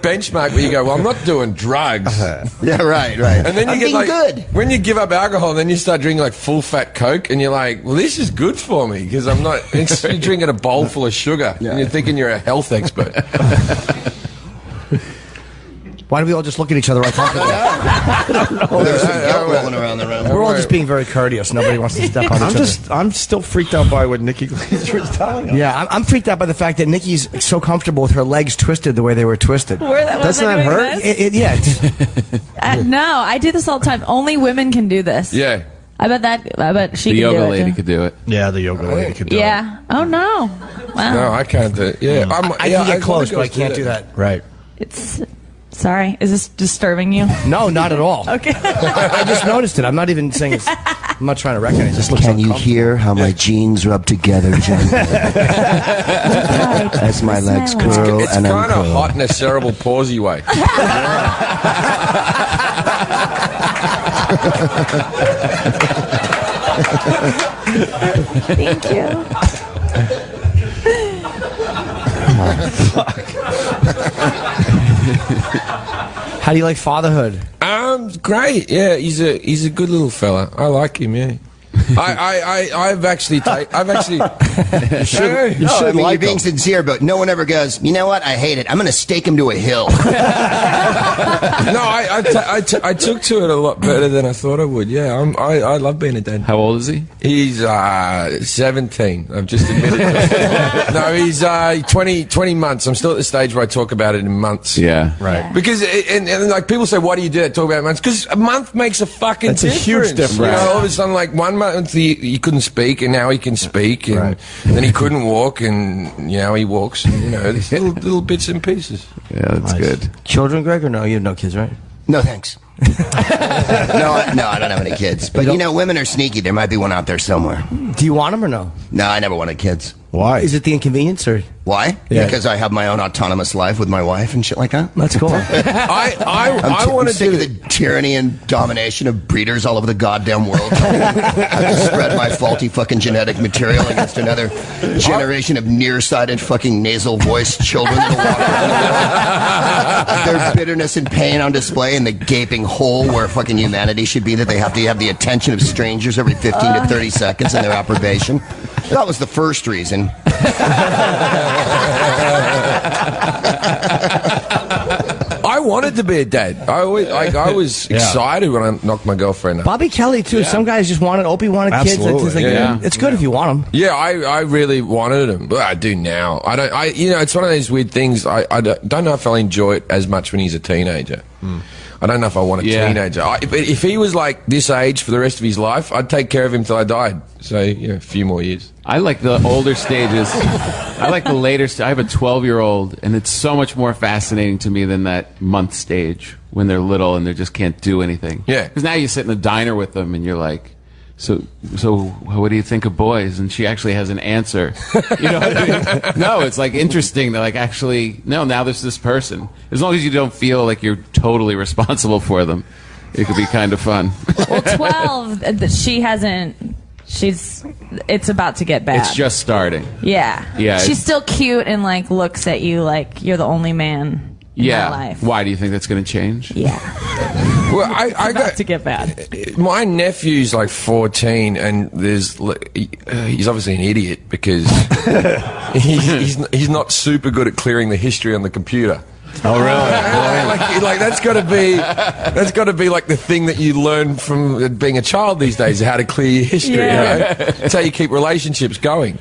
benchmark where you go, well, I'm not doing drugs. Yeah, right. And then you I'm get being like, good. when you give up alcohol, then you start drinking like full fat Coke, and you're like, well, this is good for me because I'm not. You're drinking a bowl full of sugar, and you're thinking you're a health expert. Why do we all just look at each other uncomfortably? I don't know. There's some guilt rolling around the room. We're all just being very courteous. Nobody wants to step on each other. I'm still freaked out by what Nikki Iglesias was telling us. Yeah, I'm freaked out by the fact that Nikki's so comfortable with her legs twisted the way they were twisted. Doesn't that hurt? Yeah. No, I do this all the time. Only women can do this. Yeah. I bet she The can do it. yoga lady too. could do it. Yeah, the yoga lady could do it. Yeah. Oh no. Wow. No, I can't do it. Yeah, I can get close, but I can't do that. Right. It's. Sorry, is this disturbing you? No, not at all. Okay. I just noticed it. I'm not even saying it's. I'm not trying to recognize it. Just looks Can you hear how my jeans rub together gently as my legs curl It's and kind of uncurl? hot in a cerebral palsy way. Thank you. How do you like fatherhood? Great. Yeah, he's a good little fella. I like him. Yeah. I've actually. You should you're being sincere, but no one ever goes, you know what? I hate it. I'm going to stake him to a hill. No, I took to it a lot better than I thought I would. Yeah, I love being a dad. How old is he? He's 17. I've just admitted it. No, he's 20 months. I'm still at the stage where I talk about it in months. Yeah. Right. Because, and like people say, why do you do that? Talk about it in months? Because a month makes a fucking That's a difference. huge difference. You know, all of a sudden, like 1 month he couldn't speak, and now he can speak, and then he couldn't walk, and you know he walks. And, you know, these little bits and pieces. Yeah, that's good. Children, Greg, or no? You have no kids, right? No, thanks. No, I don't have any kids. But, you know, women are sneaky. There might be one out there somewhere. Do you want them or no? No, I never wanted kids. Why? Is it the inconvenience or? Why? Yeah. Because I have my own autonomous life with my wife and shit like that. That's cool. I want I'm to sick do of the tyranny and domination of breeders all over the goddamn world. I have to spread my faulty fucking genetic material against another generation of nearsighted fucking nasal voiced children that will walk around their bitterness and pain on display in the gaping hole where fucking humanity should be, that they have to have the attention of strangers every 15 to 30 seconds in their approbation. That was the first reason. I wanted to be a dad. I was excited when I knocked my girlfriend up. Bobby Kelly too. Some guys just wanted. Opie wanted kids. It's, just like, it's good if you want them. Yeah, I really wanted them, but I do now. You know, it's one of those weird things. I don't know if I'll enjoy it as much when he's a teenager. I don't know if I want a teenager. If he was like this age for the rest of his life, I'd take care of him till I died. So, you know, a few more years. I like the older stages. I like the later I have a 12-year-old, and it's so much more fascinating to me than that month stage when they're little and they just can't do anything. Yeah. Because now you sit in the diner with them, and you're like, so what do you think of boys? And she actually has an answer. You know what I mean? No, it's like interesting to like actually, no, now there's this person. As long as you don't feel like you're totally responsible for them, it could be kind of fun. Well, 12, she hasn't. It's about to get bad. It's just starting. Yeah. Yeah. She's still cute and like looks at you like you're the only man in her life. Why do you think that's going to change? Yeah. Well, I got to get bad. My nephew's like 14, and he's obviously an idiot because he's not super good at clearing the history on the computer. Oh, really? Like that's got to be like the thing that you learn from being a child these days, how to clear your history. Right? That's how you keep relationships going.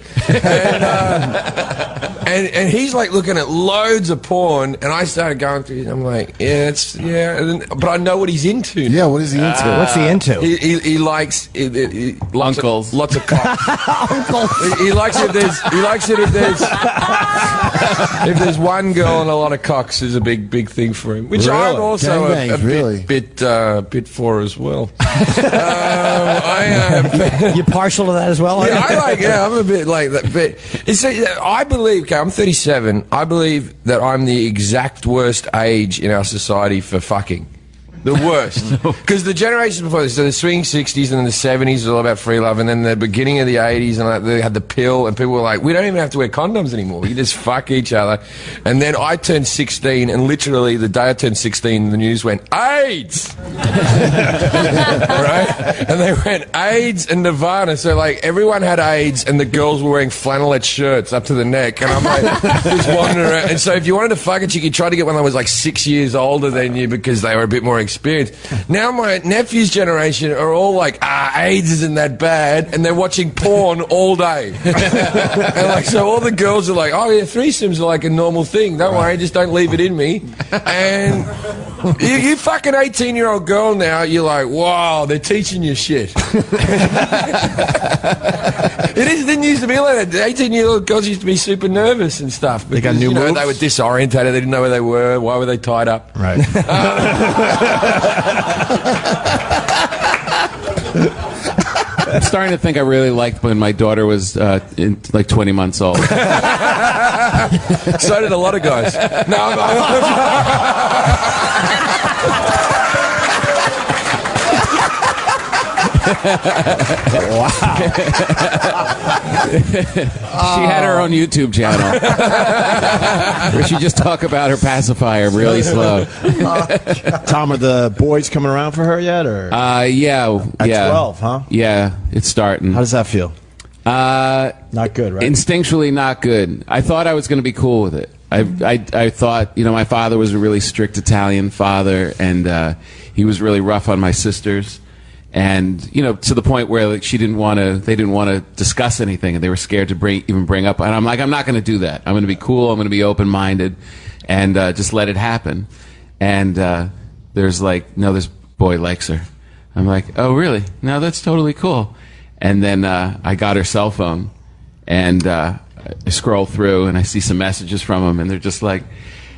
And he's like looking at loads of porn, and I started going through it. I'm like, but I know what he's into. Yeah, what is he into? What's he into? He likes uncles, lots of cock. He likes it if there's one girl and a lot of cocks is a big thing for him, which I'm also a bit for as well. You're partial to that as well? I'm a bit like that. But I believe, okay, I'm 37. I believe that I'm the exact worst age in our society for fucking. The worst. Because the generations before this, so the swing 60s and then the 70s was all about free love, and then the beginning of the 80s, and they had the pill, and people were like, we don't even have to wear condoms anymore. We can just fuck each other. And then I turned 16, and literally the day I turned 16, the news went, AIDS! Right? And they went, AIDS and Nirvana. So, like, everyone had AIDS, and the girls were wearing flannelette shirts up to the neck, and I'm like, just wandering around. And so if you wanted to fuck a chick, you tried to get one that was like 6 years older than you because they were a bit more experienced. Now my nephew's generation are all like, AIDS isn't that bad, and they're watching porn all day. And like, so all the girls are like, oh yeah, threesomes are like a normal thing. Don't worry, just don't leave it in me. And you fucking 18-year-old girl now, you're like, wow, they're teaching you shit. It didn't used to be like that. 18-year-old girls used to be super nervous and stuff. Because, they got new moves? They were disorientated. They didn't know where they were. Why were they tied up? Right. I'm starting to think I really liked when my daughter was like 20 months old. So did a lot of guys. No, Wow. She had her own YouTube channel where she just talk about her pacifier really slow. Tom, are the boys coming around for her yet? Or yeah. At 12, huh? Yeah, it's starting. How does that feel? Not good, right? Instinctually not good. I thought I was going to be cool with it. I thought, my father was a really strict Italian father, and he was really rough on my sisters. And, to the point where like, they didn't want to discuss anything, and they were scared to bring up. And I'm like, I'm not going to do that. I'm going to be cool. I'm going to be open-minded, and just let it happen. And there's like, no, this boy likes her. I'm like, oh, really? No, that's totally cool. And then I got her cell phone, and I scroll through, and I see some messages from him, and they're just like,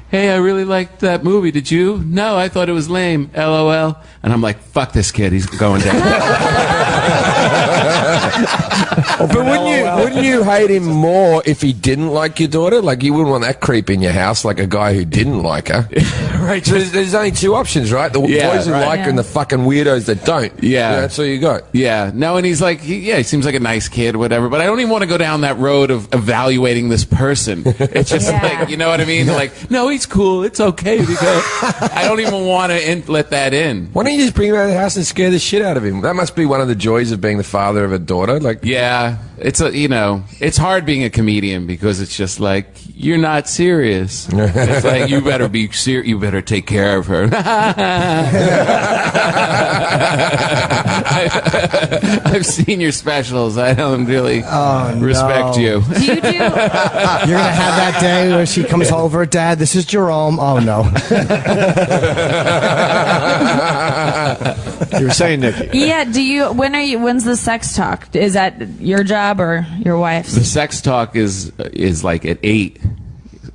hey, I really liked that movie. Did you? No, I thought it was lame. LOL. And I'm like, fuck this kid. He's going down. But wouldn't you hate him more if he didn't like your daughter? Like, you wouldn't want that creep in your house, like a guy who didn't like her. Right. So there's only two options, right? The boys who like her and the fucking weirdos that don't. Yeah. That's all you got. Yeah. No, and he's like, he seems like a nice kid, whatever. But I don't even want to go down that road of evaluating this person. It's just like, you know what I mean? Like, no, he's cool. It's okay. Because I don't even want to let that in. Why don't you just bring him out of the house and scare the shit out of him? That must be one of the joys of being the father of a daughter. Like, yeah, it's it's hard being a comedian because it's just like, you're not serious. It's like, you better be serious. You better take care of her. I've seen your specials. I don't really respect you. Do you do? You're gonna have that day where she comes over, Dad. This is Jerome. Oh no. You were saying, Nikki. Yeah. Do you? When's the sex talk? Is that your job or your wife's? The sex talk is like at 8.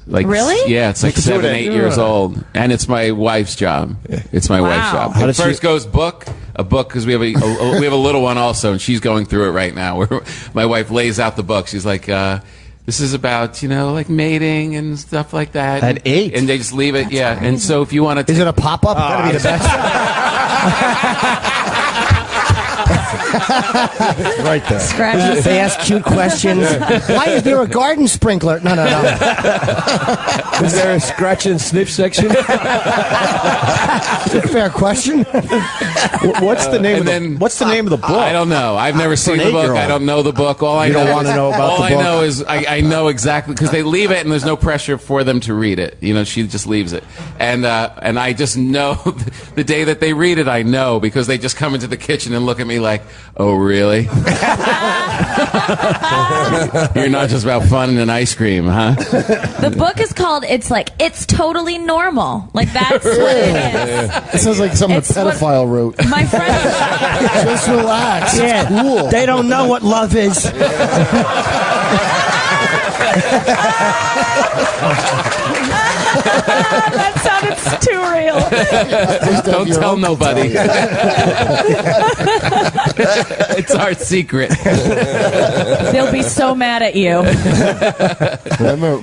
Like, really? Yeah, it's like 7, 8 years old, and it's my wife's job. It's my wife's job. How It first goes a book because we have a little one also, and she's going through it right now. Where my wife lays out the book. She's like, "This is about like mating and stuff like that." At 8, and they just leave it. That's crazy. And so if you want to, is it a pop-up? Gotta be the best. Right there. Scratch. They ask cute questions. Why is there a garden sprinkler? No. Is there a scratch and sniff section? Fair question. What's the name What's the name of the book? I don't know. I've never seen the book. I don't know the book. All I You know don't want to know about the book? All I know is I know exactly because they leave it and there's no pressure for them to read it. You know, she just leaves it, and I just know the day that they read it. I know because they just come into the kitchen and look at me like, "Oh, really? You're not just about fun and ice cream, huh?" The book is called It's Totally Normal. Like, that's what it is. It sounds like something It's a pedophile wrote. My friend. Just relax. Yeah, It's cool. they don't know what love is. That sounded too real. Don't tell nobody. It's our secret. They'll be so mad at you. I remember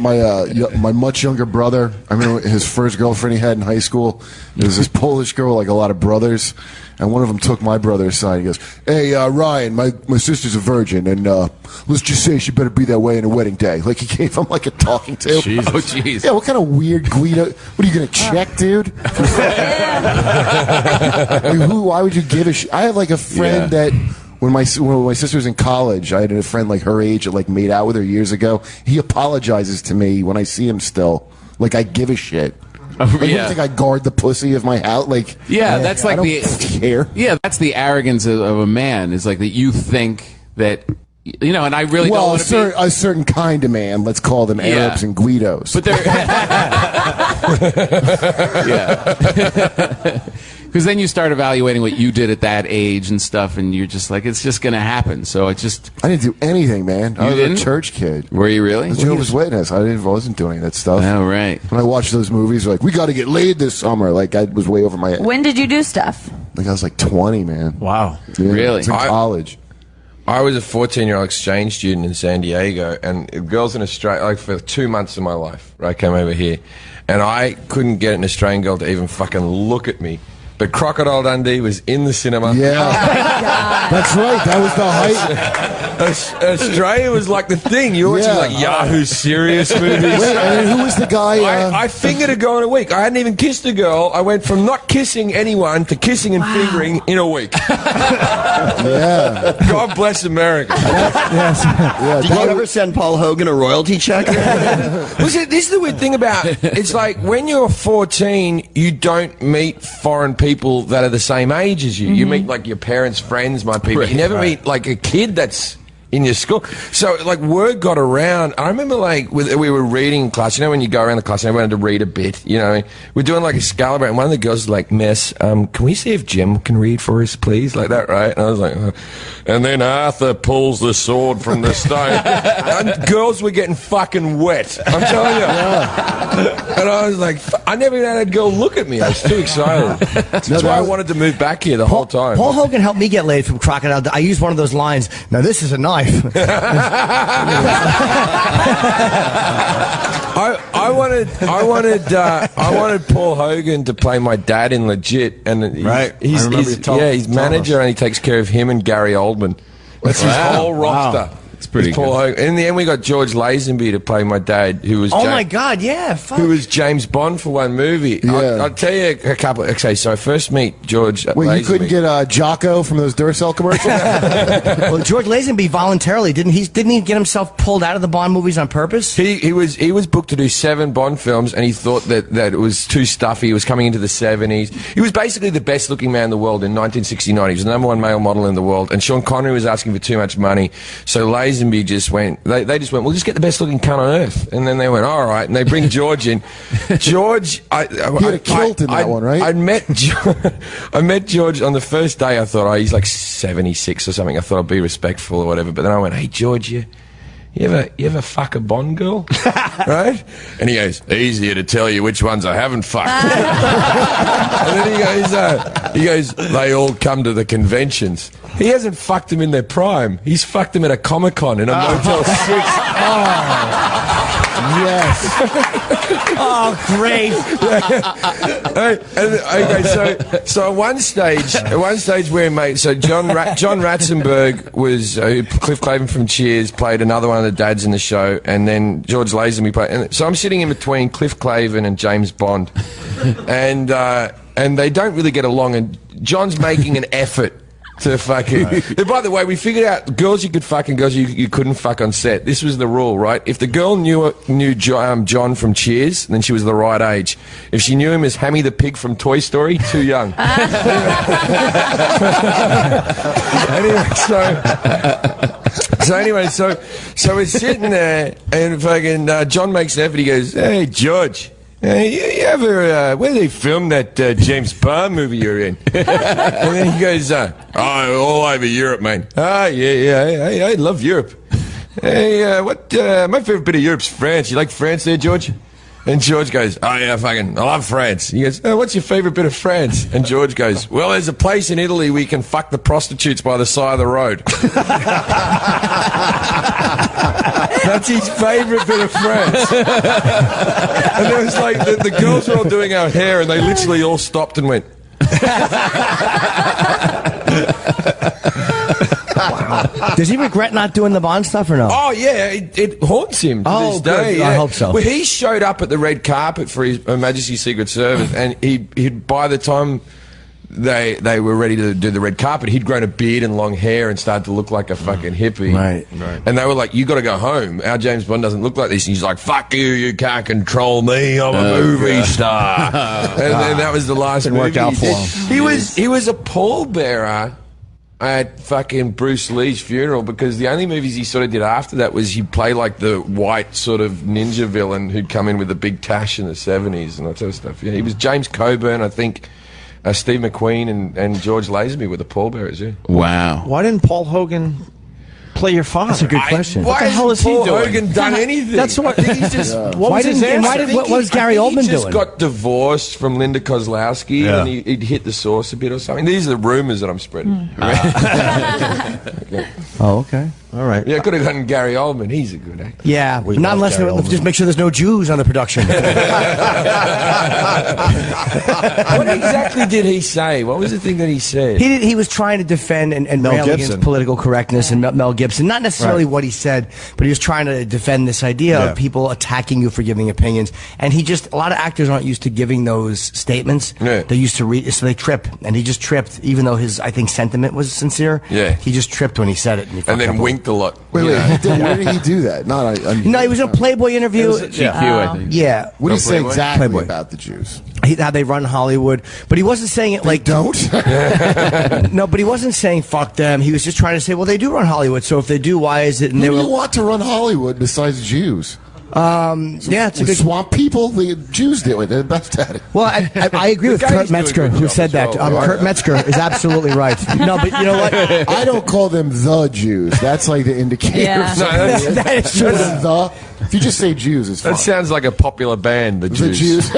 my much younger brother. I remember his first girlfriend he had in high school. There was this Polish girl, like a lot of brothers, and one of them took my brother aside. He goes, "Hey, Ryan, my sister's a virgin, and let's just say she better be that way on her wedding day." Like, he gave him like a talking to. Oh, jeez. Yeah, what kind of weird Guido? What are you gonna check, dude? Why would you give a shit? I had like a friend that. When my sister was in college, I had a friend like her age that like made out with her years ago. He apologizes to me when I see him still. Like, I give a shit. Like, you think I guard the pussy of my house? Like, that's like I don't care. Yeah, that's the arrogance of a man. Is like that you think that and I really don't want to be a certain kind of man. Let's call them Arabs and Guidos. But they're because then you start evaluating what you did at that age and stuff, and you're just like, it's just going to happen. So it just I didn't do anything, man. I was a church kid. Were you really? I was a Jehovah's Witness. I wasn't doing any of that stuff. Oh, right. When I watched those movies, like, we got to get laid this summer. Like, I was way over my head. When did you do stuff? Like, I was like 20, man. Wow. Yeah, Really? I was in college. I was a 14-year-old exchange student in San Diego, and girls in Australia, like, for 2 months of my life, right, came over here, and I couldn't get an Australian girl to even fucking look at me. But Crocodile Dundee was in the cinema. Yeah. That's right. That was the height. Australia was like the thing. You were watching like Yahoo serious movies. Wait, and who was the guy? I fingered a girl in a week. I hadn't even kissed a girl. I went from not kissing anyone to kissing and fingering in a week. Yeah. God bless America. Yes. Yeah, did you ever send Paul Hogan a royalty check? Well, see, this is the weird thing about it. It's like when you're 14, you don't meet foreign people that are the same age as you. You meet like your parents' friends might be, but you never meet like a kid that's in your school. So like word got around. I remember like we were reading class. You know when you go around the class and everyone had to read a bit. You know, we're doing like a Scalabra, and one of the girls was like, "Miss, can we see if Jim can read for us, please?" Like that, right? And I was like, and then Arthur pulls the sword from the stone. And girls were getting fucking wet. I'm telling you. And I was like, I never even had a girl look at me. I was too excited. That's why I wanted to move back here the whole time. Paul Hogan helped me get laid from Crocodile. I used one of those lines. Now this is a knife. I wanted Paul Hogan to play my dad in Legit, and he's manager, and he takes care of him and Gary Oldman. That's his whole roster. Wow. It's pretty Paul good. Hogan. In the end, we got George Lazenby to play my dad, who was my God, yeah, fuck. who was James Bond for one movie. Yeah. I'll tell you a couple. Okay, so I first meet George. Wait, Lazenby. you couldn't get Jocko from those Duracell commercials? Well, George Lazenby voluntarily didn't he get himself pulled out of the Bond movies on purpose? He was booked to do 7 Bond films, and he thought that it was too stuffy. He was coming into the 70s. He was basically the best looking man in the world in 1969. He was the #1 male model in the world, and Sean Connery was asking for too much money. So Lazenby just went. They just went, we'll just get the best looking cunt on earth. And then they went, all right. And they bring George in. George, He had a kilt in that one, right? I met George on the first day. I thought, he's like 76 or something. I thought I'd be respectful or whatever. But then I went, hey, George, you ever fuck a Bond girl? Right? And he goes, easier to tell you which ones I haven't fucked. And then he goes, He goes, they all come to the conventions. He hasn't fucked them in their prime. He's fucked them at a Comic-Con in a Motel 6. Yes. Oh, great. Okay, so at one stage we're mates. So John Ratzenberg was Cliff Clavin from Cheers, played another one of the dads in the show, and then George Lazenby played. And so I'm sitting in between Cliff Clavin and James Bond, and they don't really get along. And John's making an effort to fucking. Right. And by the way, we figured out girls you could fuck and girls you couldn't fuck on set. This was the rule, right? If the girl knew John from Cheers, then she was the right age. If she knew him as Hammy the Pig from Toy Story, too young. Anyway, so we're sitting there, and fucking John makes an effort. He goes, "Hey, George. You ever, where they filmed that James Bond movie you're in?" And then he goes, all over Europe, man. Yeah, I love Europe. Hey, my favorite bit of Europe's France. You like France there, George? And George goes, oh yeah, I love France. He goes, what's your favorite bit of France? And George goes, well, there's a place in Italy where you can fuck the prostitutes by the side of the road. That's his favourite bit of France. And it was like, the girls were all doing our hair, and they literally all stopped and went. Wow. Does he regret not doing the Bond stuff or no? Oh, yeah, it haunts him to this day. Good. Yeah. I hope so. Well, he showed up at the red carpet for His Majesty's Secret Service, and he'd by the time they were ready to do the red carpet, he'd grown a beard and long hair and started to look like a fucking hippie. Right. And they were like, you got to go home. Our James Bond doesn't look like this. And he's like, fuck you, you can't control me. I'm a movie star. And that was the last movie. Worked out for him. He was a pallbearer at fucking Bruce Lee's funeral, because the only movies he sort of did after that was he'd play like the white sort of ninja villain who'd come in with a big tash in the 70s and that sort of stuff. Yeah, he was James Coburn, I think. Steve McQueen and George Lazenby were the pallbearers, yeah. Wow. Why didn't Paul Hogan play your father? That's a good question. Why What the hell is Paul he doing? Hogan done anything? That's what. He's just. What Why was his didn't- answer? what was Gary Oldman He just doing? got divorced from Linda Kozlowski, Yeah. and he'd hit the sauce a bit or something. These are the rumors that I'm spreading. Oh, okay. All right. Yeah, could have gotten Gary Oldman. He's a good actor. Yeah, We not love unless Gary Oldman. just make sure there's no Jews on the production. What exactly did he say? What was the thing that he said? He was trying to defend and Mel rail Gibson. against political correctness and Mel Gibson. Not necessarily what he said, but he was trying to defend this idea of people attacking you for giving opinions. And a lot of actors aren't used to giving those statements. Yeah. They used to read, so they trip. And he just tripped, even though his, I think, sentiment was sincere. Yeah. He just tripped when he said it. And then winked a lot. Wait, where did he do that? No, he was in a Playboy interview. GQ, I think. Yeah. What did he say Playboy? exactly Playboy. about the Jews? How they run Hollywood, but he wasn't saying it like Don't? no, but he wasn't saying fuck them. He was just trying to say, well, they do run Hollywood, so if they do, why is it? And Who they do were, you want to run Hollywood besides Jews? yeah, it's a good. Swamp people. The Jews do it. They're the best at it. Well, I agree with guy's Kurt doing a Metzger, good who job said as that. well. Kurt Metzger is absolutely right. No, but you know what? I don't call them the Jews. That's like the indicator. Yeah. Of No, something. That is true. The. If you just say Jews, it's fine. That sounds like a popular band, the The Jews. Jews.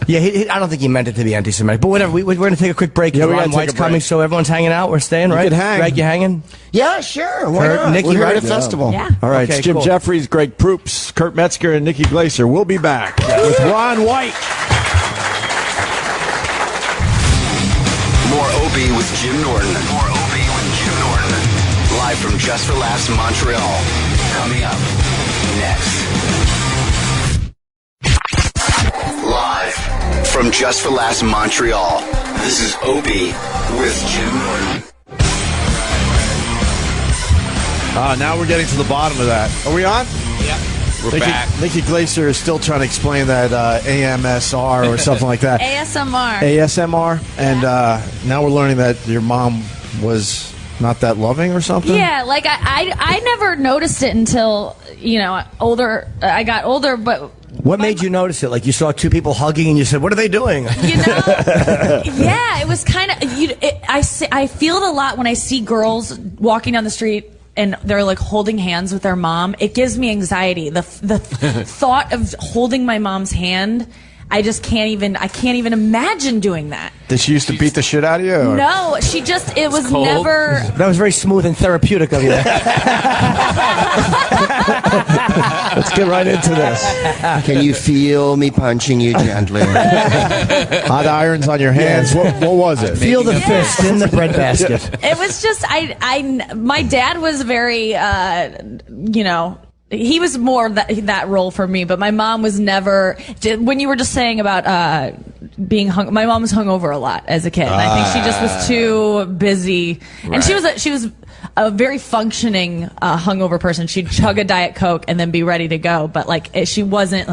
Yeah, I don't think he meant it to be anti-Semitic. But whatever, we're going to take a quick break. Yeah, we gotta Ron take White's a break. coming, so everyone's hanging out. We're staying, right? can hang. Greg, you hanging? Yeah, sure. Why Kurt, not? Nikki, We're here right? at a festival. Yeah. All right, Okay, it's Jim cool. Jeffries, Greg Proops, Kurt Metzger, and Nikki Glaser. We'll be back with Ron White. More Opie with Jim Norton. More Opie with Jim Norton. Live from Just for Laughs Montreal. Coming up next. Live from Just for Laughs Montreal. This is Opie with Jim Norton. Now we're getting to the bottom of that. Are we on? Yep. We're back. Nikki Glaser is still trying to explain that AMSR or something like that. ASMR. ASMR. And now we're learning that your mom was not that loving or something? Yeah, like I never noticed it until, older. I got older, but What made you notice it? Like you saw two people hugging and you said, what are they doing? yeah, it was kind of. I feel it a lot when I see girls walking down the street and they're like holding hands with their mom. It gives me anxiety. The thought of holding my mom's hand. I just can't even imagine doing that. Did she used to beat the shit out of you? Or? No, she just, it was never. That was very smooth and therapeutic of you. Let's get right into this. Can you feel me punching you gently? Hot irons on your hands. What was it? Feel the fist in the breadbasket. It was just, my dad was very, he was more that role for me, but my mom was never, when you were just saying about being my mom was hungover a lot as a kid. And I think she just was too busy. And she was a very functioning hungover person. She'd chug a Diet Coke and then be ready to go. But she wasn't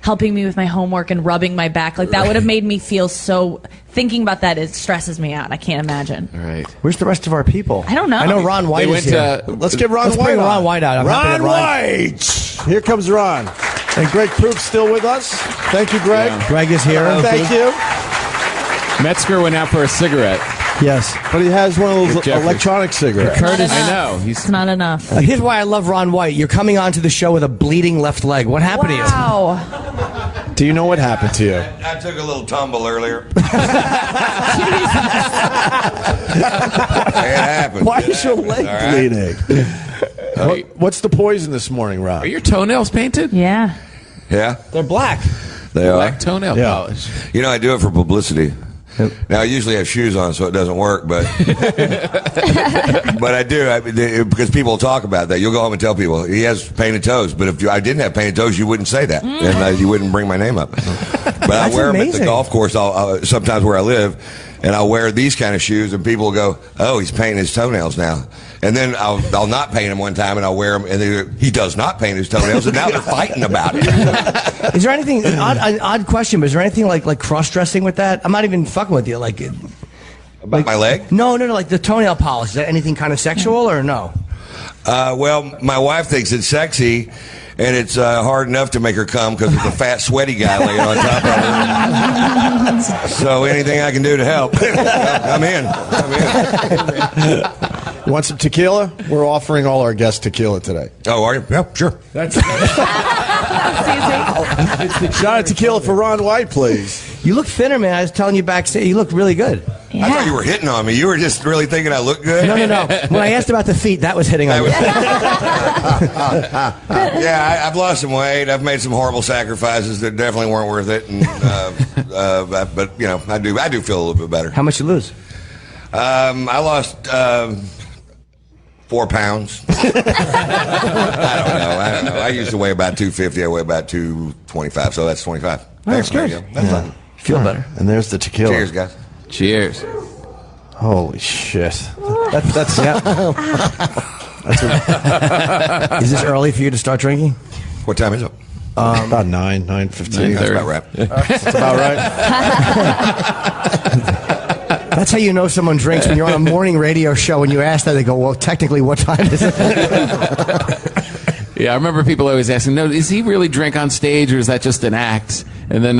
helping me with my homework and rubbing my back. That would have made me feel so. Thinking about that, it stresses me out. I can't imagine. Right. Where's the rest of our people? I don't know. I know Ron White is here. Let's get Ron White. Bring Ron White out. I'm happy that White. Here comes Ron. And Greg Proof's still with us. Thank you, Greg. Yeah. Greg is here. Thank you. Metzger went out for a cigarette. Yes. But he has one of those electronic cigarettes. I know. It's not enough. Here's why I love Ron White. You're coming onto the show with a bleeding left leg. What happened to you? Wow. Do you know what happened to you? I took a little tumble earlier. It happened. Why is your leg bleeding? What's the poison this morning, Rob? Are your toenails painted? Yeah. Yeah? They're black. They are. Black toenail polish. You know, I do it for publicity. Now, I usually have shoes on, so it doesn't work, but but I do because people talk about that. You'll go home and tell people he has painted toes, but if I didn't have painted toes, you wouldn't say that, and you wouldn't bring my name up. But I wear them at the golf course sometimes where I live, and I'll wear these kind of shoes, and people will go, "Oh, he's painting his toenails now." And then I'll not paint them one time, and I'll wear them, and he does not paint his toenails, and now they're fighting about it. Is there anything an odd question? But is there anything like cross dressing with that? I'm not even fucking with you. About my leg? No. Like the toenail polish. Is that anything kind of sexual or no? Well, my wife thinks it's sexy, and it's hard enough to make her come because it's a fat, sweaty guy laying on top of her. So anything I can do to help, I'm in. You want some tequila? We're offering all our guests tequila today. Oh, are you? Yeah, sure. That's Shot of tequila for Ron White, please. You look thinner, man. I was telling you backstage. You look really good. I thought you were hitting on me. You were just really thinking I looked good? No. When I asked about the feet, that was hitting on me. Yeah, I've lost some weight. I've made some horrible sacrifices that definitely weren't worth it. And, but, I do feel a little bit better. How much you lose? I lost 4 pounds. I don't know. I used to weigh about 250. I weigh about 225, so that's 25. That's good. That's fine. Feel better. And there's the tequila. Cheers, guys. Cheers. Holy shit. That's yeah. Is this early for you to start drinking? What time is it? About 9:15. That's about right. That's about right. That's how you know someone drinks when you're on a morning radio show and you ask that. They go, well, technically, what time is it? Yeah, I remember people always asking, "No, is he really drink on stage, or is that just an act?" And then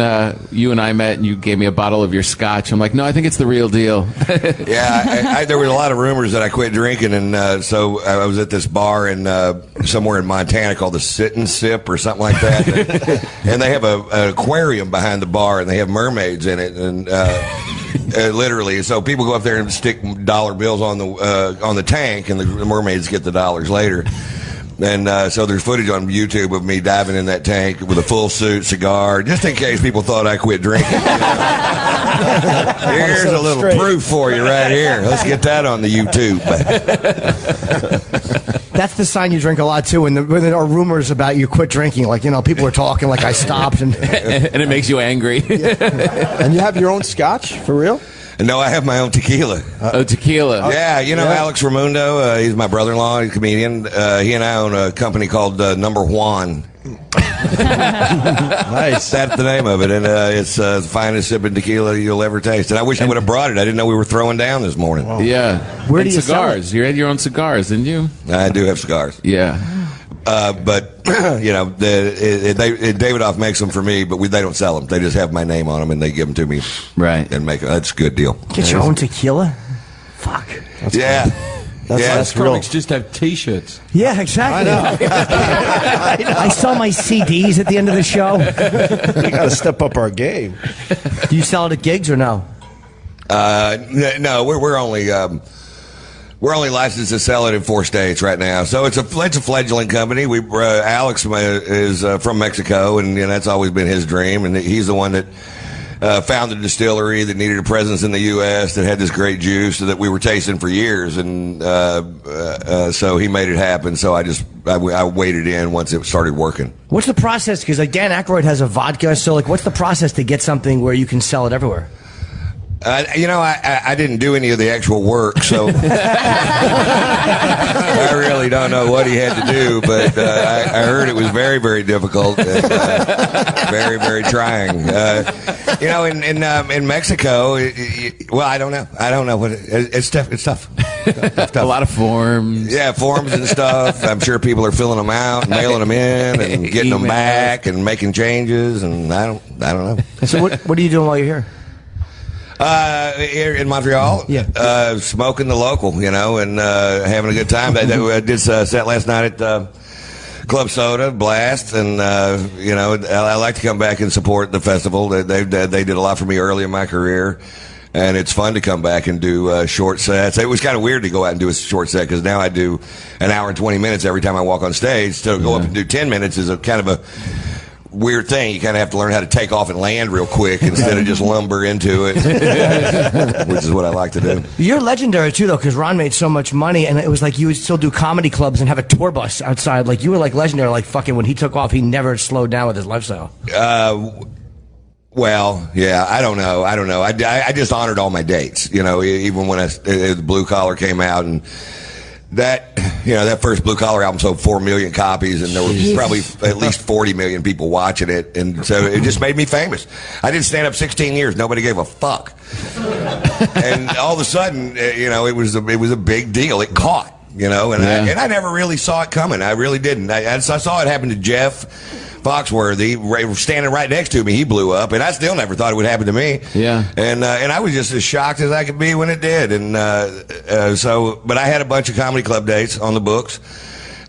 you and I met, and you gave me a bottle of your scotch. I'm like, "No, I think it's the real deal." Yeah, there were a lot of rumors that I quit drinking, and so I was at this bar in somewhere in Montana called the Sit and Sip or something like that, and they have an aquarium behind the bar, and they have mermaids in it, and literally, so people go up there and stick dollar bills on the tank, and the mermaids get the dollars later. And so there's footage on YouTube of me diving in that tank with a full suit, cigar, just in case people thought I quit drinking. Here's a little proof for you right here. Let's get that on the YouTube. That's the sign you drink a lot, too, when there are rumors about you quit drinking. Like, people are talking like I stopped. And it makes you angry. And you have your own scotch? For real? No, I have my own tequila. Tequila. Yeah, Alex Raimundo, he's my brother-in-law, he's a comedian. He and I own a company called Number Juan. Nice. That's the name of it, and it's the finest sipping tequila you'll ever taste. And I wish I would have brought it. I didn't know we were throwing down this morning. Wow. Yeah. Where do you cigars? You had your own cigars, didn't you? I do have cigars. Yeah. But Davidoff makes them for me, but they don't sell them. They just have my name on them, and they give them to me. Right. And that's a good deal. Get your own tequila? Fuck. Yeah. Most comics just have T-shirts. Yeah, exactly. I know. I sell my CDs at the end of the show. We got to step up our game. Do you sell it at gigs or no? No, we're only licensed to sell it in 4 states right now. So it's a fledgling company. Alex is from Mexico, and that's always been his dream. And he's the one that founded a distillery that needed a presence in the U.S. that had this great juice that we were tasting for years. And so he made it happen. So I waded in once it started working. What's the process? Because like Dan Aykroyd has a vodka. So like, what's the process to get something where you can sell it everywhere? I didn't do any of the actual work, so I really don't know what he had to do, but I heard it was very, very difficult and very, very trying. In Mexico, I don't know. I don't know what it's tough. It's tough. A lot of forms. Yeah, forms and stuff. I'm sure people are filling them out, and mailing them in, and getting them back, and making changes, and I don't know. So what are you doing while you're here? Here in Montreal, smoking the local, and having a good time. I did set last night at Club Soda, blast, and I like to come back and support the festival. They did a lot for me early in my career, and it's fun to come back and do short sets. It was kind of weird to go out and do a short set because now I do an hour and 20 minutes every time I walk on stage. So to go up and do 10 minutes is a kind of a weird thing. You kind of have to learn how to take off and land real quick instead of just lumber into it, which is what I like to do. You're legendary too, though, because Ron made so much money, and it was like you would still do comedy clubs and have a tour bus outside. Like you were like legendary. Like fucking when he took off, he never slowed down with his lifestyle. Well, yeah, I don't know. I just honored all my dates. Even when the Blue Collar came out and. That first Blue Collar album sold 4 million copies, and there were probably at least 40 million people watching it, and so it just made me famous. I did stand up 16 years, nobody gave a fuck, and all of a sudden, it was a big deal. It caught, and I never really saw it coming. I really didn't. I saw it happen to Jeff Foxworthy, standing right next to me. He blew up, and I still never thought it would happen to me. Yeah. And I was just as shocked as I could be when it did. And but I had a bunch of comedy club dates on the books,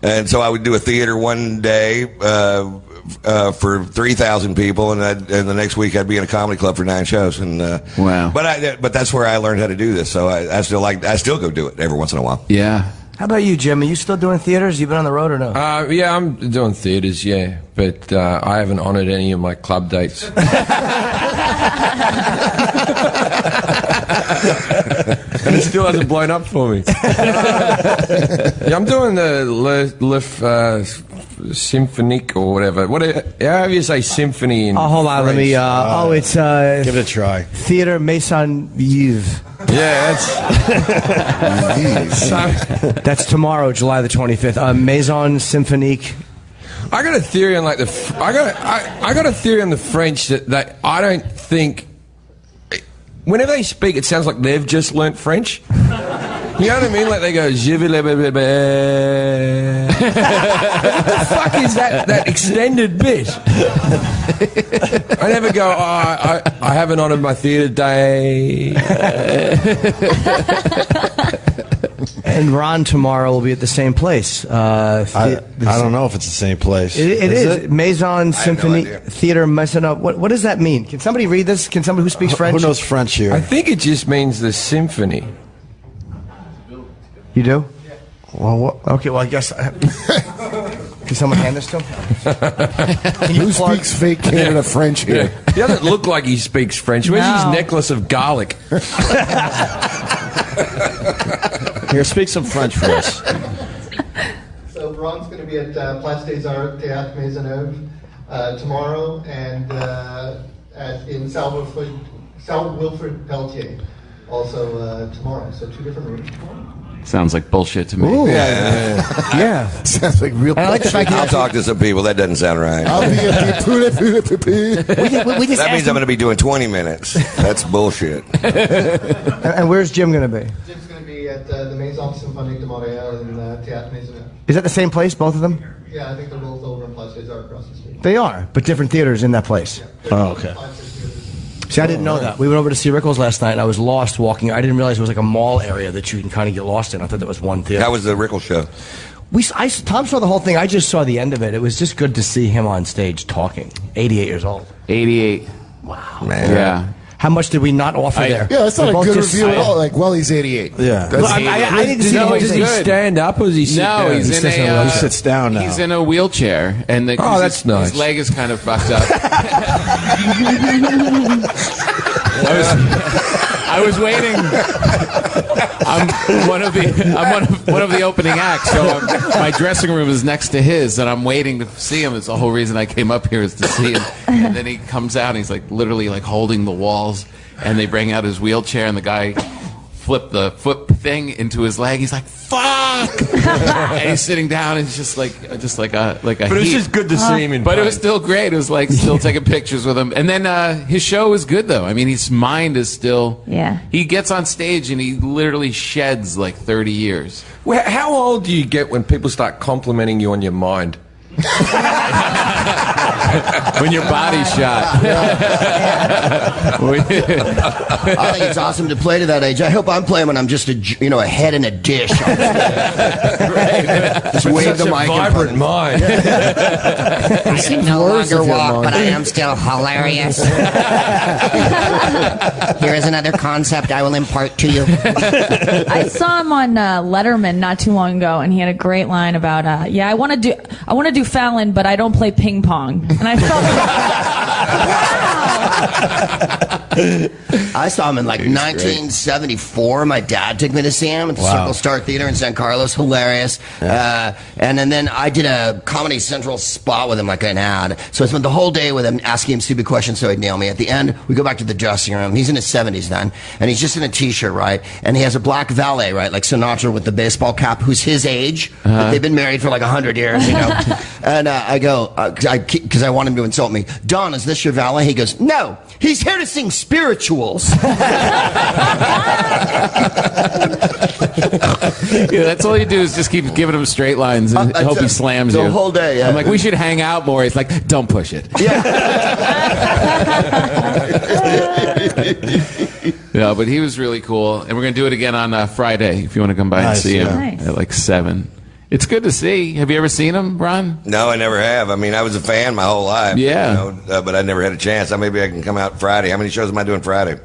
and so I would do a theater one day for 3,000 people, and the next week I'd be in a comedy club for 9 shows. And wow. But that's where I learned how to do this. So I still go do it every once in a while. Yeah. How about you, Jim? Are you still doing theaters? You been on the road or no? Yeah, I'm doing theaters, yeah, but I haven't honored any of my club dates. And it still hasn't blown up for me. Yeah, I'm doing the Le Symphonique or whatever. How do you say symphony in hold on, French? let me. It's give it a try. Theater Maison Yves. Yeah, that's tomorrow, July the 25th. Maison Symphonique. I got a theory on I got a theory on the French that I don't think. Whenever they speak, it sounds like they've just learnt French. You know what I mean? Like they go, je vais what the fuck is that extended bit? I never go, I haven't honoured my theatre day. And Ron tomorrow will be at the same place. I don't know if it's the same place. It is. Maison Symphony Theater Maison. What does that mean? Can somebody read this? Can somebody who speaks French? Who knows French here? I think it just means the symphony. You do? Well, okay. Well, I guess. Can someone hand this to him? Who speaks fake Canada French here? Yeah. He doesn't look like he speaks French. Where's his necklace of garlic? Here, speak some French for us. So Ron's going to be at Place des Arts Théâtre Maisonneuve tomorrow, and in Salle Wilfrid Pelletier also tomorrow. So 2 different rooms tomorrow. Sounds like bullshit to me. Ooh. Yeah. Sounds like real. I like the fact I'll talk to some people. That doesn't sound right. That means I'm going to be doing 20 minutes. That's bullshit. And where's Jim going to be? Jim's going to be at the Maison Symphonique de Montréal in Théâtre Maisonneuve. Is that the same place, both of them? Yeah, I think they're both over in Place des Arts across the street. They are, but different theaters in that place. Yeah. Oh, okay. See, I didn't know that. We went over to see Rickles last night, and I was lost walking. I didn't realize it was like a mall area that you can kind of get lost in. I thought that was one theater. That was the Rickles show. Tom saw the whole thing. I just saw the end of it. It was just good to see him on stage talking. 88 years old. 88. Wow. Man. Yeah. How much did we not offer there? Yeah, that's not We're a both good just- review at all. Like, well, he's 88. Yeah. Well, I didn't see the whole Does thing. he stand up or does he sit No, down? he's in a. He sits down now. He's in a wheelchair, and Oh, that's nice. His leg is kind of fucked up. I was waiting. I'm one of the opening acts, so my dressing room is next to his, and I'm waiting to see him. It's the whole reason I came up here is to see him. And then he comes out, and he's like literally like holding the walls, and they bring out his wheelchair, and the guy flipped the foot thing into his leg. He's like, "Fuck!" And he's sitting down, and it's just like a But it was heat. just good to see him in But it pain. was still great. It was like still taking pictures with him. And then his show is good, though. I mean, his mind is still... Yeah. He gets on stage and he literally sheds like 30 years. Well, how old do you get when people start complimenting you on your mind? When your body's shot. I think it's awesome to play to that age. I hope I'm playing when I'm just a head in a dish. Just wave the Such a mic. vibrant mind. I can no longer walk, but I am still hilarious. Here is another concept I will impart to you. I saw him on Letterman not too long ago, and he had a great line about, I want to do Fallon, but I don't play ping pong. And I felt I saw him in like 1974. My dad took me to see him at the Circle Star Theater in San Carlos. Hilarious. And then I did a Comedy Central spot with him, like an ad. So I spent the whole day with him asking him stupid questions so he'd nail me. At the end, we go back to the dressing room. He's in his 70s then, and he's just in a t-shirt, right? And he has a black valet, right? Like Sinatra with the baseball cap, who's his age. But they've been married for like 100 years, you know? And I go, because I want him to insult me, Don, is this your valet? He goes, no, he's here to sing spirituals. Yeah, that's all you do is just keep giving him straight lines and hope he slams you. The whole day, yeah. I'm like, we should hang out more. He's like, don't push it. Yeah, but he was really cool. And we're going to do it again on Friday if you want to come by and see him at like 7. It's good to see. Have you ever seen him, Ron? No, I never have. I mean, I was a fan my whole life. Yeah. You know, but I never had a chance. Maybe I can come out Friday. How many shows am I doing Friday?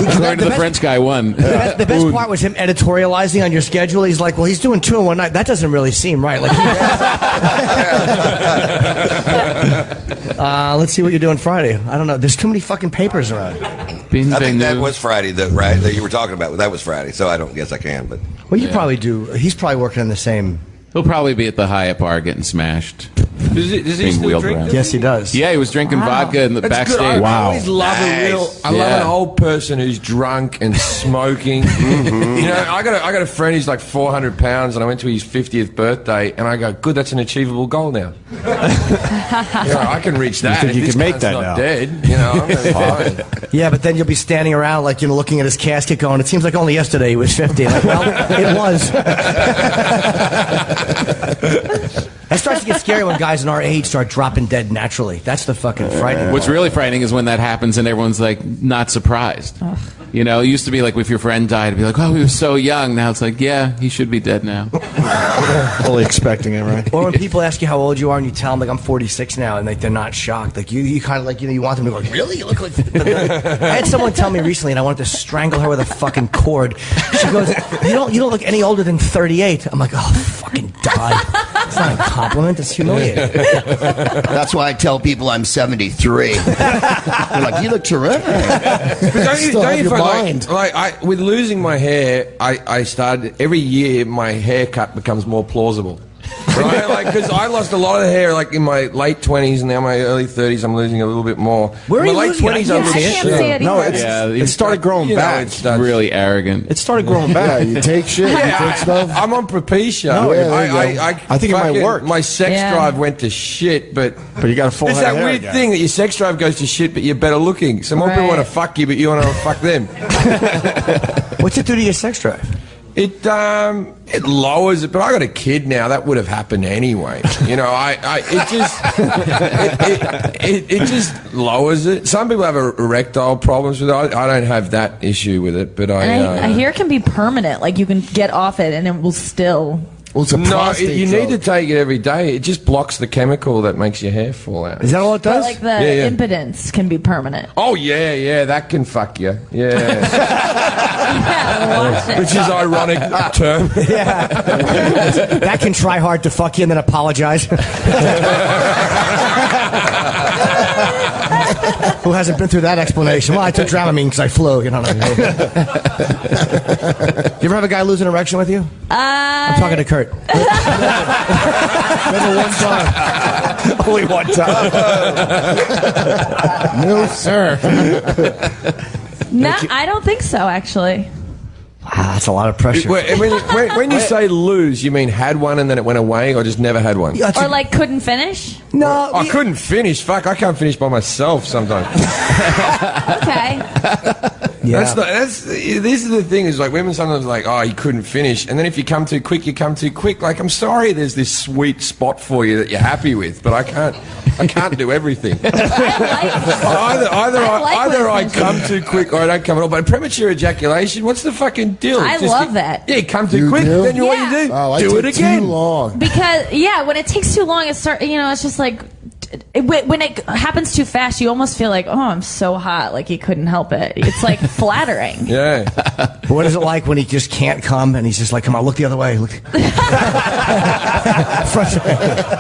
According to the French guy, one. The best part was him editorializing on your schedule. He's like, well, he's doing 2 in one night. That doesn't really seem right. Like, let's see what you're doing Friday. I don't know. There's too many fucking papers around. I think that was Friday, that you were talking about. That was Friday, so I don't guess I can. But well, you probably do. He's probably working on the same. He'll probably be at the Hyatt bar getting smashed. Does he Being still wheeled drink? around. Yes, he does. Yeah, he was drinking vodka in the That's backstage. good. I always love I love Yeah. an old person who's drunk and smoking. You know, I got a friend who's like 400 pounds, and I went to his 50th birthday, and I go, good, that's an achievable goal now. I can reach that. think If you this can make cunt's that not now? dead, you know, I'm gonna be fine. Yeah, but then you'll be standing around, like, looking at his casket going, it seems like only yesterday he was 50. Like, well, it was. That starts to get scary when guys in our age start dropping dead naturally. That's the fucking frightening What's part. really frightening is when that happens and everyone's like not surprised. You know, it used to be like if your friend died, it'd be like, oh, he was so young. Now it's like, yeah, he should be dead now. Fully expecting it, right? Or when people ask you how old you are and you tell them, like, I'm 46 now, and like they're not shocked. Like, you kind of like, you want them to go, like, really? You look like... I had someone tell me recently, and I wanted to strangle her with a fucking cord. She goes, you don't look any older than 38. I'm like, oh, fucking die. It's not a compliment. It's humiliating. That's why I tell people I'm 73. They're like, you look terrific. But don't you find, like, with losing my hair, I started, every year my haircut becomes more plausible. Right? Like, because I lost a lot of hair, like, in my late 20s, and now my early 30s, I'm losing a little bit more. Where are in you my late losing it? 20s, I I'm can't losing see it No, either. it started growing back. It's really arrogant. It started growing back. You take shit, you take stuff. I'm on Propecia. No, yeah, there you go. I think it might fucking- work. My sex drive went to shit, but you got a full It's head that of hair weird again. thing that your sex drive goes to shit, but you're better looking. So more people Right. want to fuck you, but you want to fuck them. What's it do to your sex drive? It lowers it, but I got a kid now. That would have happened anyway. You know, it just lowers it. Some people have erectile problems with it. I don't have that issue with it, but I hear it can be permanent. Like you can get off it and it will still. Well, it's a prostate you drug. need to take it every day. It just blocks the chemical that makes your hair fall out. Is that all it does? But like the impotence can be permanent. Oh yeah, that can fuck you. Yeah. Yeah, which is ironic term. Yeah. That can try hard to fuck you and then apologize. Who hasn't been through that explanation? Well, I took Dramamine because I flew. You know what I mean? You ever have a guy lose an erection with you? I'm talking to Kurt. Never one time. Only one time. No, sir. No, I don't think so, actually. Wow, that's a lot of pressure. When you say lose, you mean had one and then it went away, or just never had one? Or like couldn't finish? No. I couldn't finish. Fuck, I can't finish by myself sometimes. Okay. Yeah. This is the thing, is like women sometimes are like, oh, you couldn't finish, and then if you come too quick, you come too quick. Like, I'm sorry, there's this sweet spot for you that you're happy with, but I can't do everything. Either I come too quick or I don't come at all. But premature ejaculation, what's the fucking deal? I love that. Yeah, come too quick, do? then what do you do? Oh, do it again. Too long. Because when it takes too long, it's just like when it happens too fast, you almost feel like, oh, I'm so hot, like you couldn't help it. It's like flattering. Yeah. What is it like when he just can't come and he's just like, come on, look the other way. Look.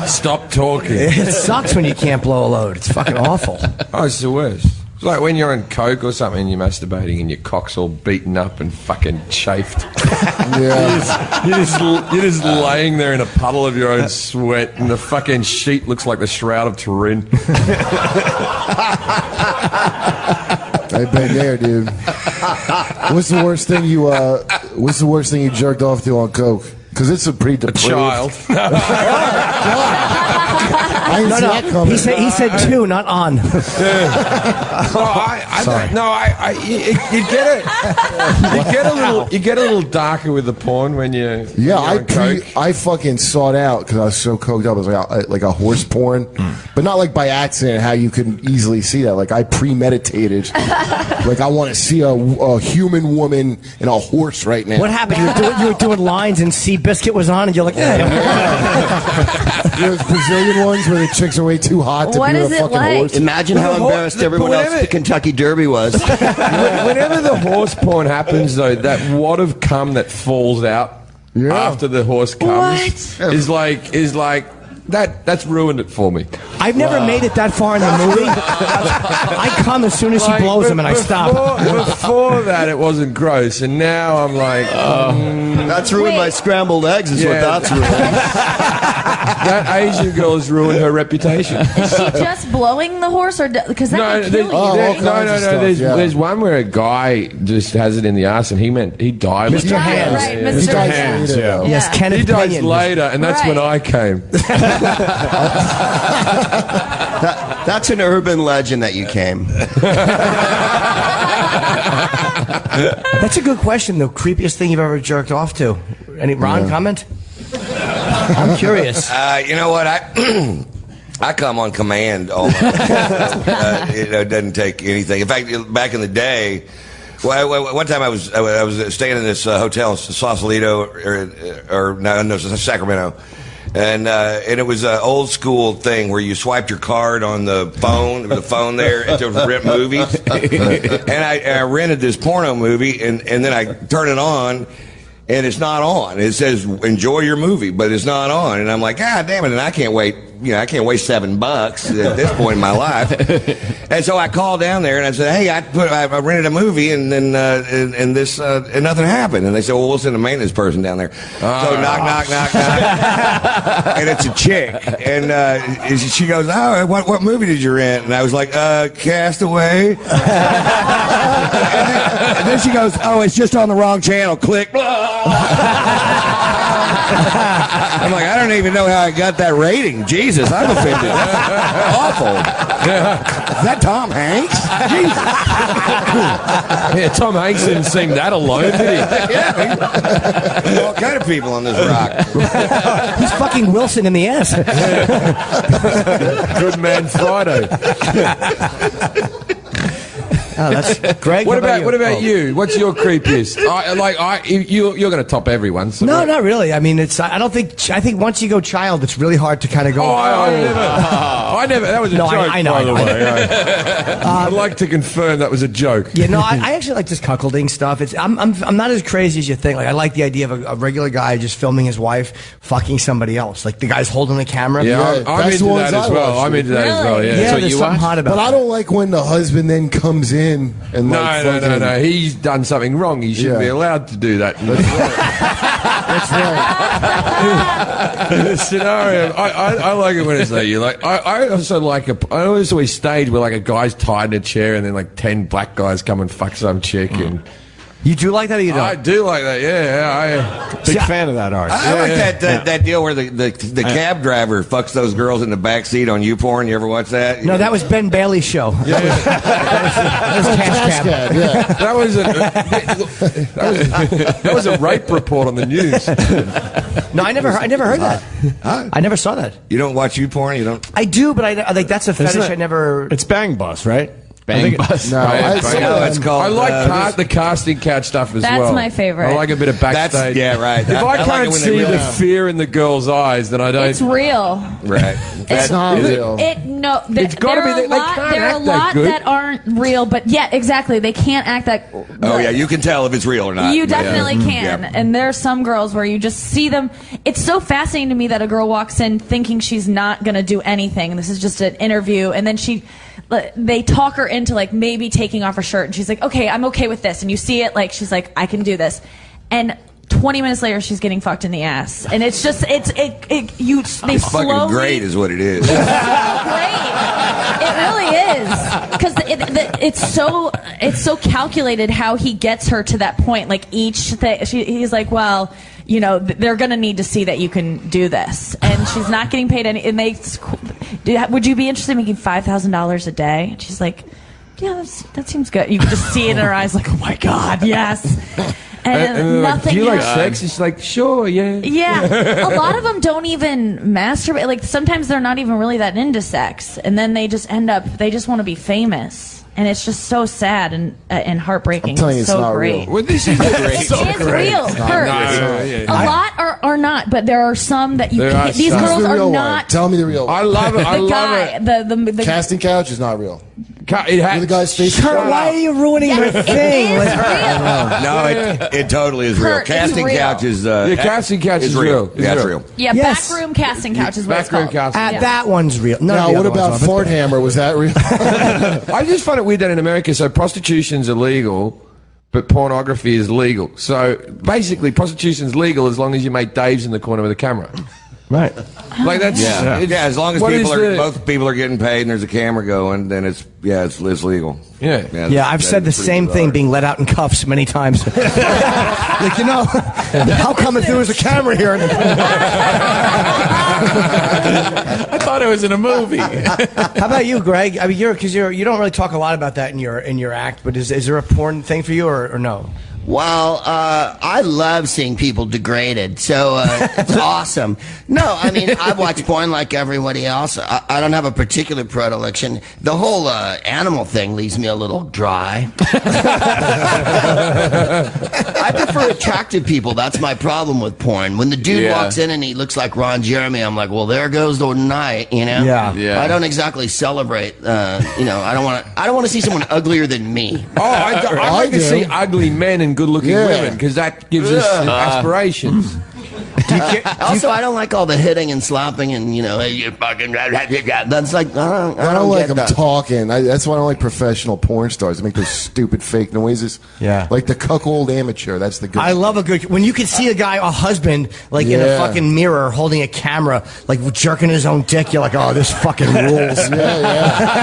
Stop talking. It sucks when you can't blow a load. It's fucking awful. Oh, it's the worst. It's like when you're on coke or something and you're masturbating and your cock's all beaten up and fucking chafed. Yeah. You're just laying there in a puddle of your own sweat and the fucking sheet looks like the Shroud of Turin. I've been there, dude. What's the worst thing you jerked off to on coke? Because it's a pretty depraved. A child. I didn't see that coming. He said two, not on. Sorry. You get a little darker with the porn when you. Yeah, on coke. I fucking sought out because I was so coked up. It was like a horse porn, but not like by accident. How you can easily see that. Like I premeditated. Like I want to see a human woman and a horse right now. What happened? You were doing lines and Seabiscuit was on, and you're like, Those Brazilian ones where the chicks are way too hot to What be a is it fucking like? horse. Imagine how embarrassed everyone else at the Kentucky Derby was. Whenever the horse porn happens, though, that wad of cum that falls out after the horse comes is like that's ruined it for me. I've never made it that far in the movie. I come as soon as she blows him and I stop. Before that, it wasn't gross, and now I'm like, that's ruined my scrambled eggs. Is what that's ruined. That Asian girl has ruined her reputation. Is she just blowing the horse, or because that could kill you? There's one where a guy just has it in the ass, and he died. Mr. Hands. Right, Mr. Hands. Yeah. Yes, Kenneth He dies Pinion. later, and that's when I came. That's an urban legend that you came. That's a good question. The creepiest thing you've ever jerked off to? Any Ron comment? I'm curious. You know what? I come on command almost. It doesn't take anything. In fact, back in the day, one time I was staying in this hotel in Sausalito or Sacramento. And it was an old school thing where you swiped your card on the phone there to rent movies. And I rented this porno movie, and then I turn it on, and it's not on. It says enjoy your movie, but it's not on. And I'm like, God damn it! And I can't wait. I can't waste $7 at this point in my life. And so I called down there and I said, hey, I rented a movie and then and nothing happened. And they said, well, we'll send a maintenance person down there. So knock. And it's a chick. And she goes, oh, what movie did you rent? And I was like, Castaway. And then she goes, oh, it's just on the wrong channel. Click. I'm like, I don't even know how I got that rating. Jesus, I'm offended. Awful. Is that Tom Hanks? Jesus. Yeah, Tom Hanks didn't seem that alone, did he? Yeah. All kind of people on this rock. He's fucking Wilson in the ass. Good Man Friday. Oh, that's Greg. What about you? What's your creepiest? You're going to top everyone. So No, not really. I mean, I think once you go child, it's really hard to kind of go. I never. That was a joke. I know. By the way, I'd like to confirm that was a joke. Yeah, no, I actually like this cuckolding stuff. I'm not as crazy as you think. Like, I like the idea of a regular guy just filming his wife fucking somebody else. Like the guy's holding the camera. Yeah, I'm into that as well. I'm into that as well. Yeah, so there's something hot about. But I don't like when the husband then comes in and no. He's done something wrong. He shouldn't be allowed to do that. That's right. The scenario. I like it when it's like you. Like I also like I always stage where like a guy's tied in a chair and then like 10 black guys come and fuck some chick and. You do like that, or you don't? I do like that. Yeah. Big fan of that art. I like that deal where the cab driver fucks those girls in the back seat on YouPorn. You ever watch that? No, that was Ben Bailey's show. Yeah. That was a rape report on the news. No, I never heard that. I never saw that. You don't watch YouPorn? You don't? I do, but I like that's a fetish I never. It's Bang Bus, right? Bang Bus. No, it's called. I like the casting couch stuff as well. That's my favorite. I like a bit of backstage. Yeah, right. If I can't see the fear in the girl's eyes, then I don't. It's real. Right. It's not real. It's gotta be. They can't there are a act lot good. that aren't real, but yeah, exactly. They can't act that. Oh yeah, you can tell if it's real or not. You definitely can. Yeah. And there are some girls where you just see them. It's so fascinating to me that a girl walks in thinking she's not going to do anything. This is just an interview, and then they talk her into like maybe taking off her shirt, and she's like, "Okay, I'm okay with this." And you see it, like she's like, "I can do this," and 20 minutes later, she's getting fucked in the ass, and it's just they It's slowly. fucking great, is what it is. Great, it really is, because it's so calculated how he gets her to that point. Like each thing, he's like, well, you know, they're going to need to see that you can do this, and she's not getting paid any. And would you be interested in making $5,000 a day? And she's like, yeah, that seems good. You can just see it in her eyes, like, oh my god, yes. And nothing. Like, do you like sex? It's like, sure, yeah. Yeah, a lot of them don't even masturbate. Like sometimes they're not even really that into sex, and then they just end up. They just want to be famous, and it's just so sad and heartbreaking. I'm telling you, it's so not great. real. Well, this is great. It is real. A lot are not, but there are some that you can't. These What's girls the are real not. one? Tell me the real one. I love it. I The love guy, it. the Casting couch is not real. The guy's face. Kurt, why are you ruining her thing? It is real. No, it totally is real. Kurt, it's Casting real. couch is. Casting couch is real. Yeah, it's real. Yeah, Yes. backroom casting couch is what it's Backroom called. casting. That one's real. None of Now, the what other about ones are, Ford Hammer? Was that real? I just find it weird that in America, so prostitution's illegal, but pornography is legal. So basically, prostitution's legal as long as you make Dave's in the corner with a camera. Right. Like that's Yeah, as long as both people are getting paid and there's a camera going, then it's legal. Yeah. Yeah, I've said the same thing being let out in cuffs many times. Like, you know, how coming through is a camera here? I thought it was in a movie. How about you, Greg? I mean, you don't really talk a lot about that in your act, but is there a porn thing for you or no? Well, I love seeing people degraded, so it's awesome. No, I mean, I watch porn like everybody else. I don't have a particular predilection. The whole animal thing leaves me a little dry. I prefer attractive people. That's my problem with porn. When the dude walks in and he looks like Ron Jeremy, I'm like, well, there goes the night, you know? Yeah. I don't exactly celebrate, you know, I don't want to see someone uglier than me. Oh, I like to see ugly men and good-looking women because that gives us aspirations. Also, I don't like all the hitting and slapping and, you know, hey, you fucking... That's like, I don't like them that. talking. That's why I don't like professional porn stars. They make those stupid fake noises. Yeah. Like the cuckold amateur. That's the good. I love a good... When you can see a husband, like, in a fucking mirror holding a camera, like, jerking his own dick, you're like, oh, this fucking rules. Is that...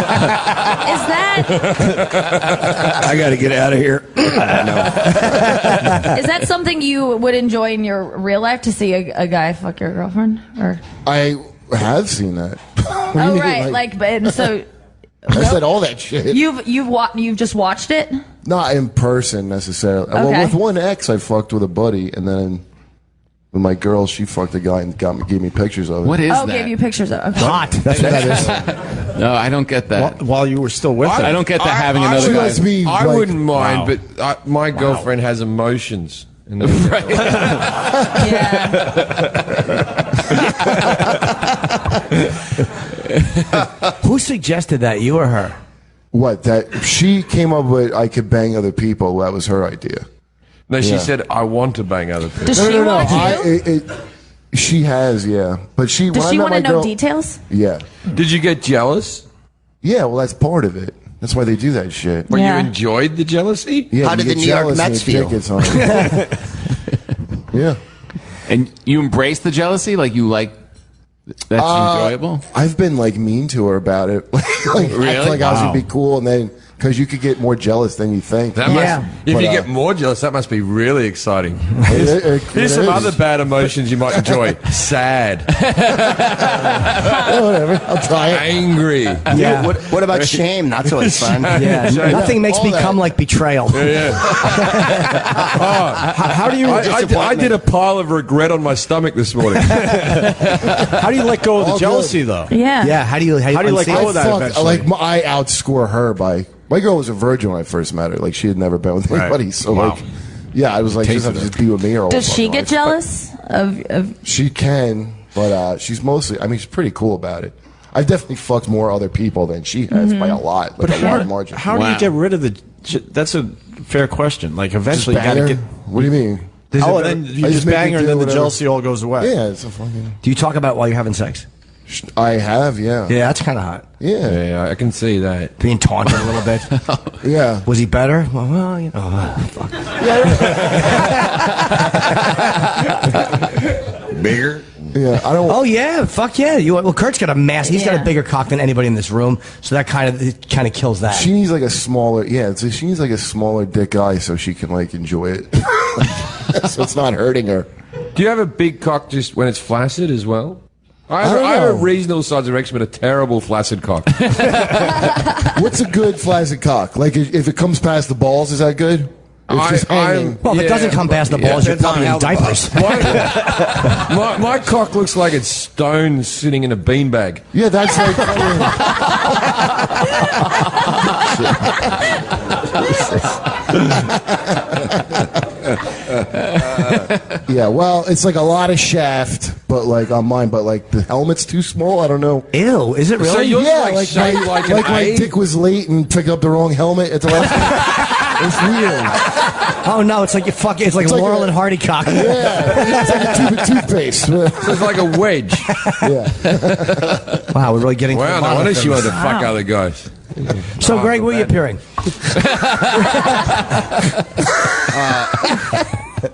I got to get out of here. Is that something you would enjoy in your real life, to see see a guy fuck your girlfriend? Or I have seen that. What do you oh mean, right, like but so I said all that shit. you've just watched it? Not in person necessarily. Well, Okay. with one ex, I fucked with a buddy, and then with my girl, she fucked a guy and gave me pictures of it. What is that? Gave you pictures of okay. Hot. That's what that is. No, I don't get that. While you were still with her. I don't get that having another guy. I wouldn't mind, but my girlfriend has emotions. And Who suggested that? You or her? What? That she came up with? I could bang other people. That was her idea. No, she said I want to bang other people. Does she want you? She has, yeah. But she. Does when she I met want to my know girl, details? Yeah. Did you get jealous? Yeah. Well, that's part of it. That's why they do that shit. But you enjoyed the jealousy? Yeah. How did the New York Mets feel? Yeah. And you embrace the jealousy? Like you like that's enjoyable? I've been like mean to her about it. Really? Act like I was gonna be cool, and then because you could get more jealous than you think. That must, if you get more jealous, that must be really exciting. Here's some other bad emotions you might enjoy. Sad. Whatever. I'll try it. Angry. Yeah. What about shame? That's always fun. Yeah. Nothing makes me come like betrayal. How do you? I did a pile of regret on my stomach this morning. How do you let go of the jealousy, though? Yeah. Yeah. How do you let go of that eventually? Like I outscore her by. My girl was a virgin when I first met her. Like she had never been with anybody. So like, yeah, I was like, she doesn't have to just be with me or. Does she get jealous of? She can, but she's mostly. I mean, she's pretty cool about it. I've definitely fucked more other people than she has by a lot. Like But a lot of margin. how do you get rid of the? That's a fair question. Like eventually, you Just got to bang get. her? What do you mean? Oh, and then you I just make bang her, and do then the whatever. jealousy all goes away. Yeah, it's a fucking. Do you talk about while you're having sex? I have, yeah. Yeah, that's kind of hot. Yeah. I can see that. Being taunted a little bit. Yeah. Was he better? Well, you know. Fuck. Bigger? Yeah, I don't. Oh yeah, fuck yeah. Well, Kurt's got a mass. He's got a bigger cock than anybody in this room, so that kind of kills that. She needs like a smaller. Yeah, she needs like a smaller dick guy so she can like enjoy it. So it's not hurting her. Do you have a big cock just when it's flaccid as well? I don't have a know. reasonable size erection, but a terrible flaccid cock. What's a good flaccid cock? Like if it comes past the balls, is that good? It's just hanging. Well, if it doesn't come past the balls, you're probably in diapers. My cock looks like it's stone sitting in a beanbag. Yeah, that's like. Yeah, well, it's like a lot of shaft, but like on mine, but like the helmet's too small. I don't know. Ew, is it really? So yours Yeah, like like shaped my, like an my A? dick was late and picked up the wrong helmet at the last. It's weird. Oh no, it's like you fuck. It's like Laurel and Hardy cock. Yeah, it's like a tube of toothpaste. So it's like a wedge. Yeah. Wow, we're really getting. Wow, to the no bottom wonder of she wanted to things. fuck other guys. So, Greg, where are you appearing?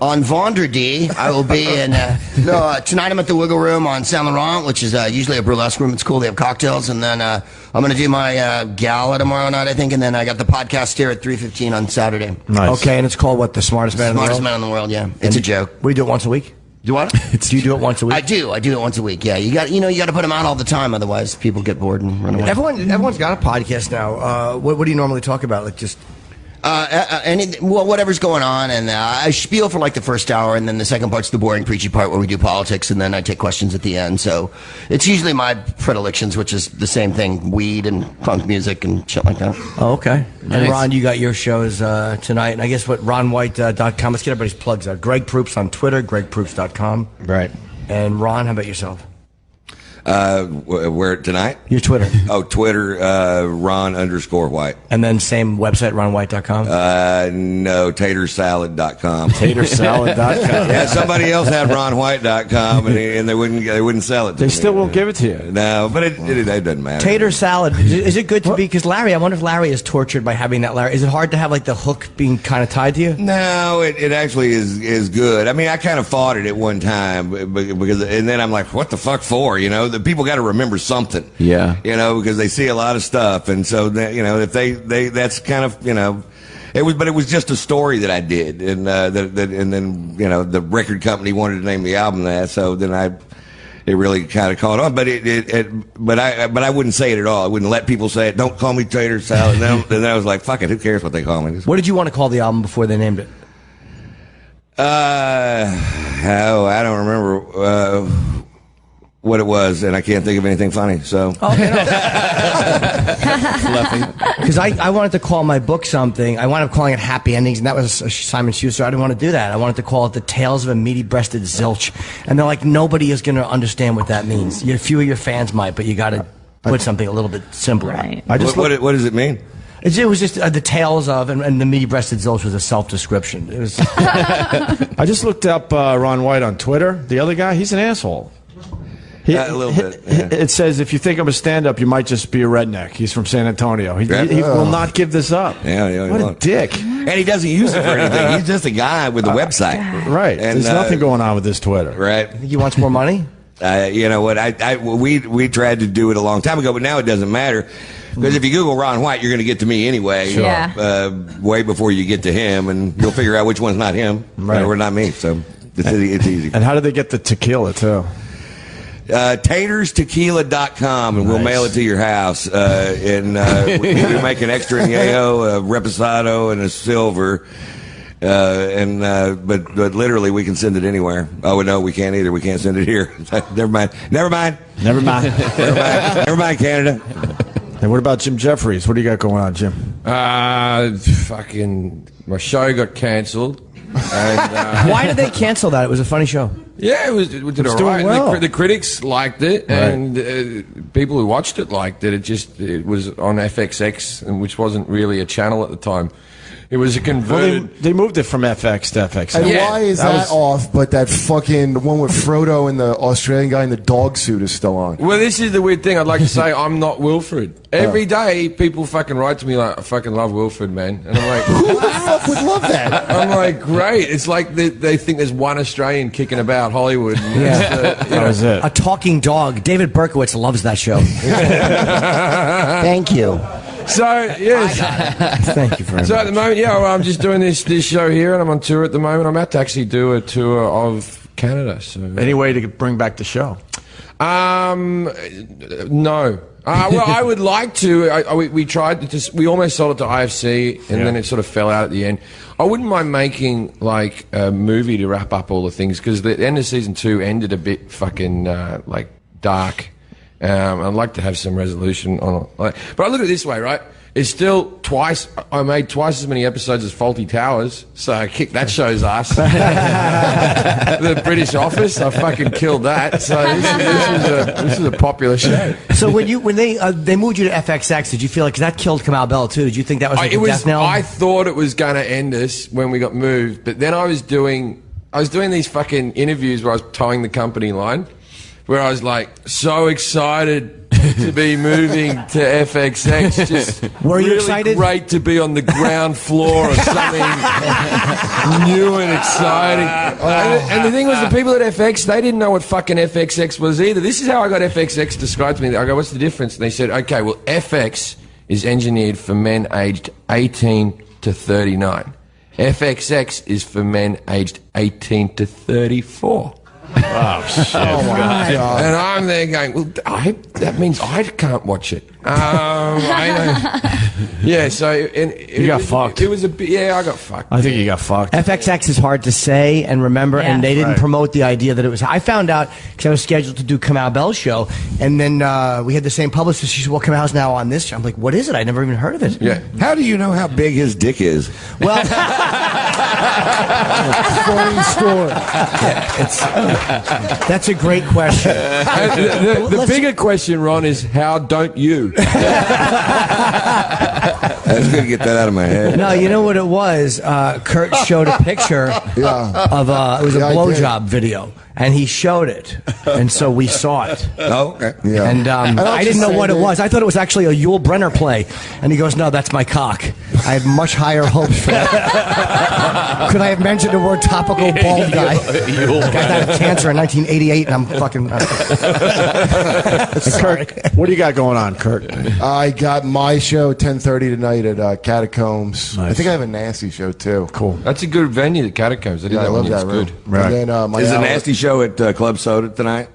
On Vendredi, I will be in. Tonight I'm at the Wiggle Room on Saint Laurent, which is usually a burlesque room. It's cool. They have cocktails, and then I'm going to do my gala tomorrow night, I think, and then I got the podcast here at 3:15 on Saturday. Nice. Okay, and it's called what? The Smartest Man in the World. Smartest man in the world. Yeah, it's a joke. We do it once a week. Do what? Do you do it once a week? I do it once a week. Yeah, you got to put them out all the time, otherwise people get bored and run away. Everyone's got a podcast now. What do you normally talk about? Like just. Whatever's going on, and I spiel for like the first hour, and then the second part's the boring, preachy part where we do politics, and then I take questions at the end. So it's usually my predilections, which is the same thing: weed and funk music and shit like that. Oh, okay. Nice. And Ron, you got your shows tonight, and I guess what RonWhite.com. Let's get everybody's plugs out. Greg Proops on Twitter, GregProops.com. Right. And Ron, how about yourself? Where tonight? Your Twitter. Oh, Twitter, Ron_White. And then same website, RonWhite.com? No, Tatersalad.com. Tatersalad.com. Yeah, somebody else had RonWhite.com, and they wouldn't sell it to They me. still won't give it to you. No, but it doesn't matter. Tater salad. Is it good to be? Because Larry, I wonder if Larry is tortured by having that. Larry, is it hard to have like the hook being kind of tied to you? No, it actually is good. I mean, I kind of fought it at one time because, and then I'm like, what the fuck for? You know, the people got to remember something. Yeah. You know, because they see a lot of stuff, and so that, you know, if they that's kind of, you know. It was just a story that I did, and and then the record company wanted to name the album that, so then it really kind of caught on. But but I wouldn't say it at all. I wouldn't let people say it. Don't call me tater salad. And then I was like, fuck it, who cares what they call me? What did you want to call the album before they named it? I don't remember what it was, and I can't think of anything funny. So, because I wanted to call my book something. I wound up calling it Happy Endings, and that was Simon Schuster. I didn't want to do that. I wanted to call it The Tales of a Meaty-Breasted Zilch, and they're like, nobody is going to understand what that means. A few of your fans might, but you got to put something a little bit simpler. Right. what does it mean? It was just the tales of, and the meaty-breasted zilch was a self-description. It was. I just looked up Ron White on Twitter. The other guy, he's an asshole. A little bit. Yeah. It says, if you think I'm a stand-up, you might just be a redneck. He's from San Antonio. He will not give this up. Yeah, what a dick. And he doesn't use it for anything. He's just a guy with a website. Right. And, there's nothing going on with this Twitter. Right. Think he wants more money? You know what? We tried to do it a long time ago, but now it doesn't matter. Because if you Google Ron White, you're going to get to me anyway. Sure. Yeah. Way before you get to him, and you'll figure out which one's not him or not me. So it's easy. And how did they get the tequila, too? TatersTequila.com, and we'll mail it to your house. And we make an extra añejo, a reposado, and a silver. But literally, we can send it anywhere. Oh, no, we can't either. We can't send it here. Never mind, Canada. And what about Jim Jeffries? What do you got going on, Jim? Fucking, my show got cancelled. Why did they cancel that? It was a funny show. Yeah, it did all right. Well. The critics liked it, and people who watched it liked it. It was on FXX, which wasn't really a channel at the time. It was a converted. Well, they moved it from FX to FX. And why is that off? But that fucking the one with Frodo and the Australian guy in the dog suit is still on. Well, this is the weird thing. I'd like to say I'm not Wilfred. Every day, people fucking write to me like, "I fucking love Wilfred, man," and I'm like, "Who the fuck would love that?" I'm like, "Great!" It's like they think there's one Australian kicking about Hollywood. And that was it. A talking dog. David Berkowitz loves that show. Thank you. So yes, thank you very much. So at the moment, I'm just doing this show here, and I'm on tour at the moment. I'm about to actually do a tour of Canada. So any way to bring back the show? No. Well, I would like to. We tried to. We almost sold it to IFC, and then it sort of fell out at the end. I wouldn't mind making like a movie to wrap up all the things, because the end of season 2 ended a bit fucking like dark. I'd like to have some resolution on it. But I look at it this way, right? It's still I made twice as many episodes as Fawlty Towers, so I kicked that show's ass. The British Office, I fucking killed that. So this is a popular show. So when they moved you to FXX, did you feel like, 'cause that killed Kamau Bell too? Did you think that was like a death knell? I thought it was going to end us when we got moved, but then I was doing these fucking interviews where I was towing the company line, where I was like so excited to be moving to FXX. Just were you really excited? Great to be on the ground floor of something new and exciting. And the thing was, the people at FX, they didn't know what fucking FXX was either. This is how I got FXX described to me. I go, "What's the difference?" And they said, "Okay, well, FX is engineered for men aged 18 to 39. FXX is for men aged 18 to 34. Oh, shit. Oh, my God. And I'm there going, well, that means I can't watch it. Yeah, so... You got fucked. It was a bit... Yeah, I got fucked. I think you got fucked. FXX is hard to say and remember, and they didn't promote the idea that it was... I found out because I was scheduled to do Kamau Bell's show, and then we had the same publicist. She said, "Well, Kamau's now on this show." I'm like, "What is it? I never even heard of it." Yeah. How do you know how big his dick is? Well... Funny story. That's a great question. The bigger question, Ron, is how don't you? I was going to get that out of my head. No, you know what it was? Kurt showed a picture of it was a blowjob video. And he showed it, and so we saw it. Oh, okay. Yeah. And I didn't know what it was. I thought it was actually a Yul Brynner play. And he goes, "No, that's my cock." I had much higher hopes for that. Could I have mentioned the word topical bald guy? The guy died of cancer in 1988, and I'm fucking... Kirk, what do you got going on, Kirk? I got my show 10:30 tonight at Catacombs. Nice. I think I have a Nasty show too. Cool. That's a good venue, the Catacombs. I, Yeah, I love that room. good. Right. And then, my Is the hour- Nasty Show at Club Soda tonight?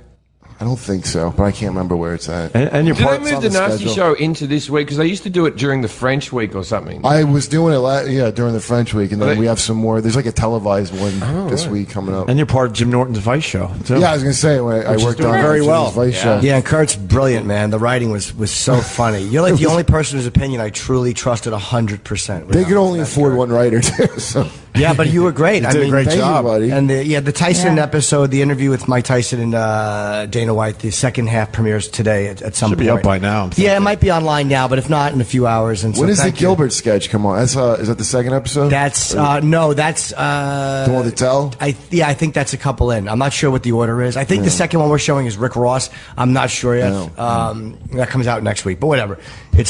I don't think so, but I can't remember where it's at. And your Did they part's move on the Nasty schedule. Show into this week? Because they used to do it during the French week or something. I was doing it during the French week, and then Right. we have some more. There's like a televised one this right. week coming up. And you're part of Jim Norton's Vice show, too. Yeah, I was going to say, I Which is worked doing on very Jimmy's well. Vice show. Yeah, and Kurt's brilliant, man. The writing was so funny. You're like the only person whose opinion I truly trusted 100%. They could only afford one writer, too. So. Yeah, but you were great. You did a great thank you, job, buddy. And the Tyson episode, the interview with Mike Tyson and Dana White, the second half premieres today at some Should point. be up by now. Yeah, it might be online now, but if not, in a few hours. And so When does the thank you. Gilbert sketch come on? That's is that the second episode? That's no, that's the one to tell. I think that's a couple in. I'm not sure what the order is. I think the second one we're showing is Rick Ross. I'm not sure yet. That comes out next week, but whatever.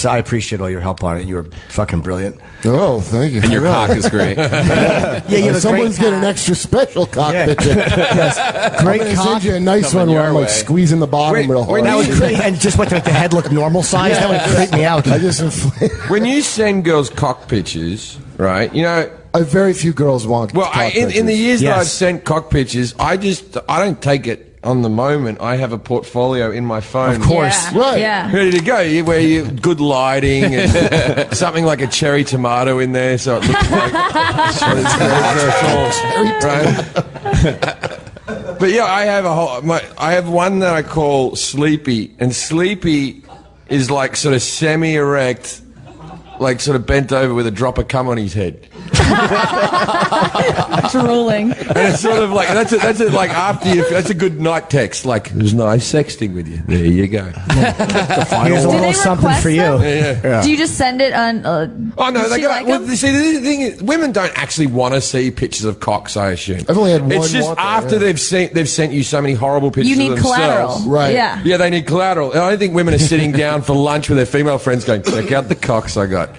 I appreciate all your help on it. You were fucking brilliant. Oh, thank you. And your cock is great. Yeah, you have a Someone's great getting an extra special cock picture. Yes. I'm Great gonna cock. send you a nice Coming one where your I'm like way. squeezing the bottom real hard. That would creep, and just what the head look normal size. That would creep me out. I just inflate. When you send girls cock pictures, right? You know, Very few girls want. well, cock in the pictures. years that I've Yes. sent cock pictures, I don't take it on the moment. I have a portfolio in my phone. Of course. Yeah. Right. Yeah. Ready to go, where you good lighting and something like a cherry tomato in there, so it looks like right. But yeah, I have I have one that I call Sleepy, and Sleepy is like sort of semi-erect, like sort of bent over with a drop of cum on his head. Drooling. And it's sort of like that's like after you. That's a good night text. Like it was nice sexting with you. There you go. Here's a Do little they something request for you. them? Yeah. Do you just send it on? Oh no, does they she got. like Well, them? see, the thing is, women don't actually want to see pictures of cocks. I assume. I've only had one. It's just want that, after yeah. they've sent you so many horrible pictures You need of themselves. collateral. Right. Yeah. Yeah, they need collateral. And I don't think women are sitting down for lunch with their female friends going, check out the cocks I got.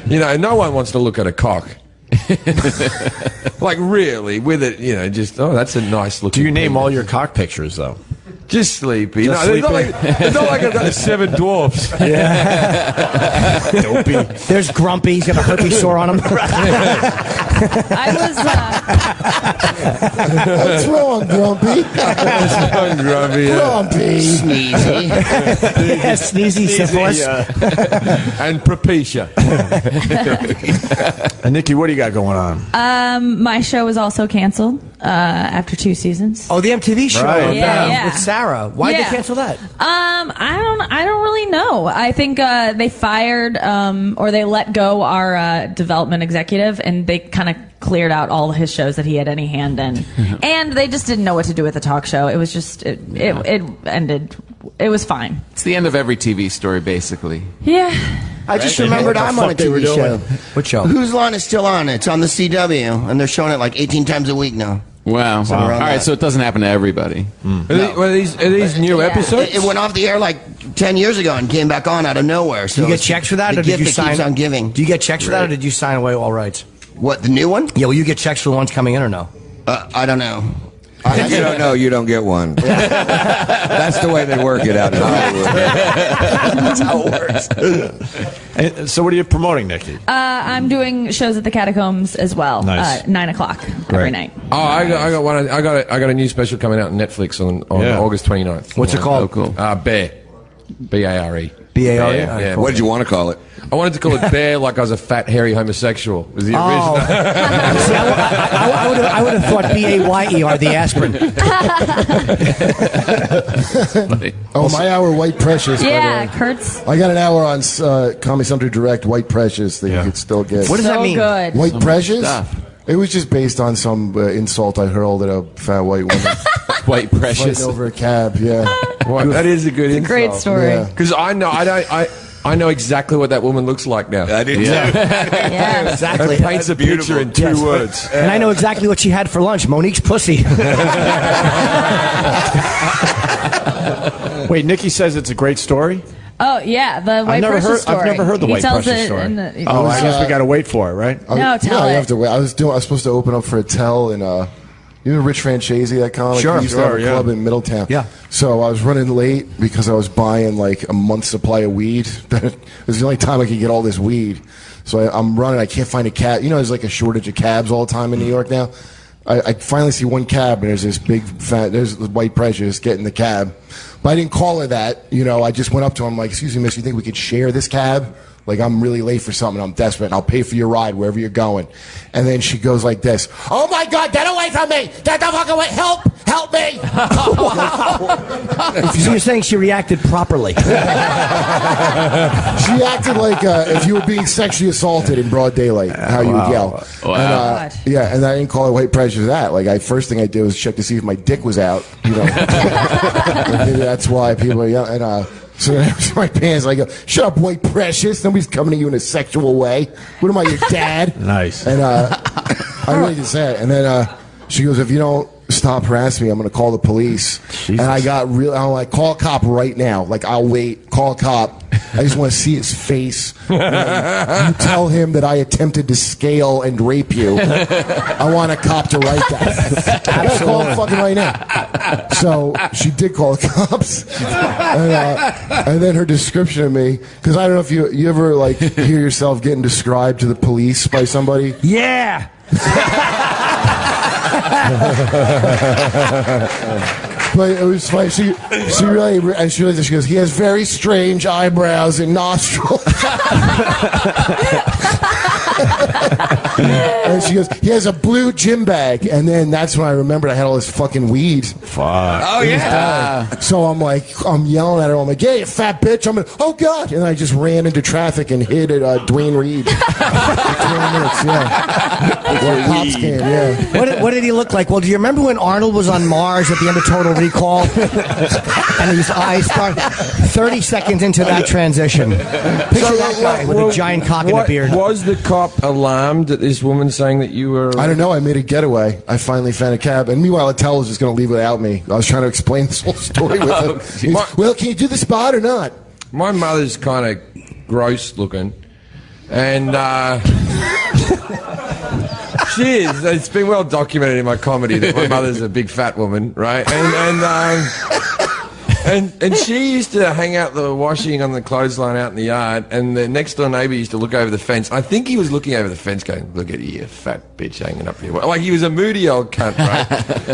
You know, no one wants to look at a cock. Like really, with it, you know, just that's a nice looking. Do you name penis. all your cock pictures, though? Just Sleepy? Just no, it's not Sleepy. it's not like I've got 7 dwarfs. Dopey. There's Grumpy. He's got a herpes sore on him. I was. What's wrong, Grumpy? Grumpy, Grumpy. Sneezy. Yes, sneezy syphilis. and Propecia. And Nikki, what do you got going on? My show was also canceled after 2 seasons. Oh, the MTV show Right. Yeah. with Sarah. Why'd they Yeah. cancel that? I don't really know. I think they fired or they let go our development executive, and they kind of cleared out all his shows that he had any hand in, and they just didn't know what to do with the talk show. It was just it ended. It was fine. It's the end of every TV story, basically. Yeah. I just remembered What the I'm on a fuck they were TV show. doing. What show? Whose Line is still on? It's on the CW, and they're showing it like 18 times a week now. Wow. So we're All on right, that. so it doesn't happen to everybody. Are these new episodes? It went off the air like 10 years ago and came back on out of nowhere. So Do you get it's checks for that, the or did gift you that sign? keeps on giving. Do you get checks for that, or did you sign away all rights? What, the new one? Yeah, will you get checks for the ones coming in or no? I don't know. If you don't know, you don't get one. That's the way they work it out in Hollywood. That's how it works. And so what are you promoting, Nikki? I'm doing shows at the Catacombs as well. Nice. 9 o'clock every night. Oh, I got one. I got a new special coming out on Netflix on Yeah. August 29th. What's it called? Oh, cool. Bear. B-A-R-E. B-A-R-E? Yeah, All right, yeah. cool. What did you want to call it? I wanted to call it Bear like I was a fat, hairy homosexual. Was the original. See, I would have thought B-A-Y-E-R, the aspirin. Oh, my hour, White Precious. by the Yeah, way. Kurt's I got an hour on Comedy Central Direct, White Precious, that you could still get. What does that so mean? good. White Precious? stuff. It was just based on some insult I hurled at a fat white woman White Precious. fighting over a cab. Yeah. Well, that is a good insult. Great story. Yeah. Because I know I I know exactly what that woman looks like now. I did too. Yeah. Exactly. It paints a picture in 2 Yes. words. And I know exactly what she had for lunch. Monique's pussy. Wait, Nikki says it's a great story. Oh yeah, the white I've pressure story. I've never heard the He white tells pressure it story. in the- Oh, I guess we got to wait for it, right? No, yeah, tell you it. have to wait. I was supposed to open up for a tell in you know Rich Francesi, that comic. Sure, he used to have a yeah. club in Middletown. Yeah. So I was running late because I was buying like a month's supply of weed. It was the only time I could get all this weed. So I'm running. I can't find a cab. You know, there's like a shortage of cabs all the time in New York now. I finally see one cab, and there's this big fat, there's the white pressure just getting the cab. But I didn't call her that. You know, I just went up to him like, excuse me, miss, you think we could share this cab? Like, I'm really late for something. I'm desperate. And I'll pay for your ride wherever you're going. And then she goes like this. Oh, my God, get away from me. Get the fuck away. Help me. So you're saying she reacted properly. She acted like if you were being sexually assaulted in broad daylight, how you would yell. Wow. And, yeah, and I didn't call it white pressure for that. Like, first thing I did was check to see if my dick was out. You know, maybe that's why people are yelling. And, so then I was in my pants. I go, shut up, white precious. Nobody's coming at you in a sexual way. What am I, your dad? Nice. And I really did say it. And then she goes, if you don't stop harassing me, I'm going to call the police. Jesus. And I got real. I'm like, call a cop right now. Like, I'll wait. Call a cop. I just want to see his face. You tell him that I attempted to scale and rape you. I want a cop to write that. I gotta call him fucking right now. So she did call the cops. And then her description of me, because I don't know if you ever like hear yourself getting described to the police by somebody. Yeah. But it was funny. She really, and she goes, he has very strange eyebrows and nostrils. And she goes, he has a blue gym bag. And then that's when I remembered I had all this fucking weed. Fuck. Oh, yeah. So I'm like, I'm yelling at her. I'm like, yeah, you fat bitch. I'm like, oh, God. And I just ran into traffic and hid at Dwayne Reed. 20 minutes, yeah. Before cops came, yeah. What did he look like? Well, do you remember when Arnold was on Mars at the end of Total Recall? And his eyes started 30 seconds into that transition. Picture that guy with a giant cock and a beard. Was the cop alarmed at this woman saying that you were... I don't know. I made a getaway. I finally found a cab. And meanwhile, Attell was just going to leave without me. I was trying to explain this whole story with him. Well, can you do the spot or not? My mother's kind of gross looking. And she is. It's been well documented in my comedy that my mother's a big fat woman, right? And she used to hang out the washing on the clothesline out in the yard, and the next door neighbour used to look over the fence. I think he was looking over the fence going, look at you, fat bitch hanging up here. Like he was a moody old cunt, right?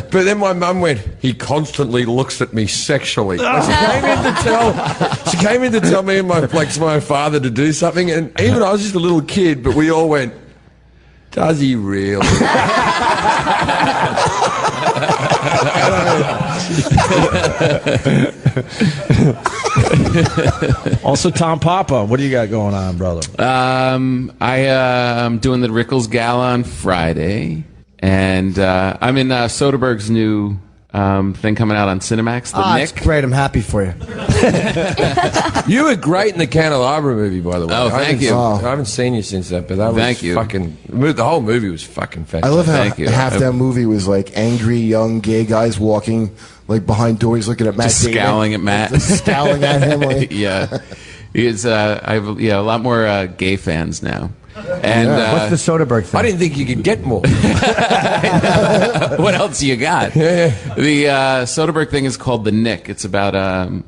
But then my mum went, he constantly looks at me sexually. Like, she came in to tell me and my father to do something, and even I was just a little kid, but we all went, does he really? Also, Tom Papa, what do you got going on, brother? I'm doing the Rickles Gala on Friday, and I'm in Soderbergh's new thing coming out on Cinemax. The Nick. It's great. I'm happy for you. You were great in the Candelabra movie, by the way. Oh, thank you. I haven't seen you since that, but that was fucking... The whole movie was fucking fantastic. I love how half that movie was like angry young gay guys walking like behind doors looking at Matt Just Damon. scowling at Matt. Just scowling at him. Like. Yeah. He is, I have a lot more gay fans now. And what's the Soderbergh thing? I didn't think you could get more. What else you got? The Soderbergh thing is called The Nick. It's about a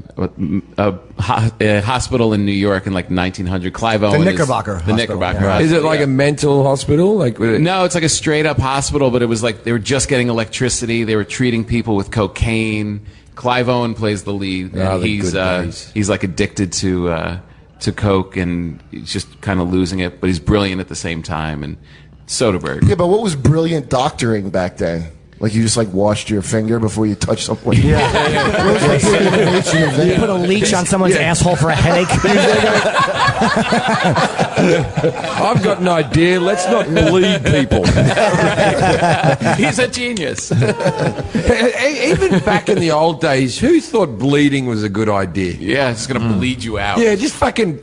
hospital in New York in like 1900. Clive Owen. The Knickerbocker. The Knickerbocker. Yeah. Is it like a mental hospital? No, it's like a straight up hospital, but it was like they were just getting electricity. They were treating people with cocaine. Clive Owen plays the lead, and he's like addicted to coke, and he's just kind of losing it, but he's brilliant at the same time. And Soderbergh. Yeah, but what was brilliant doctoring back then? Like you just like washed your finger before you touched someone. Yeah. You put a leech on someone's asshole for a headache. I've got an idea. Let's not bleed people. He's a genius. Even back in the old days, who thought bleeding was a good idea? Yeah, it's going to bleed you out. Yeah, just fucking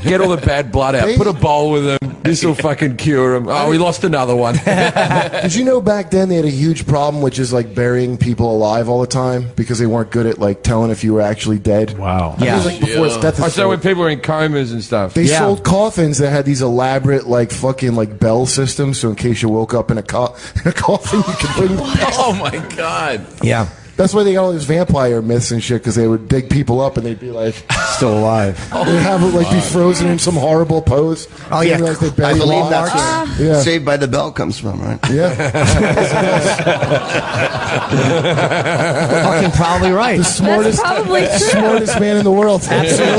Get all the bad blood out. Put a bowl with him. This will fucking cure him. Oh, we lost another one. Did you know back then they had a huge problem with just like burying people alive all the time because they weren't good at like telling if you were actually dead? Wow. It was, like, before stethoscope. So when people were in comas and stuff. They sold coffins that had these elaborate, like, fucking, like, bell systems, so in case you woke up in a coffin, you could ring the bell. Oh, my God. Yeah. That's why they got all these vampire myths and shit, because they would dig people up and they'd be, like... Still alive. They'd have it, like, be frozen in some horrible pose. Oh, yeah. Like they I believe that's where yeah. Saved by the Bell comes from, right? Yeah. Fucking probably right. The smartest, smartest man in the world. Absolutely.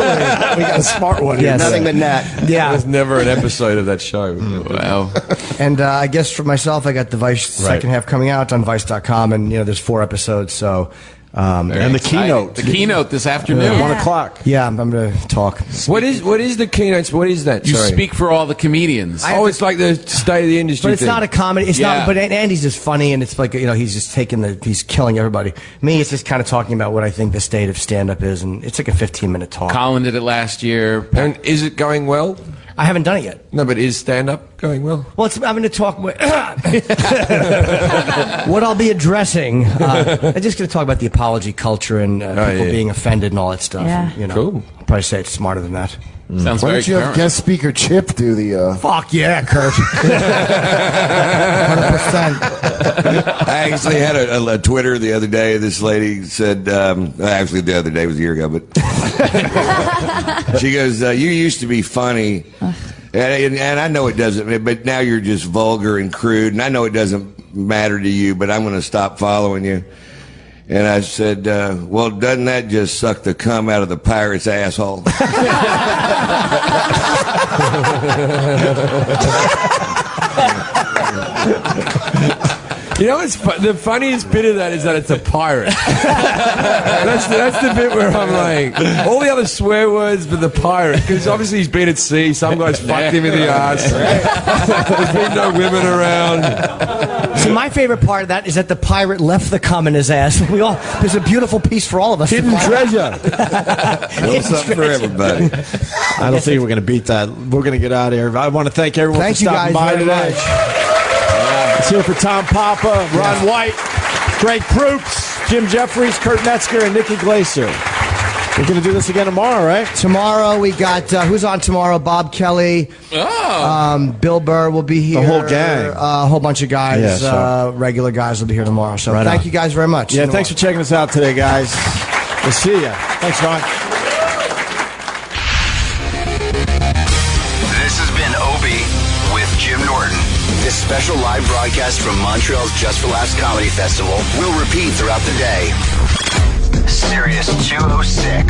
We got a smart one. Yes. Nothing but Nat. Yeah. There's never an episode of that show. Wow. And I guess for myself, I got the Vice second half coming out on Vice.com, and there's 4 episodes, so... and the keynote. The keynote this afternoon. 1 o'clock. Yeah, I'm going to talk. What is the keynotes? What is that? You Sorry. speak for all the comedians. It's like the state of the industry But it's thing. not a comedy. It's not. But Andy's just funny, and it's like, you know, he's just he's killing everybody. Me, it's just kind of talking about what I think the state of stand-up is, and it's like a 15-minute talk. Colin did it last year. And is it going well? I haven't done it yet. No, but is stand-up going well? Well, I'm going to talk. What I'll be addressing, I'm just going to talk about the apology culture and people being offended and all that stuff. Yeah. And, you know, Cool. I'll probably say it's smarter than that. Sounds Why very don't you have current. guest speaker Chip do the... Fuck yeah, Kurt. 100%. I actually had a Twitter the other day. This lady said, actually the other day was a year ago, but she goes, you used to be funny, and I know it doesn't, but now you're just vulgar and crude, and I know it doesn't matter to you, but I'm going to stop following you. And I said, well, doesn't that just suck the cum out of the pirate's asshole? You know what's the funniest bit of that is that it's a pirate. that's the bit where I'm like, all the other swear words, but the pirate, because obviously he's been at sea. Some guys fucked him in the ass. There's been no women around. See, my favorite part of that is that the pirate left the cum in his ass. There's a beautiful piece for all of us. Hidden treasure. Little something for everybody. I don't think we're going to beat that. We're going to get out of here. I want to thank everyone for stopping by today. Let's hear for Tom Papa, Ron White, Greg Proops, Jim Jeffries, Kurt Metzger, and Nick Iglesias. We're going to do this again tomorrow, right? Tomorrow we got, who's on tomorrow? Bob Kelly. Oh. Bill Burr will be here. The whole gang. A whole bunch of guys, Yeah, so. regular guys will be here tomorrow. So Right thank on. you guys very much. Yeah, thanks for checking us out today, guys. We'll see ya. Thanks, Ron. This has been Opie with Jim Norton. This special live broadcast from Montreal's Just for Laughs Comedy Festival will repeat throughout the day. Sirius 206.